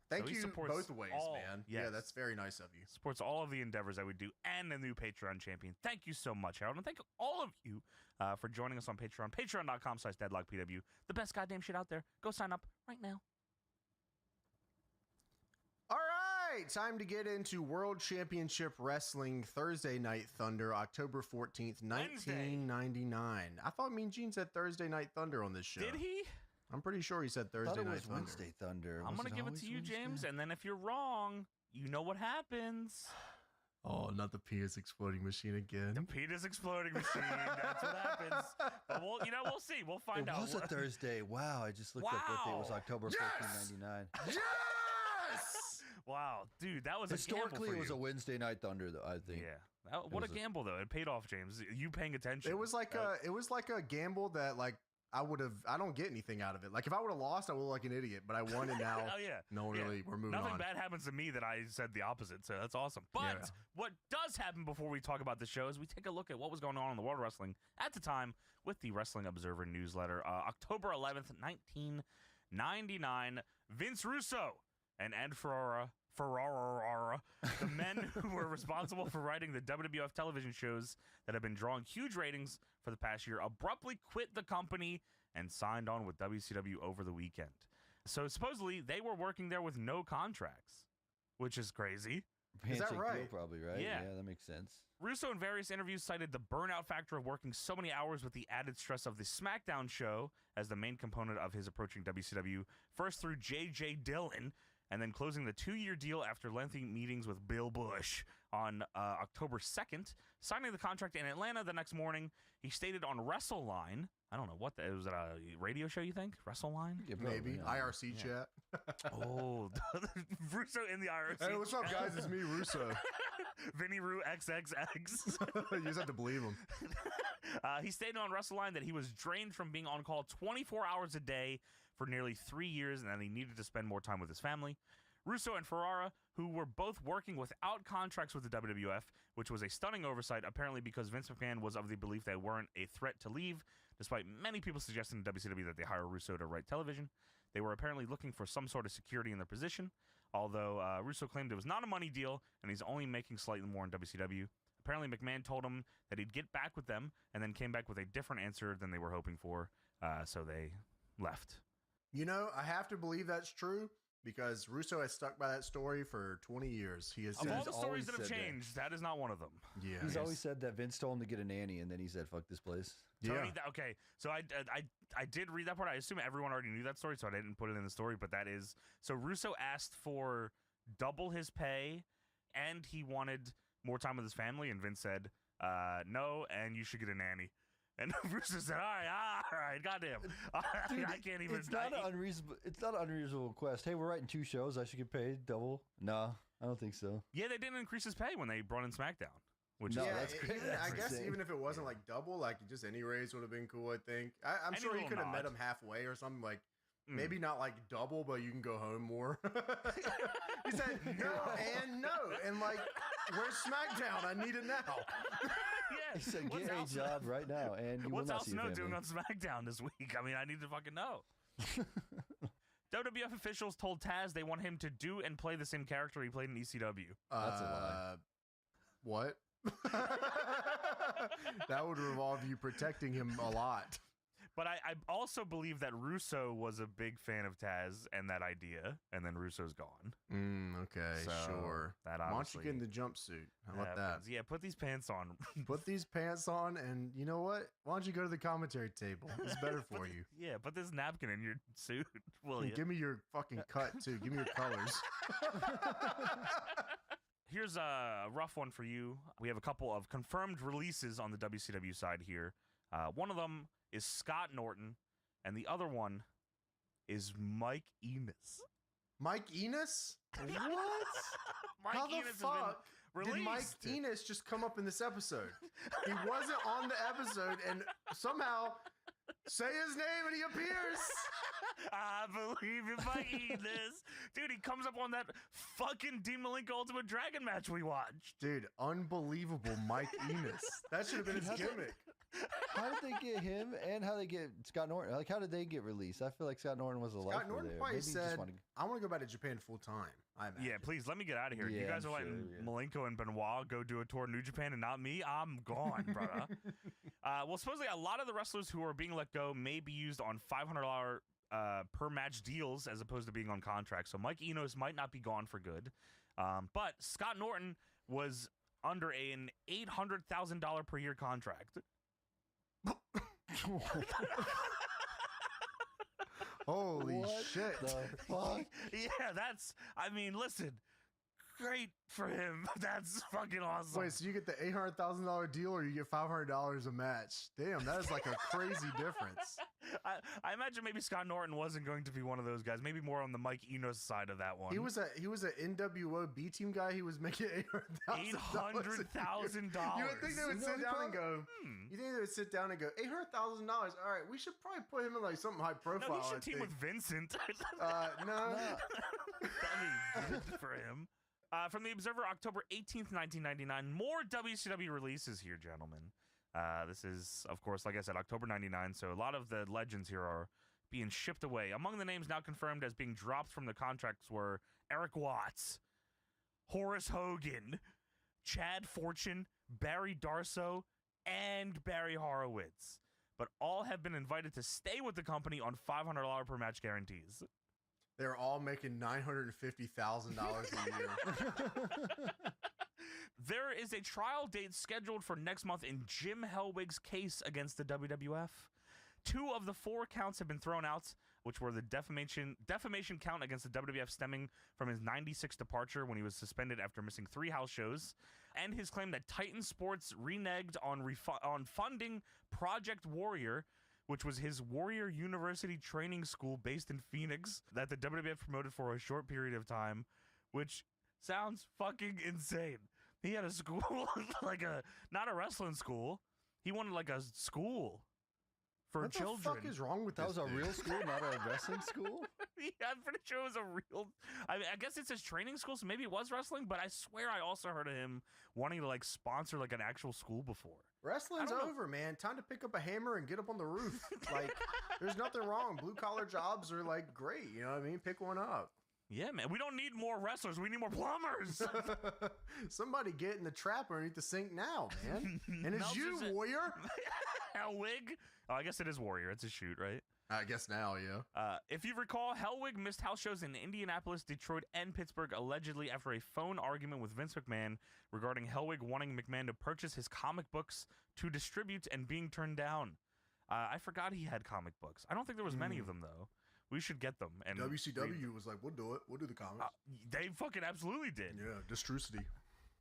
Thank you both ways, man. Yes. Yeah, that's very nice of you. Supports all of the endeavors that we do and the new Patreon champion. Thank you so much, Harold. And thank all of you for joining us on Patreon. Patreon.com/DeadlockPW. The best goddamn shit out there. Go sign up right now. All right, time to get into World Championship Wrestling Thursday Night Thunder, October 14th, 1999. I thought Mean Gene said Thursday Night Thunder on this show. Did he? I'm pretty sure he said Thursday I thought it Night was Thunder. Wednesday Thunder. I'm going to give it to you, James, and then if you're wrong, you know what happens. Oh, not the penis exploding machine again. The penis exploding machine. That's what happens. But we'll see. We'll find out. It was a Thursday. Wow, I just looked up what day. It was October 14th, 1999. Yes! Wow, dude, that was Historically, a gamble for it was you. a Wednesday Night Thunder, though, I think. Yeah. What a gamble, though. It paid off, James. You paying attention. It was like a gamble that I don't get anything out of it. Like if I would have lost, I would look like an idiot, but I won and now oh, yeah. no one really, we're moving Nothing on. bad happens to me that I said the opposite, so that's awesome. But what does happen before we talk about the show is we take a look at what was going on in the world of wrestling at the time with the Wrestling Observer newsletter. October 11th, 1999, Vince Russo and Ed Ferrara, the men who were responsible for writing the WWF television shows that have been drawing huge ratings for the past year, abruptly quit the company and signed on with WCW over the weekend. So supposedly they were working there with no contracts, which is crazy. Is that right? Deal, probably, right? Yeah, that makes sense. Russo in various interviews cited the burnout factor of working so many hours with the added stress of the SmackDown show as the main component of his approaching WCW, first through J.J. Dillon, and then closing the 2-year deal after lengthy meetings with Bill Bush on October 2nd, signing the contract in Atlanta the next morning. He stated on WrestleLine, I don't know what that was, it a radio show, you think? WrestleLine? Yeah, maybe. IRC chat. Oh, Russo in the IRC. Hey, what's up, guys? It's me, Russo. Vinny Roo XXX. You just have to believe him. He stated on WrestleLine that he was drained from being on call 24 hours a day for nearly 3 years and that he needed to spend more time with his family. Russo and Ferrara, who were both working without contracts with the WWF, which was a stunning oversight, apparently because Vince McMahon was of the belief they weren't a threat to leave, despite many people suggesting to WCW that they hire Russo to write television. They were apparently looking for some sort of security in their position, although Russo claimed it was not a money deal and he's only making slightly more in WCW. Apparently McMahon told him that he'd get back with them and then came back with a different answer than they were hoping for, so they left. You know, I have to believe that's true because Russo has stuck by that story for 20 years. He has Of all the stories that have changed, that is not one of them. Yeah, he's always said that Vince told him to get a nanny, and then he said, "Fuck this place." Tony, okay, so I did read that part. I assume everyone already knew that story, so I didn't put it in the story. But that is so. Russo asked for double his pay, and he wanted more time with his family. And Vince said, "No, and you should get a nanny." And Russo said, all right, goddamn. Dude, I can't even. It's not an unreasonable request. Hey, we're writing 2 shows. I should get paid double. No, I don't think so. Yeah, they didn't increase his pay when they brought in SmackDown. Which yeah, that's crazy. I guess even if it wasn't like double, like just any raise would have been cool. I think. I'm sure he could have met him halfway or something. Like maybe not like double, but you can go home more. He said no and no, and like where's SmackDown? I need it now. He said, get a job right now, and you will not see your family. doing on SmackDown this week? I mean, I need to fucking know. WWF officials told Taz they want him to do and play the same character he played in ECW. That's a lie. What? That would involve you protecting him a lot. But I also believe that Russo was a big fan of Taz and that idea, and then Russo's gone. Okay, So, sure. that Why don't you obviously get in the jumpsuit? How about that? Yeah, put these pants on. Put these pants on, and you know what? Why don't you go to the commentary table? It's better for you. Yeah, put this napkin in your suit, will And you? give me your fucking cut, too. Give me your colors. Here's a rough one for you. We have a couple of confirmed releases on the WCW side here. One of them is Scott Norton, and the other one is Mike Enos. Mike Enos? What? Mike How the Enos has fuck been did Mike released. Enos just come up in this episode? He wasn't on the episode, and somehow say his name and he appears. I believe in Mike Enos. Dude, he comes up on that fucking Dean Malenko Ultimate Dragon match we watched. Dude, unbelievable Mike Enos. That should have been his gimmick. How did they get him, and how did they get Scott Norton? Like, how did they get released? I feel like Scott Norton was a lifer Scott Norton there. probably Maybe he just said, wanted- I want to go back to Japan full time. I imagine. Yeah, please let me get out of here. You Yeah, guys I'm are letting sure, yeah. Malenko and Benoit go do a tour in New Japan and not me. I'm gone, brother. Well, supposedly a lot of the wrestlers who are being let go may be used on $500 per match deals as opposed to being on contract. So Mike Enos might not be gone for good. But Scott Norton was under an $800,000 per year contract. Holy What shit. the fuck? Yeah, I mean, listen, great for him. That's fucking awesome. Wait, so you get the $800,000 deal or you get $500 a match? Damn, that is like a crazy difference. I imagine maybe Scott Norton wasn't going to be one of those guys. Maybe more on the Mike Enos side of that one. He was an NWO B team guy. He was making $800,000. You would think they would sit down and go. You think they would sit down and go $800,000? All right, we should probably put him in like something high profile. No, he should team with Vincent. No. I mean, good for him. From the Observer, October 18th, 1999. More WCW releases here, gentlemen. This is, of course, like I said, October 99, so a lot of the legends here are being shipped away. Among the names now confirmed as being dropped from the contracts were Eric Watts, Horace Hogan, Chad Fortune, Barry Darso, and Barry Horowitz. But all have been invited to stay with the company on $500 per match guarantees. They're all making $950,000 a year. There is a trial date scheduled for next month in Jim Hellwig's case against the WWF. 2 of the 4 counts have been thrown out, which were the defamation count against the WWF stemming from his 96 departure when he was suspended after missing 3 house shows, and his claim that Titan Sports reneged on funding Project Warrior, which was his Warrior University training school based in Phoenix that the WWF promoted for a short period of time, which sounds fucking insane. He had a school, not a wrestling school. He wanted like a school for children. What the fuck is wrong with That this was a dude? real school, not a wrestling school? Yeah, I'm pretty sure it was a real. I mean, I guess it's his training school, so maybe it was wrestling. But I swear, I also heard of him wanting to like sponsor like an actual school before. Wrestling's over, man. Time to pick up a hammer and get up on the roof. Like, there's nothing wrong. Blue collar jobs are like great. You know what I mean? Pick one up. Yeah, man. We don't need more wrestlers. We need more plumbers. Somebody get in the trap underneath the sink now, man. And it's you, Warrior. Hellwig. Oh, I guess it is Warrior. It's a shoot, right? I guess now, yeah. If you recall, Hellwig missed house shows in Indianapolis, Detroit, and Pittsburgh allegedly after a phone argument with Vince McMahon regarding Hellwig wanting McMahon to purchase his comic books to distribute and being turned down. I forgot he had comic books. I don't think there was many of them, though. We should get them. And WCW was like, we'll do it. We'll do the comics. They fucking absolutely did. Yeah, Distrucity.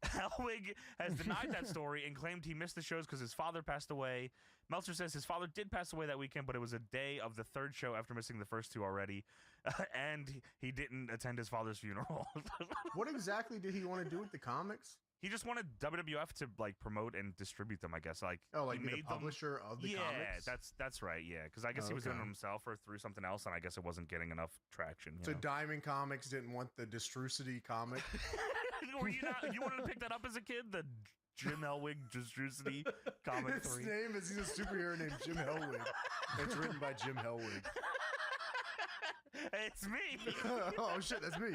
Hellwig has denied that story and claimed he missed the shows because his father passed away. Meltzer says his father did pass away that weekend, but it was a day of the third show after missing the first two already, and he didn't attend his father's funeral. What exactly did he want to do with the comics? He just wanted WWF to like promote and distribute them, I guess. Like, like he be made the publisher of the comics? Yeah, that's right. Yeah, because I guess he was doing it himself or through something else, and I guess it wasn't getting enough traction. So Diamond Comics didn't want the Distrucity comic. Were you not? You wanted to pick that up as a kid? The Jim Hellwig Distrucity comic. His name is, he's a superhero named Jim Hellwig. It's written by Jim Hellwig. It's me. Oh shit, that's me.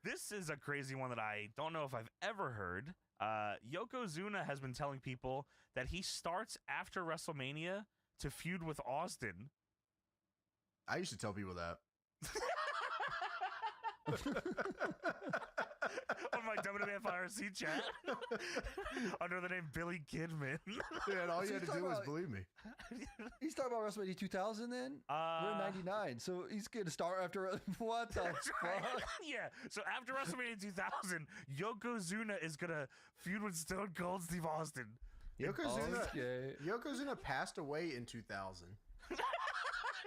This is a crazy one that I don't know if I've ever heard. Yokozuna has been telling people that he starts after WrestleMania to feud with Austin. I used to tell people that. On my WWF IRC chat under the name Billy Kidman. Yeah, and all you had to do was believe me. He's talking about WrestleMania 2000 then? We're in 99, so he's going to start after... What the fuck? Right. Yeah, so after WrestleMania 2000, Yokozuna is going to feud with Stone Cold Steve Austin. Yokozuna passed away in 2000.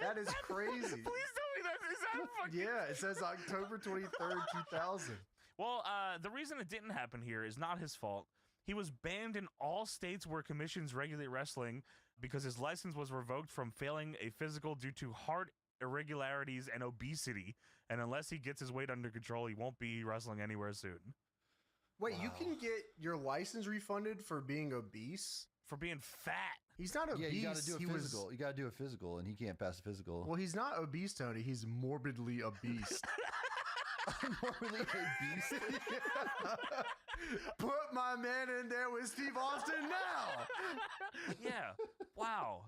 That is crazy. Please tell me that. Is that fucking... Yeah, it says October 23rd, 2000. Well, the reason it didn't happen here is not his fault. He was banned in all states where commissions regulate wrestling because his license was revoked from failing a physical due to heart irregularities and obesity. And unless he gets his weight under control, he won't be wrestling anywhere soon. Wait, you can get your license refunded for being obese? For being fat. He's not obese. Yeah, you got to do a physical. You got to do a physical, and he can't pass the physical. Well, he's not obese, Tony. He's morbidly obese. Morbidly obese? Put my man in there with Steve Austin now. Yeah. Wow.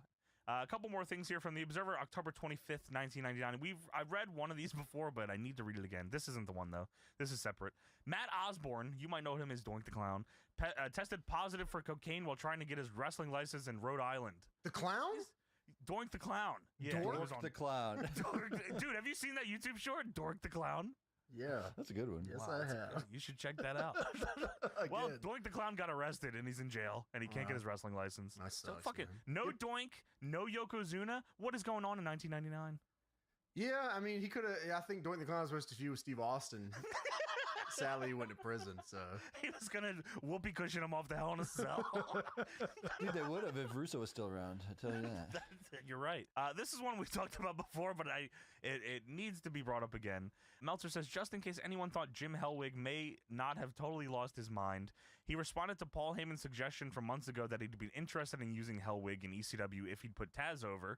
A couple more things here from the Observer, October 25th, 1999. I've read one of these before, but I need to read it again. This isn't the one, though. This is separate. Matt Osborne, you might know him as Doink the Clown, tested positive for cocaine while trying to get his wrestling license in Rhode Island. The Clown? Doink the Clown. Yeah, Dork the Clown. Dude, have you seen that YouTube short, Dork the Clown? Yeah. That's a good one. Yes, I have. You should check that out. Well, Doink the Clown got arrested and he's in jail and he can't get his wrestling license. That sucks, so fuck it. No Doink, no Yokozuna. What is going on in 1999? Yeah, I mean, he could have. I think Doink the Clown was supposed to feud with Steve Austin. Sadly, he went to prison, so. He was going to whoopee cushion him off the Hell in a Cell. Dude, they would have if Russo was still around. I tell you that. You're right. This is one we've talked about before, but it needs to be brought up again. Meltzer says, just in case anyone thought Jim Hellwig may not have totally lost his mind, he responded to Paul Heyman's suggestion from months ago that he'd be interested in using Hellwig in ECW if he'd put Taz over.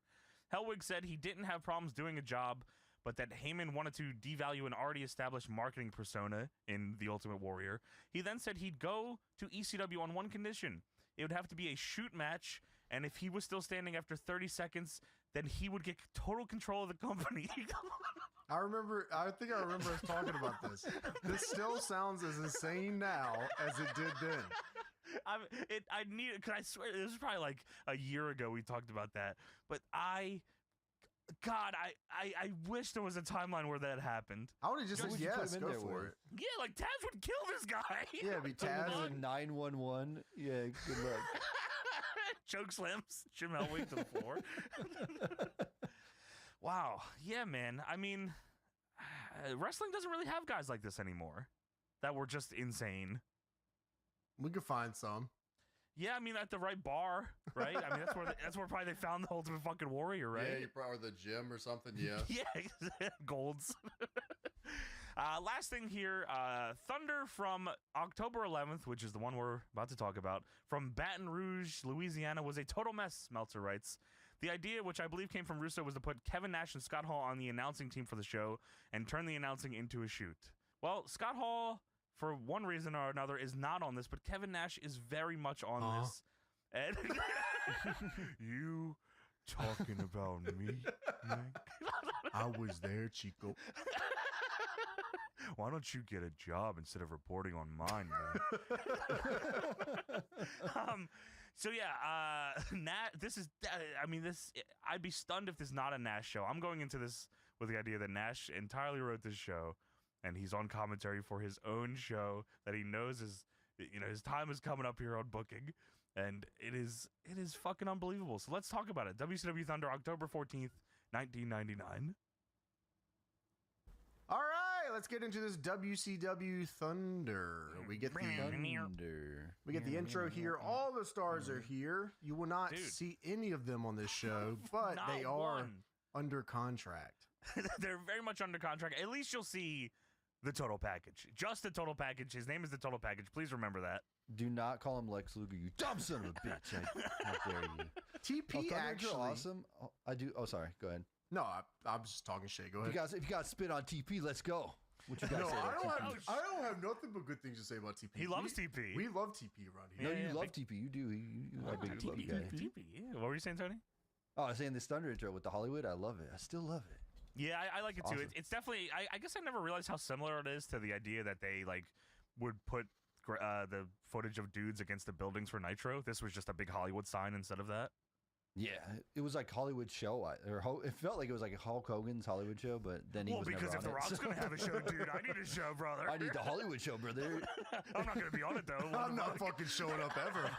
Hellwig said he didn't have problems doing a job, but that Heyman wanted to devalue an already established marketing persona in The Ultimate Warrior. He then said he'd go to ECW on one condition. It would have to be a shoot match, and if he was still standing after 30 seconds, then he would get total control of the company. I think I remember us talking about this. This still sounds as insane now as it did then. Cause I swear, this was probably like a year ago we talked about that, but I wish there was a timeline where that happened. I would have just said yes, go for it. Yeah, like Taz would kill this guy. Yeah, it'd be Taz and 911. Yeah, good luck. Choke slams Jim Hellwig to the floor. Wow. Yeah, man. I mean, wrestling doesn't really have guys like this anymore that were just insane. We could find some. Yeah, I mean, at the right bar, right? I mean, that's where probably they found the Ultimate fucking Warrior, right? Yeah, you probably the gym or something. Yeah. Yeah, Golds. Last thing here, Thunder from October 11th, which is the one we're about to talk about, from Baton Rouge, Louisiana, was a total mess, Meltzer writes. The idea, which I believe came from Russo, was to put Kevin Nash and Scott Hall on the announcing team for the show and turn the announcing into a shoot. Well, Scott Hall, for one reason or another, is not on this, but Kevin Nash is very much on this. And you talking about me, man? I was there, Chico. Why don't you get a job instead of reporting on mine, man? So yeah, I'd be stunned if this is not a Nash show. I'm going into this with the idea that Nash entirely wrote this show. and he's on commentary for his own show that he knows is, his time is coming up here on booking, and it is fucking unbelievable. So let's talk about it. WCW Thunder, October 14th, 1999. All right, let's get into this WCW Thunder. We get the intro here. All the stars are here. You will not see any of them on this show, but they are under contract. They're very much under contract. At least you'll see the total package. Just the total package. His name is the total package. Please remember that. Do not call him Lex Luger, you dumb son of a bitch. How dare you. TP actually awesome. I do. Oh, sorry. Go ahead. No, I'm just talking shit. Go ahead. If you got spit on TP, let's go. What you guys say? I don't have nothing but good things to say about TP. He loves TP. We love TP around here. No, you love TP. You do. You like TP. TP. Yeah. What were you saying, Tony? Oh, I was saying this Thunder intro with the Hollywood. I love it. I still love it. Yeah, I like it too. It's definitely. I guess I never realized how similar it is to the idea that they would put the footage of dudes against the buildings for Nitro. This was just a big Hollywood sign instead of that. Yeah, it was like Hollywood show, it felt like it was like a Hulk Hogan's Hollywood show, but then he was never because if on The it, Rock's gonna have a show, dude, I need a show, brother. I need the Hollywood show, brother. I'm not gonna be on it though. I'm not fucking showing up ever.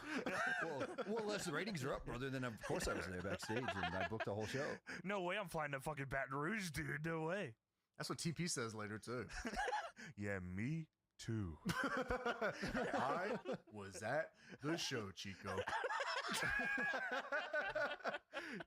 well, unless the ratings are up, brother, then of course I was there backstage and I booked the whole show. No way, I'm flying to fucking Baton Rouge, dude. No way. That's what TP says later too. Yeah, me too. I was at the show, Chico.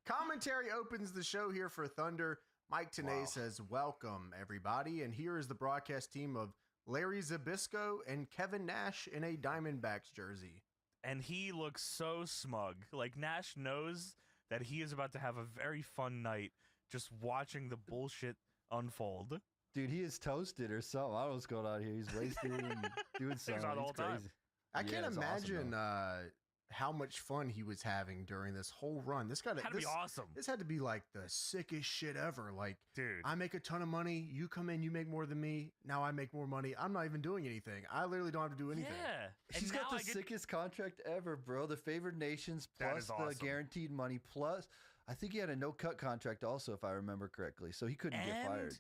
Commentary opens the show here for Thunder. Mike Tenay says, "Welcome, everybody." And here is the broadcast team of Larry Zbyszko and Kevin Nash in a Diamondbacks jersey. And he looks so smug. Like, Nash knows that he is about to have a very fun night just watching the bullshit unfold. Dude, he is toasted or something. I don't know what's going on here. He's wasted and doing something. It's crazy. I can't imagine how much fun he was having during this whole run. This had to be awesome. This had to be like the sickest shit ever. Like, dude, I make a ton of money. You come in, you make more than me. Now I make more money. I'm not even doing anything. I literally don't have to do anything. Yeah. He's got the sickest contract ever, bro. The favored nations plus the guaranteed money plus. I think he had a no-cut contract also, if I remember correctly. So he couldn't get fired.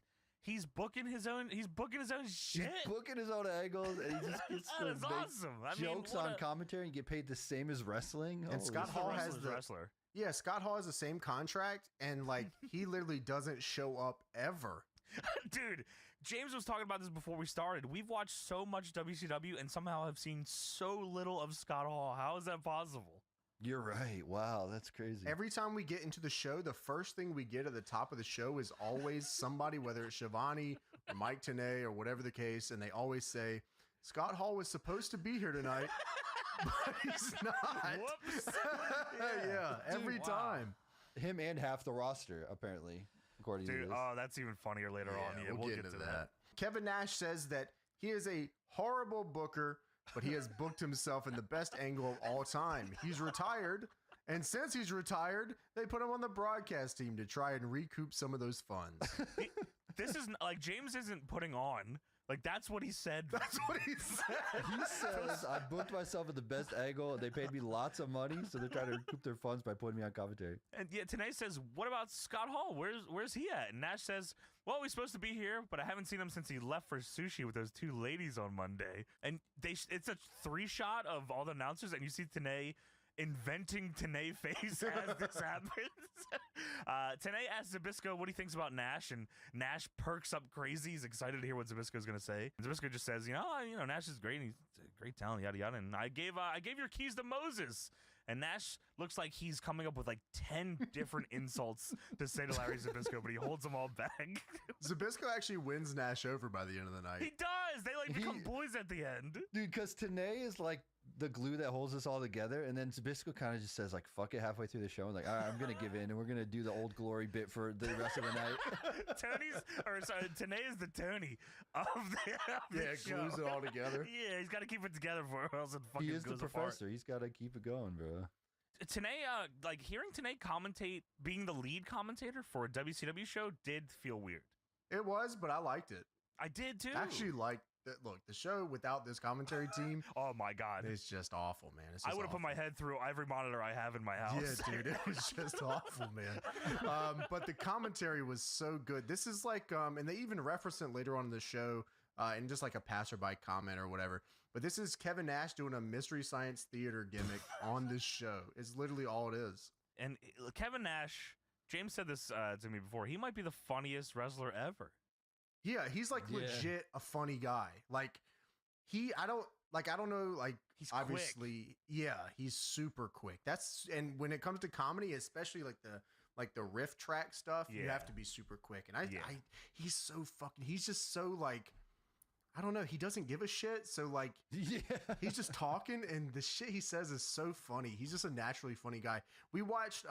He's booking his own. He's booking his own shit. He's booking his own angles, and he just gets that is awesome. Jokes on commentary and get paid the same as wrestling. And Scott Hall has the wrestler. Yeah, Scott Hall has the same contract, and like he literally doesn't show up ever. Dude, James was talking about this before we started. We've watched so much WCW and somehow have seen so little of Scott Hall. How is that possible? You're right. Wow, that's crazy. Every time we get into the show, the first thing we get at the top of the show is always somebody, whether it's Shivani or Mike Tenay or whatever the case, and they always say, Scott Hall was supposed to be here tonight, but he's not. Whoops. Yeah, every time. Him and half the roster, apparently, according to this. Oh, that's even funnier later on. Yeah, we'll get to that. Kevin Nash says that he is a horrible booker, but he has booked himself in the best angle of all time. He's retired, and since he's retired, they put him on the broadcast team to try and recoup some of those funds. This is like James isn't putting on. Like, that's what he said. That's what he said. He says, I booked myself in the best angle, and they paid me lots of money, so they're trying to recoup their funds by putting me on commentary. And yeah, Tenay says, what about Scott Hall? Where's he at? And Nash says, well, he's supposed to be here, but I haven't seen him since he left for sushi with those two ladies on Monday. And it's a 3-shot of all the announcers, and you see Tenay inventing Tenay face as this happens. Tenay asks Zbyszko what he thinks about Nash, and Nash perks up crazy. He's excited to hear what Zbyszko's going to say. And Zbyszko just says, Nash is great. He's a great talent, yada yada. And I gave your keys to Moses. And Nash looks like he's coming up with like 10 different insults to say to Larry Zbyszko, but he holds them all back. Zbyszko actually wins Nash over by the end of the night. He does. They become boys at the end. Dude, because Tenay is like the glue that holds us all together, and then Zbyszko kind of just says like fuck it halfway through the show and like, all right, I'm gonna give in and we're gonna do the Old Glory bit for the rest of the night. Tenay is the Tony of the show. Glues it all together. Yeah, he's got to keep it together for or else it fucking goes goes apart. He is the professor. He's got to keep it going, bro. Tenay, like hearing Tenay commentate, being the lead commentator for a WCW show did feel weird. It was, but I liked it. I did too. I actually liked it. Look, the show without this commentary team. Oh my God. It's just awful, man. I would have put my head through every monitor I have in my house. Yeah, dude. It was just awful, man. But the commentary was so good. This is like, and they even reference it later on in the show. and just like a passerby comment or whatever. But this is Kevin Nash doing a Mystery Science Theater gimmick on this show. It's literally all it is. And Kevin Nash, James said this to me before, he might be the funniest wrestler ever. Yeah, he's like legit a funny guy. Like I don't know, like he's obviously, quick. Yeah, he's super quick. And when it comes to comedy, especially like the riff track stuff, you have to be super quick. And he's so fucking, he's just so like, I don't know, he doesn't give a shit. So like, he's just talking, and the shit he says is so funny. He's just a naturally funny guy. We watched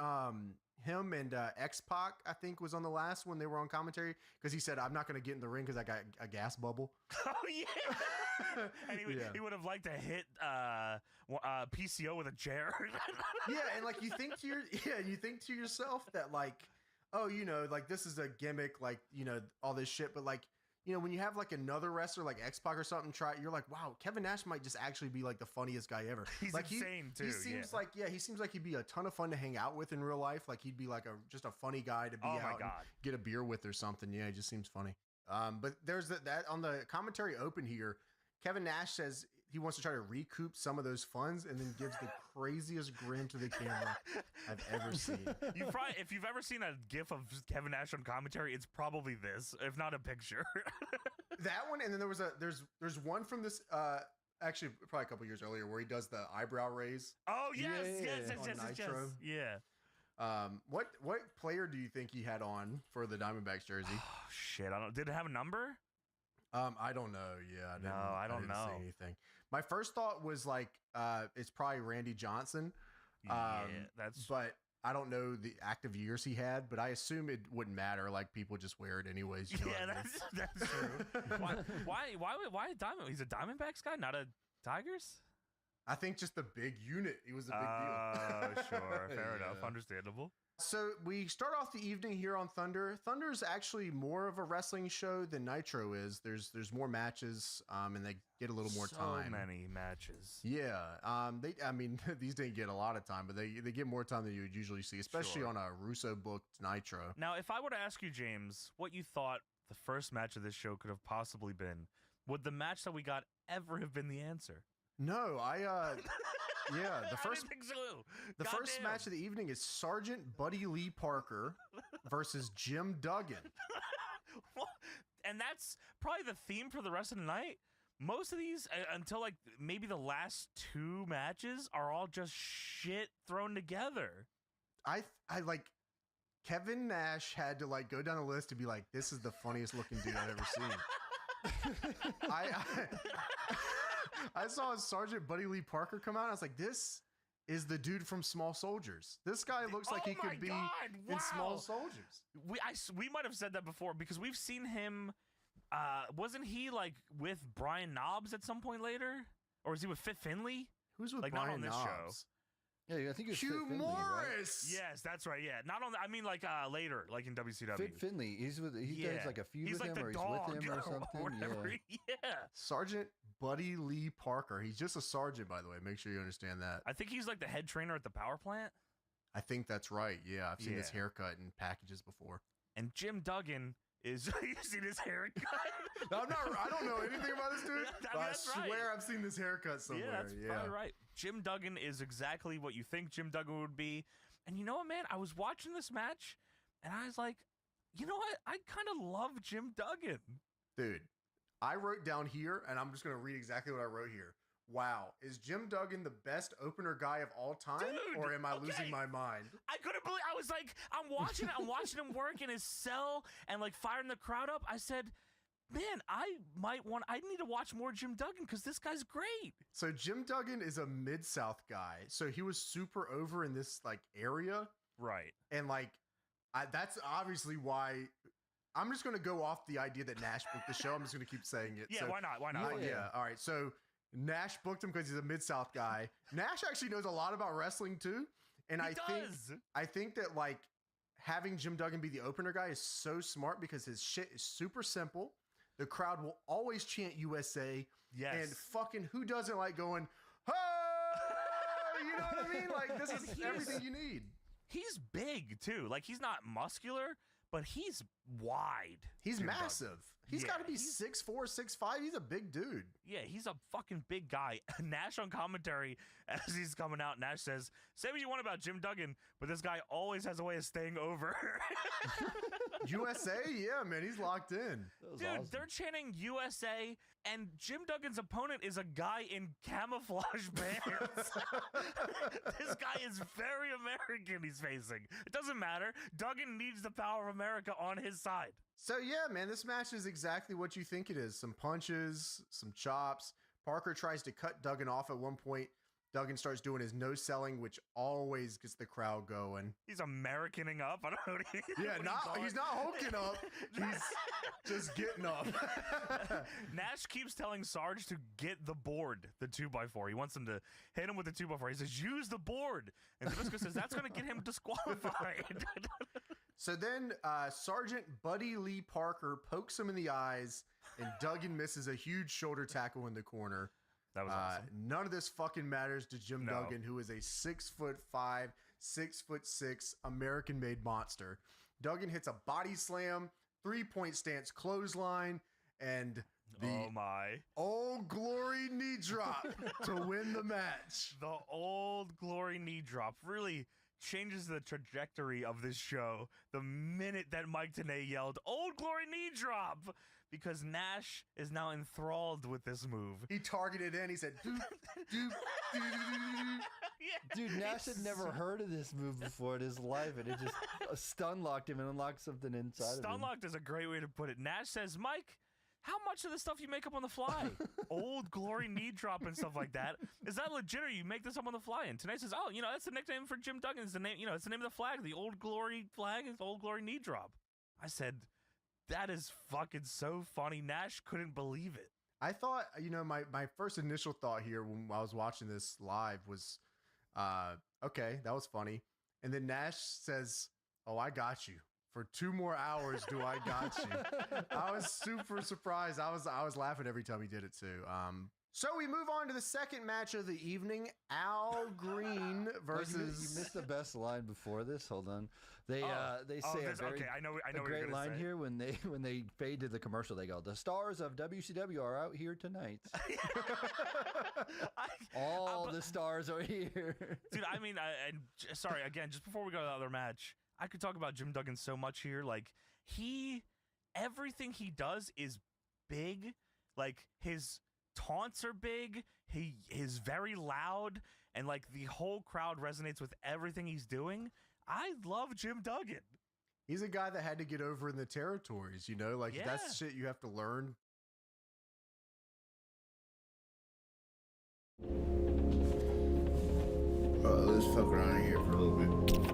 him and X-Pac, I think, was on the last one. They were on commentary because he said, I'm not going to get in the ring because I got a gas bubble. Oh, yeah. And he would have liked to hit PCO with a chair. Yeah, and like you think to yourself that like, oh, you know, like this is a gimmick, like, you know, all this shit. But like, you know, when you have like another wrestler like X-Pac or something you're like, wow, Kevin Nash might just actually be like the funniest guy ever. He's like, insane too. He seems like he seems like he'd be a ton of fun to hang out with in real life. Like he'd be like just a funny guy to be out and get a beer with or something. Yeah, he just seems funny. But there's that on the commentary open here. Kevin Nash says he wants to try to recoup some of those funds, and then gives the craziest grin to the camera I've ever seen. If you've ever seen a GIF of Kevin Nash on commentary, it's probably this, if not a picture. That one, and then there's one from this actually probably a couple years earlier where he does the eyebrow raise. Oh yes, yes. Yeah. What player do you think he had on for the Diamondbacks jersey? Oh, shit, I don't. Did it have a number? I don't know. Yeah, I don't know. See anything. My first thought was like, it's probably Randy Johnson. But I don't know the active years he had, but I assume it wouldn't matter. Like people just wear it anyways. You know that's true. Why a Diamond? He's a Diamondbacks guy, not a Tigers. I think just the big unit. He was a big deal. Oh, sure, fair enough, understandable. So we start off the evening here on Thunder. Thunder is actually more of a wrestling show than Nitro is. There's more matches, and they get a little more time. So many matches. Yeah. These didn't get a lot of time, but they get more time than you would usually see, especially on a Russo booked Nitro. Now, if I were to ask you, James, what you thought the first match of this show could have possibly been, would the match that we got ever have been the answer? No, yeah, the first Goddamn. match of the evening is Sergeant Buddy Lee Parker versus Jim Duggan. And that's probably the theme for the rest of the night. Most of these, until like maybe the last two matches, are all just shit thrown together. I like Kevin Nash had to like go down the list to be like, this is the funniest looking dude I've ever seen. I saw Sergeant Buddy Lee Parker come out. I was like, this is the dude from Small Soldiers. This guy looks like he could be in Small Soldiers. We might have said that before because we've seen him. Wasn't he like with Brian Knobbs at some point later? Or was he with Fit Finley? Who's with like Brian not on this Knobbs? show? Yeah, I think it's Hugh Fit Finley, Morris. Right? Yes, that's right. Yeah, not on. I mean, like later, like in WCW. Fit Finley. He does like a feud he's with like him, or he's with him, or something. Or whatever. Yeah. Sergeant Buddy Lee Parker. He's just a sergeant, by the way. Make sure you understand that. I think he's like the head trainer at the power plant. I think that's right. Yeah, I've seen his haircut in packages before. And Jim Duggan is. You seen his haircut? No, I don't know anything about this dude. I swear right. I've seen this haircut somewhere. Yeah, that's probably right. Jim Duggan is exactly what you think Jim Duggan would be. And you know what, man? I was watching this match, and I was like, you know what? I kind of love Jim Duggan. Dude, I wrote down here, and I'm just going to read exactly what I wrote here. Wow, is Jim Duggan the best opener guy of all time, Dude, or am I losing my mind? I couldn't believe. I was like, I'm watching him work in his cell and like firing the crowd up. I said, man, I need to watch more Jim Duggan because this guy's great. So Jim Duggan is a Mid-South guy. So he was super over in this like area. Right. And like, that's obviously why I'm just going to go off the idea that Nash booked the show. I'm just going to keep saying it. Yeah, so, why not? Why not? Yeah. All right. So Nash booked him because he's a Mid-South guy. Nash actually knows a lot about wrestling too. And I think that like having Jim Duggan be the opener guy is so smart because his shit is super simple. The crowd will always chant USA. Yes. And fucking who doesn't like going, oh, you know what I mean? Like this is everything you need. He's big too. Like he's not muscular, but he's wide. He's Jim massive. Duggan. He's got to be 6'4", 6'5". He's a big dude. Yeah, he's a fucking big guy. Nash on commentary as he's coming out. Nash says, "Say what you want about Jim Duggan, but this guy always has a way of staying over." USA, yeah, man, he's locked in. Dude, awesome. They're chanting USA, and Jim Duggan's opponent is a guy in camouflage pants. This guy is very American he's facing. It doesn't matter. Duggan needs the power of America on his side. So, yeah, man, this match is exactly what you think it is. Some punches, some chops. Parker tries to cut Duggan off at one point. Duggan starts doing his no selling, which always gets the crowd going. He's Americaning up. I don't know what he's not hulking up. He's just getting up. Nash keeps telling Sarge to get the board, the 2x4. He wants him to hit him with the 2x4. He says, use the board. And Zbyszko says, that's going to get him disqualified. So then Sergeant Buddy Lee Parker pokes him in the eyes, and Duggan misses a huge shoulder tackle in the corner. That was awesome. None of this fucking matters to Jim Duggan, who is a 6'5", 6'6" American-made monster. Duggan hits a body slam, 3-point stance clothesline, and the Old Glory knee drop to win the match. The Old Glory knee drop really changes the trajectory of this show the minute that Mike Tenay yelled, "Old Glory knee drop!" Because Nash is now enthralled with this move. He targeted in. He said, doop, doop, doop. Dude, Nash had never heard of this move before in his life, and it just stun locked him and unlocked something inside of him. Stun locked is a great way to put it. Nash says, "Mike, how much of this stuff you make up on the fly? Old Glory knee drop and stuff like that. Is that legit, or you make this up on the fly?" And Tenay says, "Oh, that's the nickname for Jim Duggan. It's the name, it's the name of the flag. The Old Glory flag is Old Glory knee drop." I said, that is fucking so funny. Nash couldn't believe it. I thought, my first initial thought here when I was watching this live was, okay, that was funny. And then Nash says, "Oh, I got you. For 2 more hours, do I got you?" I was super surprised. I was laughing every time he did it too. So we move on to the second match of the evening. Al Green versus. You missed the best line before this. Hold on. They say a great line here when they fade to the commercial. They go, "The stars of WCW are out here tonight." All the stars are here. Dude, I mean, sorry again. Just before we go to the other match, I could talk about Jim Duggan so much here. Like everything he does is big. Like his taunts are big. He is very loud, and like the whole crowd resonates with everything he's doing. I love Jim Duggan. He's a guy that had to get over in the territories, that's shit you have to learn. Let's fuck around here for a little bit.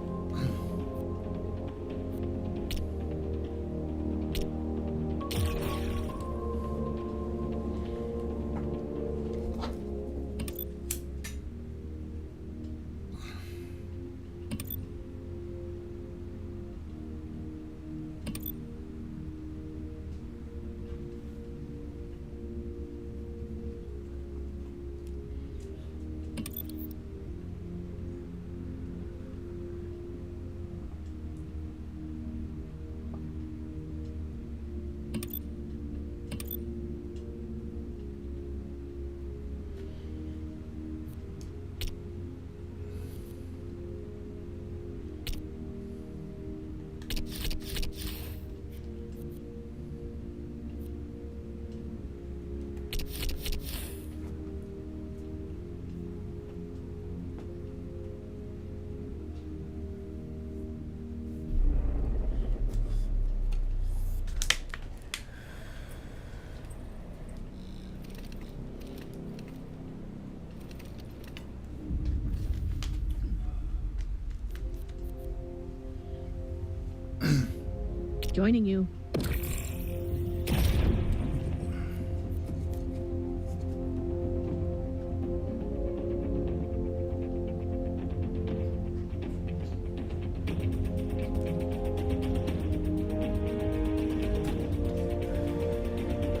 Joining you.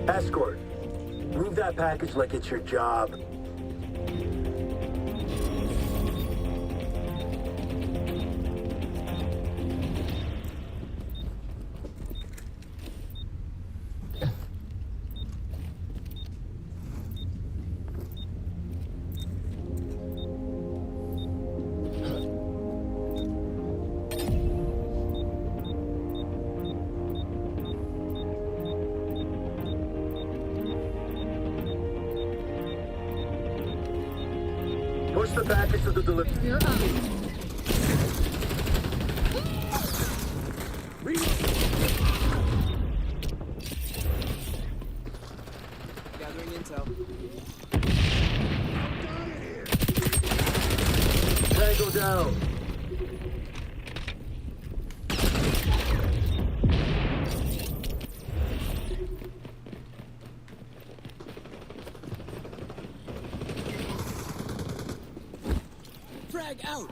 Escort, move that package like it's your job. Push the package to the delivery. You're up. Gathering intel. Tango down. Frag out.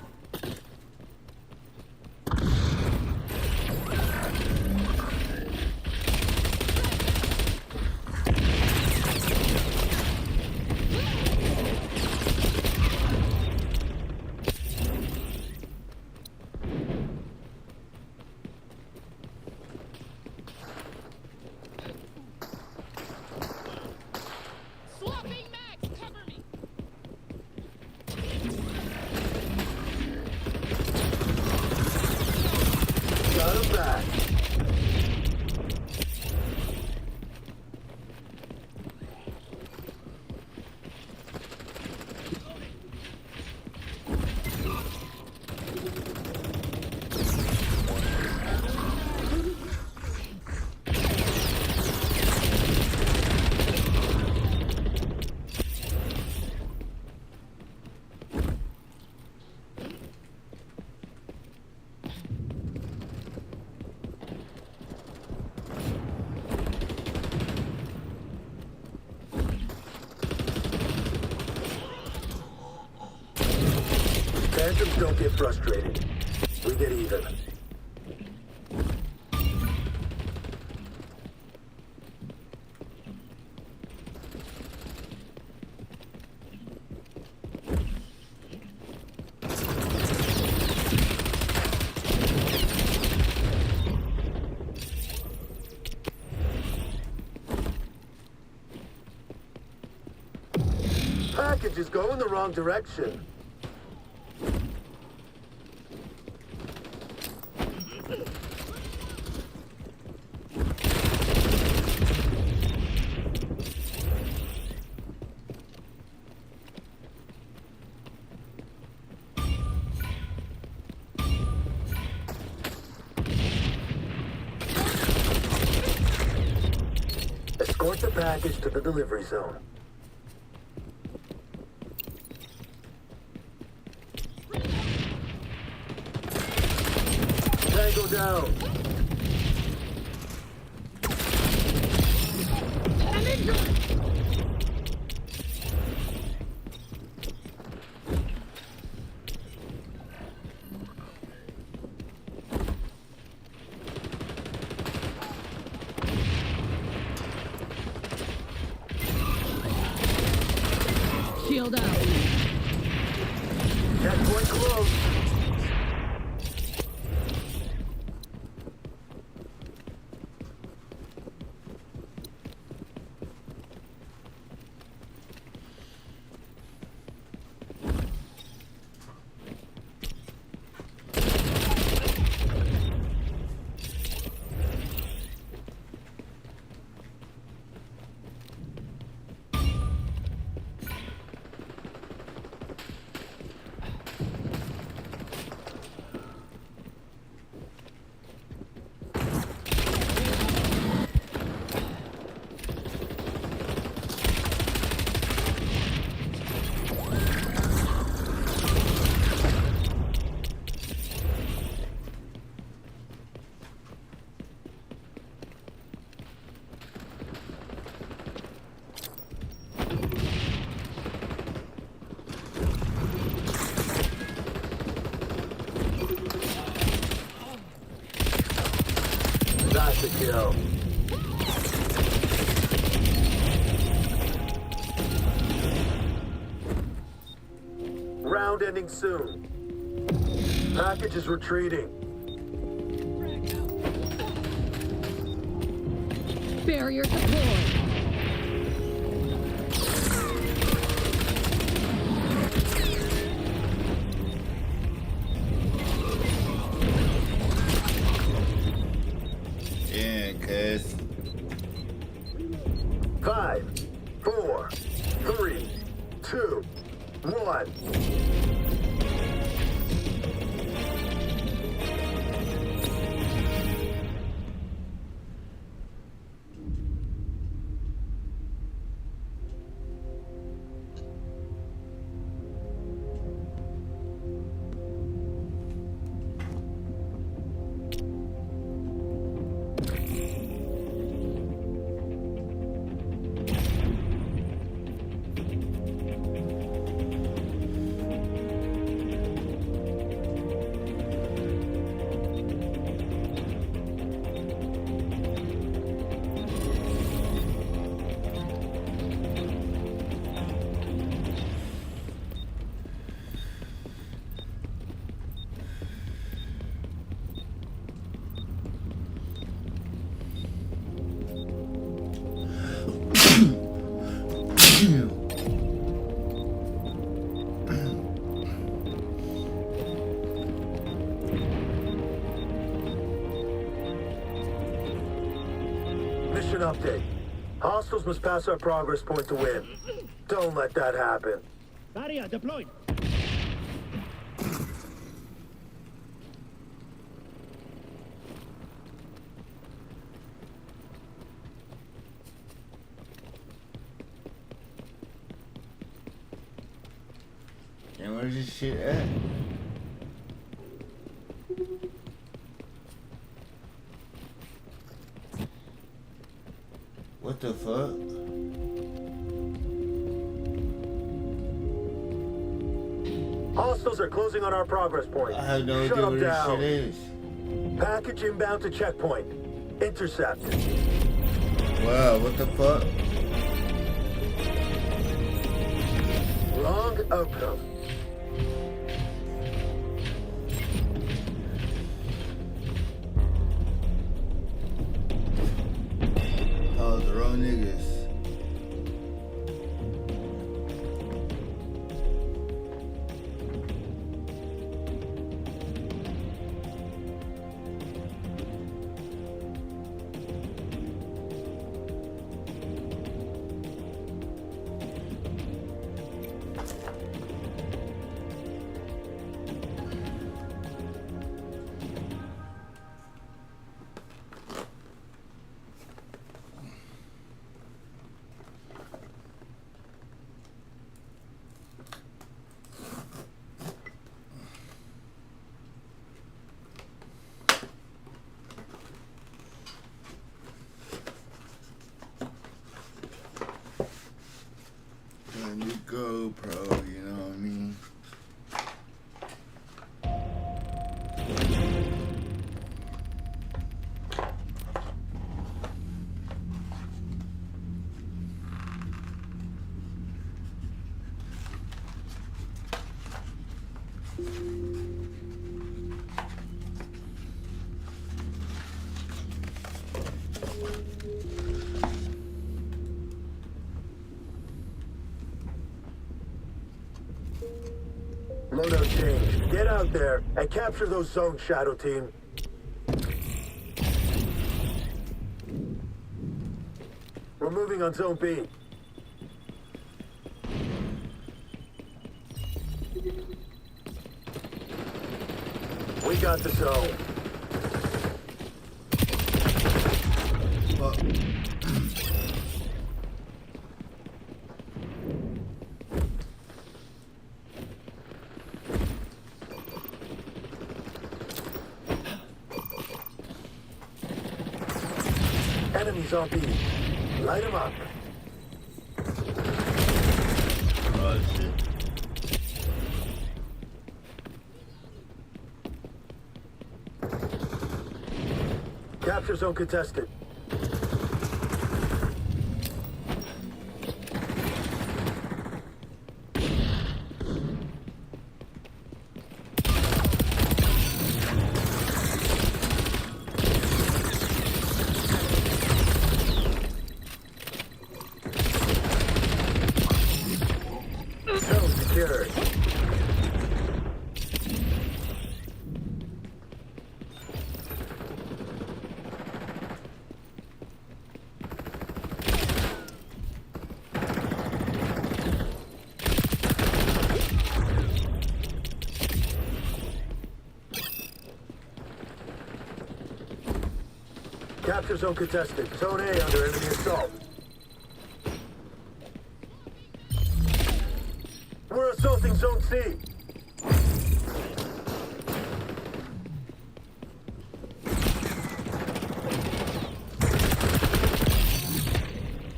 Got him back. Phantoms don't get frustrated. We get even. Package is going the wrong direction. Escort the package to the delivery zone. Tango down. Shield out. Checkpoint close. That's a kill. Round ending soon. Package is retreating. Barrier deployed. Yeah, cuz. 5, 4, 3, 2, 1. Mission update. Hostiles must pass our progress point to win. Don't let that happen. Barrier deployed. And where's this shit at? What the fuck? Hostiles are closing on our progress point. I have no idea where this shit is. Package inbound to checkpoint. Intercept. Wow, what the fuck? Wrong outcome. Oh, the wrong niggas. New GoPro, you know what I mean? Loadout change. Get out there and capture those zones, Shadow Team. We're moving on Zone B. We got the zone. Enemies on B. Light them up. Capture zone contested. Zone secured. Capture zone contested. Zone A under enemy assault. We're assaulting Zone C.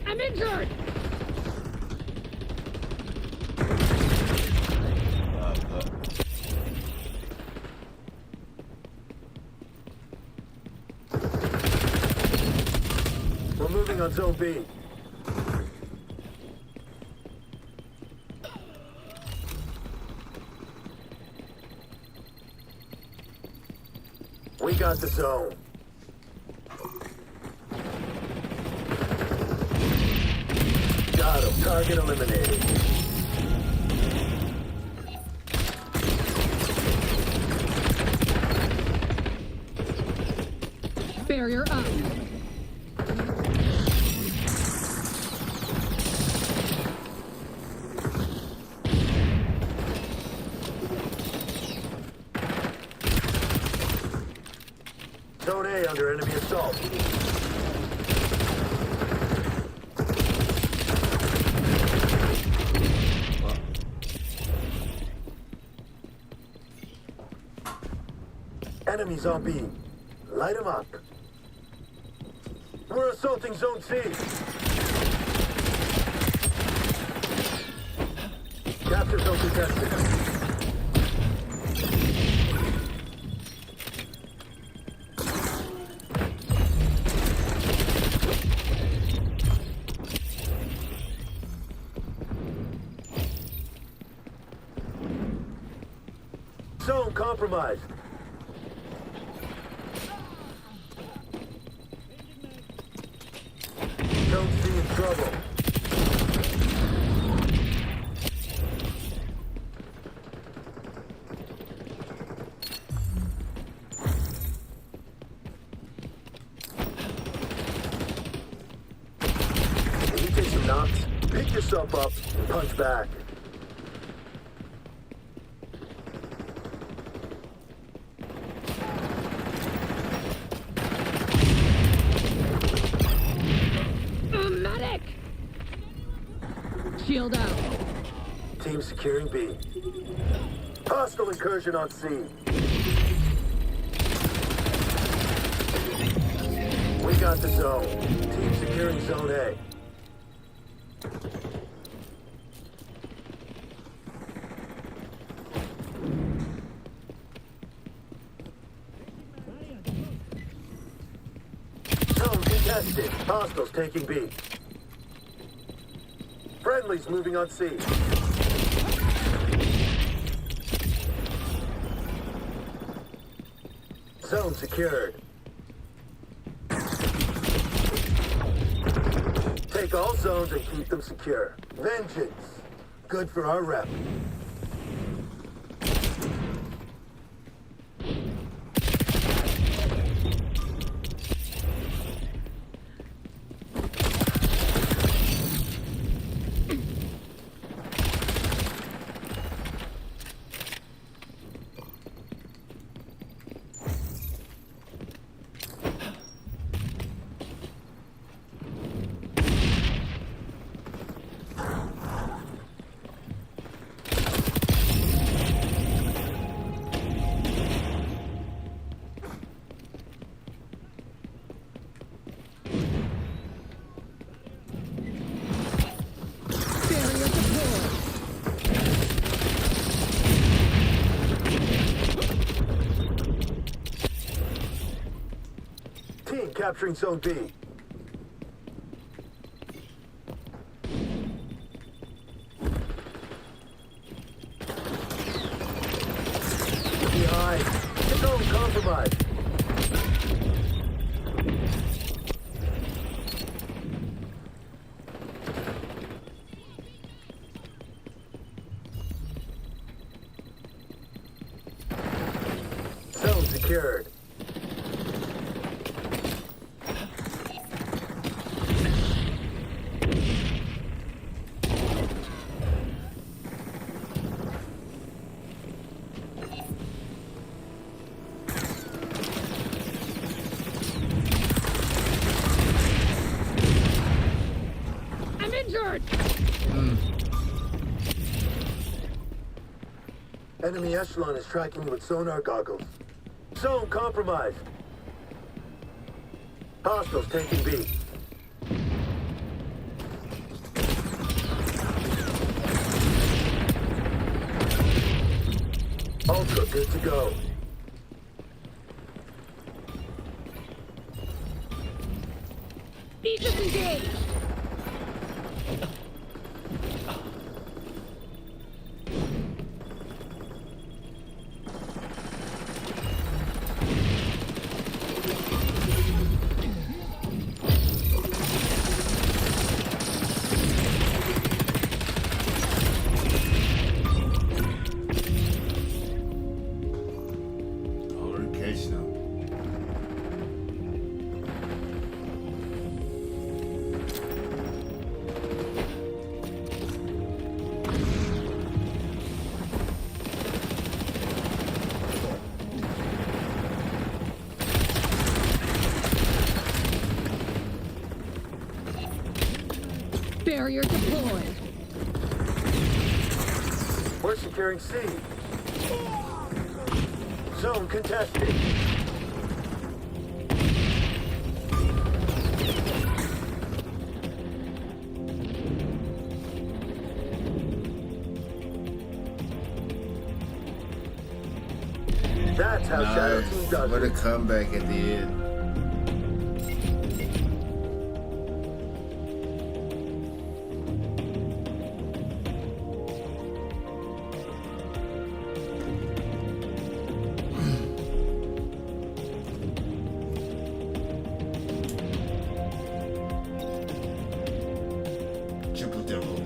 I'm injured! We're moving on Zone B. We got the zone. Got him. Target eliminated. Barrier up. Zone A under enemy assault. Enemies on B. Light them up. We're assaulting Zone C. Capture zone contested. Zone compromised. Zone C in trouble. When you take some knocks, pick yourself up and punch back. Medic! Shield out. Team securing B. Hostile incursion on C. We got the zone. Team securing Zone A. Zone contested. Hostiles taking B. Friendlies moving on C. Zone secured. Take all zones and keep them secure. Vengeance. Good for our rep. Team capturing Zone B. Behind. Zone compromised. Zone secured. injured! Enemy echelon is tracking you with sonar goggles. Zone compromised. Hostiles taking B. Ultra good to go. Be disengaged! Barrier deployed. We're securing C. Zone contested. That's how Shadow Team does What it. a comeback at the end. Triple double.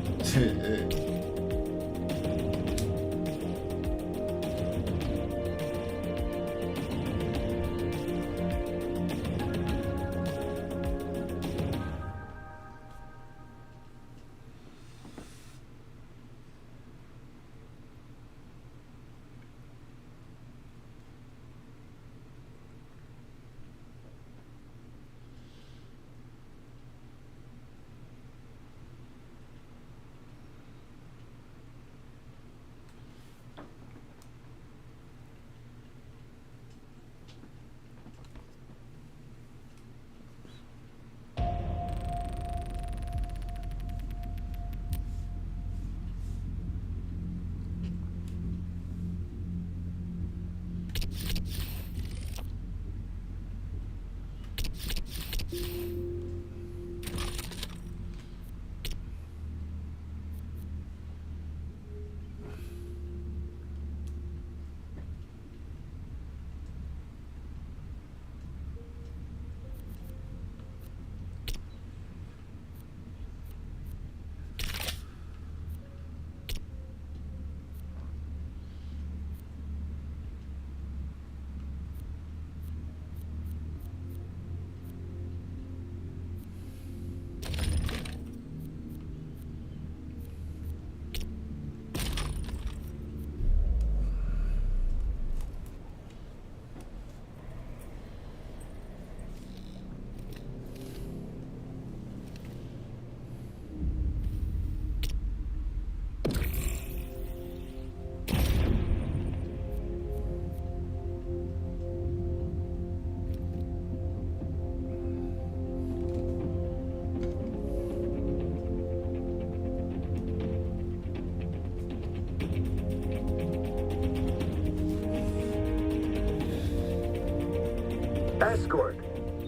Escort.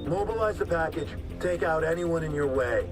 Mobilize the package. Take out anyone in your way.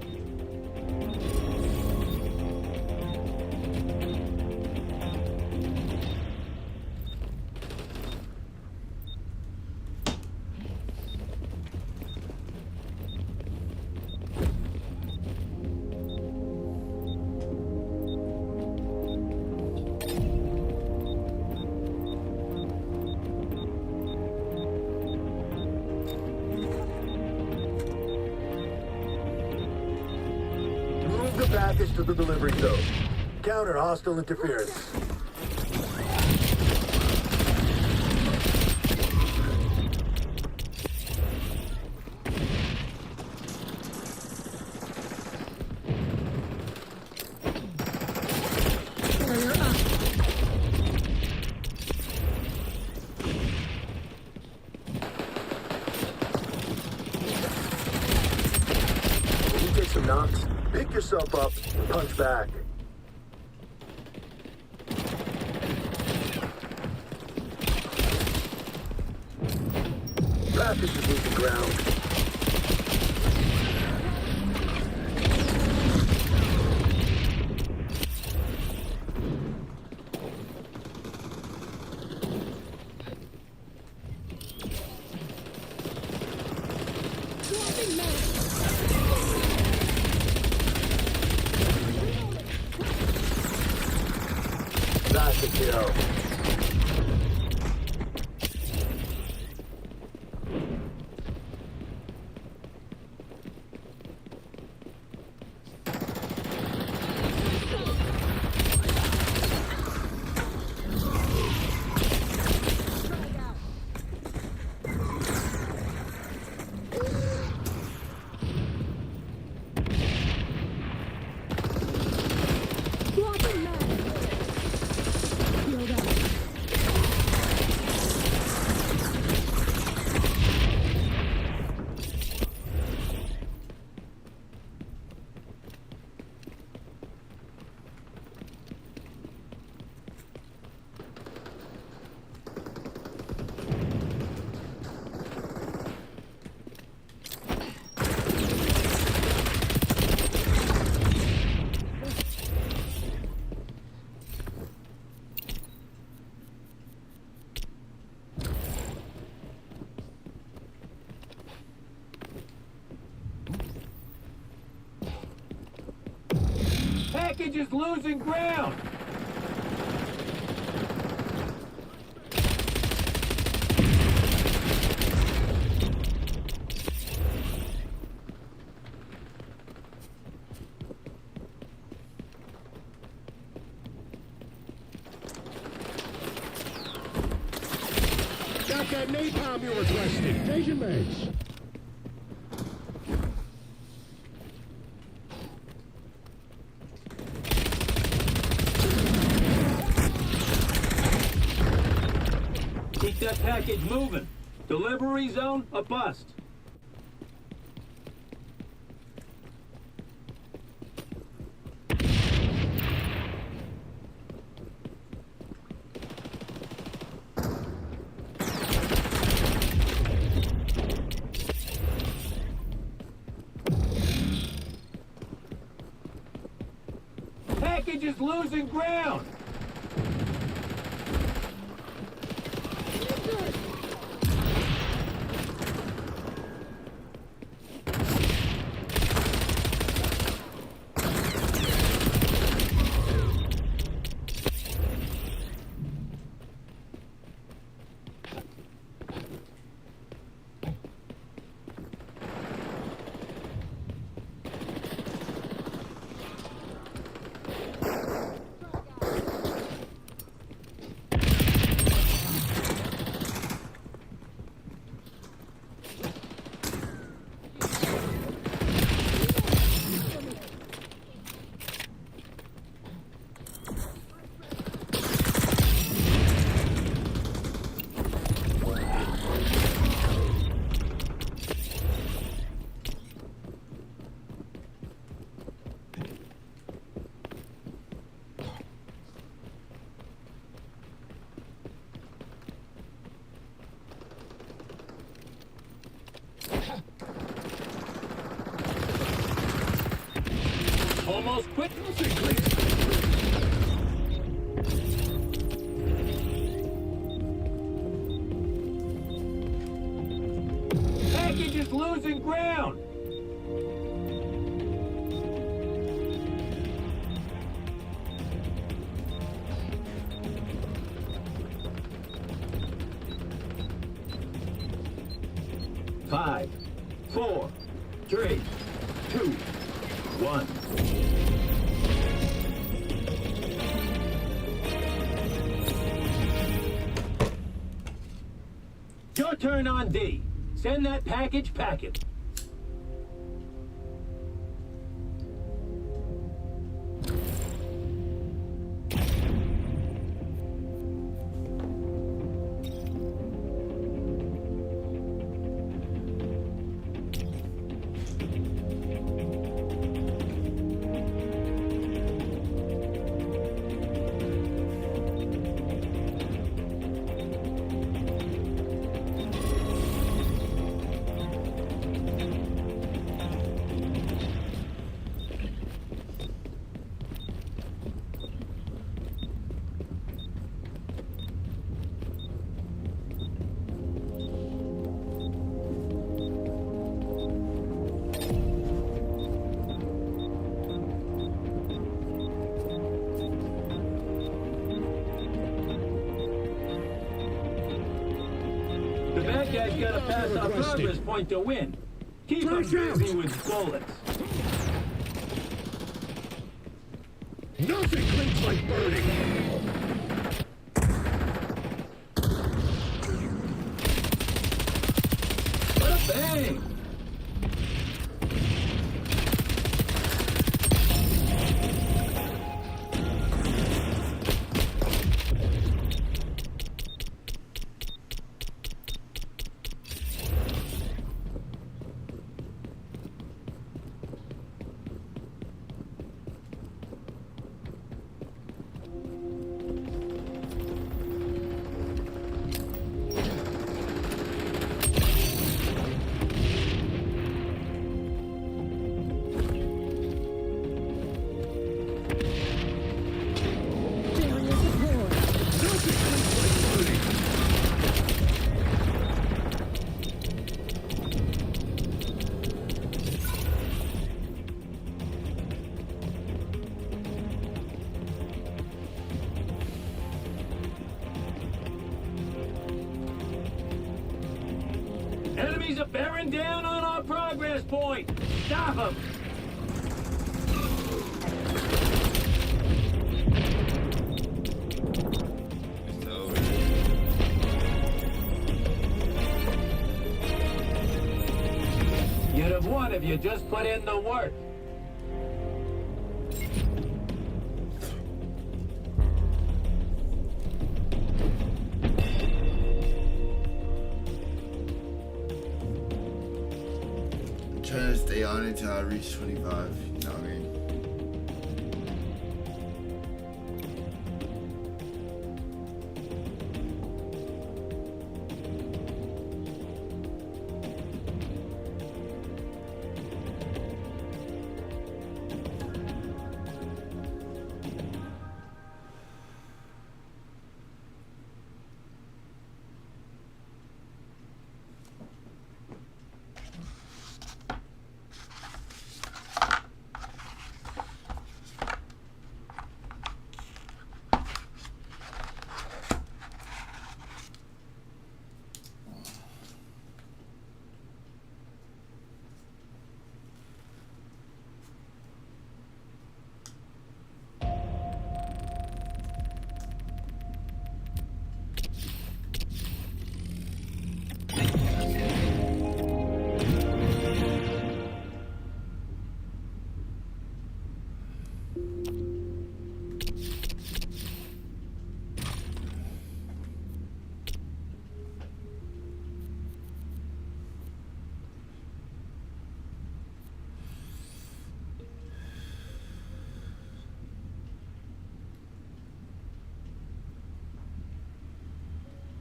Package to the delivery zone. Counter hostile interference. Knox. Pick yourself up and punch back. Package is losing ground. That's a kill. Package is losing ground. Got that napalm you requested. Station base. Keep that package moving. Delivery zone, a bust. Package is losing ground. Almost quit. Package is losing ground. Five, 4, 3, 2, 1. Your turn on D. Send that package packet. guys gotta pass our progress point to win. Keep them busy with bullets. Nothing cleans like burning. Bada bang! Enemies are bearing down on our progress point. Stop them. You'd have won if you just put in the work. Trying to stay on until I reach 25. You know what I mean?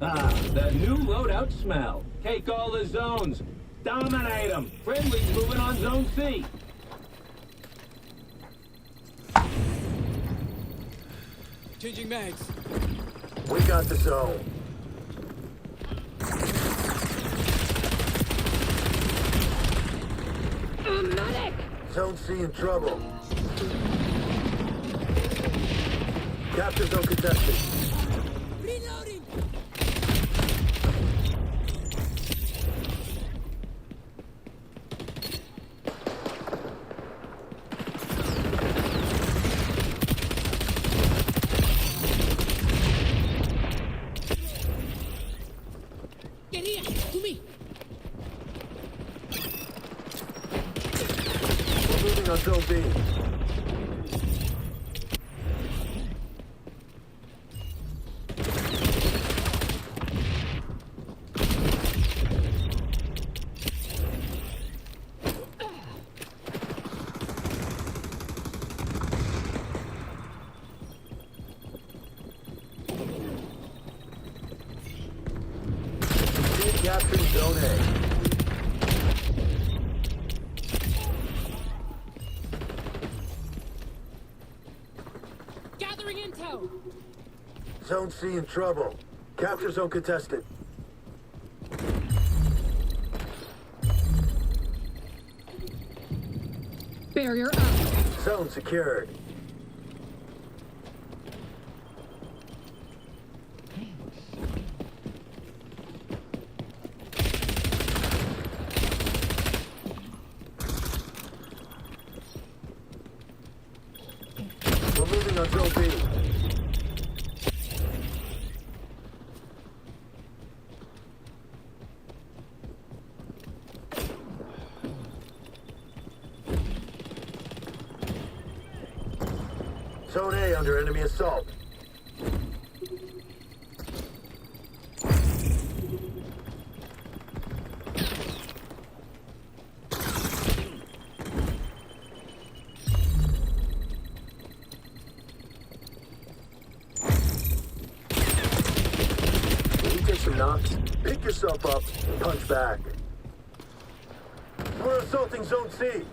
Ah, the new loadout smell. Take all the zones. Dominate them. Friendly's moving on Zone C. Changing mags. We got the zone. Medic! Zone C in trouble. Capture zone contested. Reloading! Get here! To me! We're moving on Zone B. Capturing Zone A. Gathering intel! Zone C in trouble. Capture zone contested. Barrier up! Zone secured. We're moving on Zone B. Zone A under enemy assault. Some knocks, pick yourself up, and punch back. We're assaulting Zone C.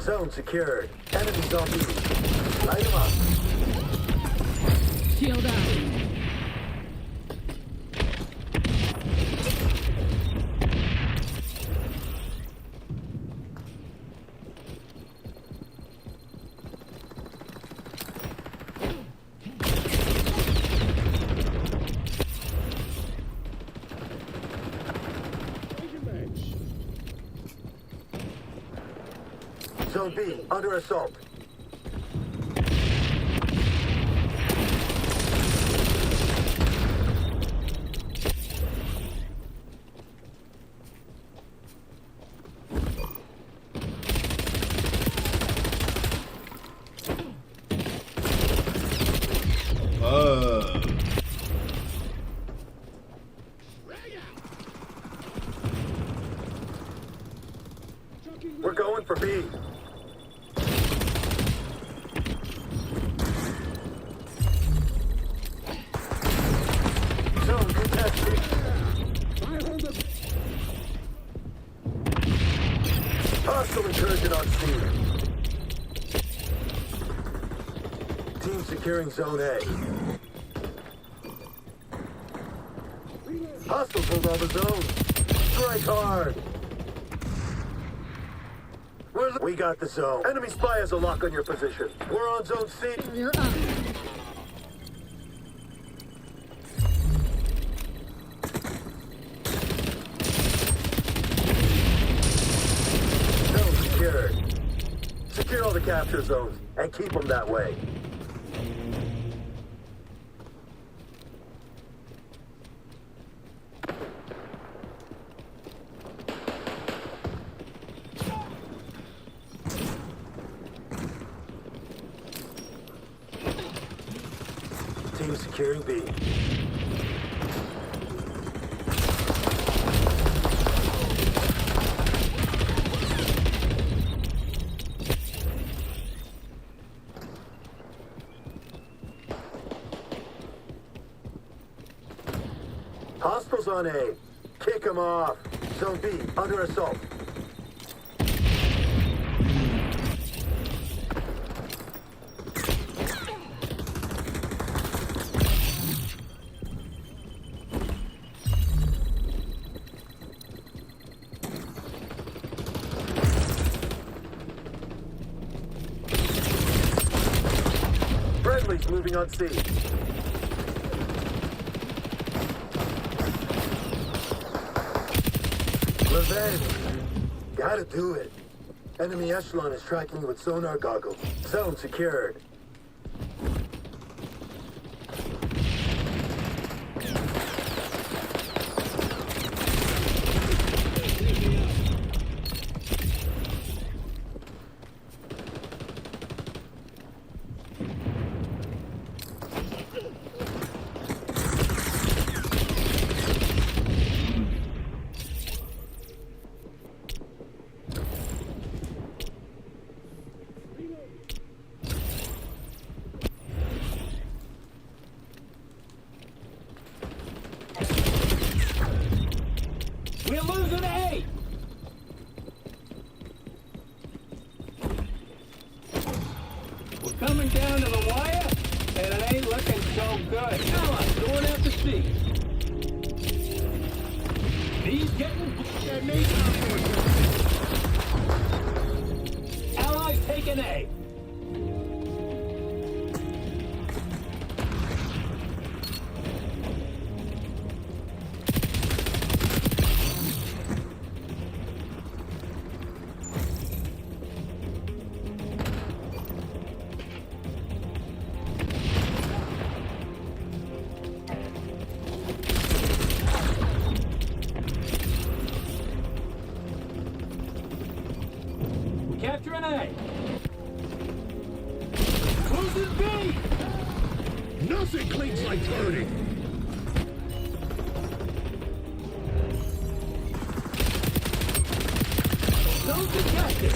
Zone secured. Enemy zombies. Light them up. Shield up. Zone B under assault. We're going for B. Zone contested. Hostile incursion on C. Team securing Zone A. Hostiles hold all the zones. Strike hard. We got the zone. Enemy spy has a lock on your position. We're on Zone C. You're up. Zone secured. Secure all the capture zones and keep them that way. Team securing B. Hostiles on A. Kick them off. Zone B under assault. Friendly's moving on C. Revenge. Gotta do it. Enemy echelon is tracking you with sonar goggles. Zone secured. so good. Allies going after C. B's getting that made. Allies taking A. Capturing A. Losing B. Nothing cleans like flirting. Zone contested.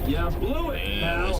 You blew it, pal.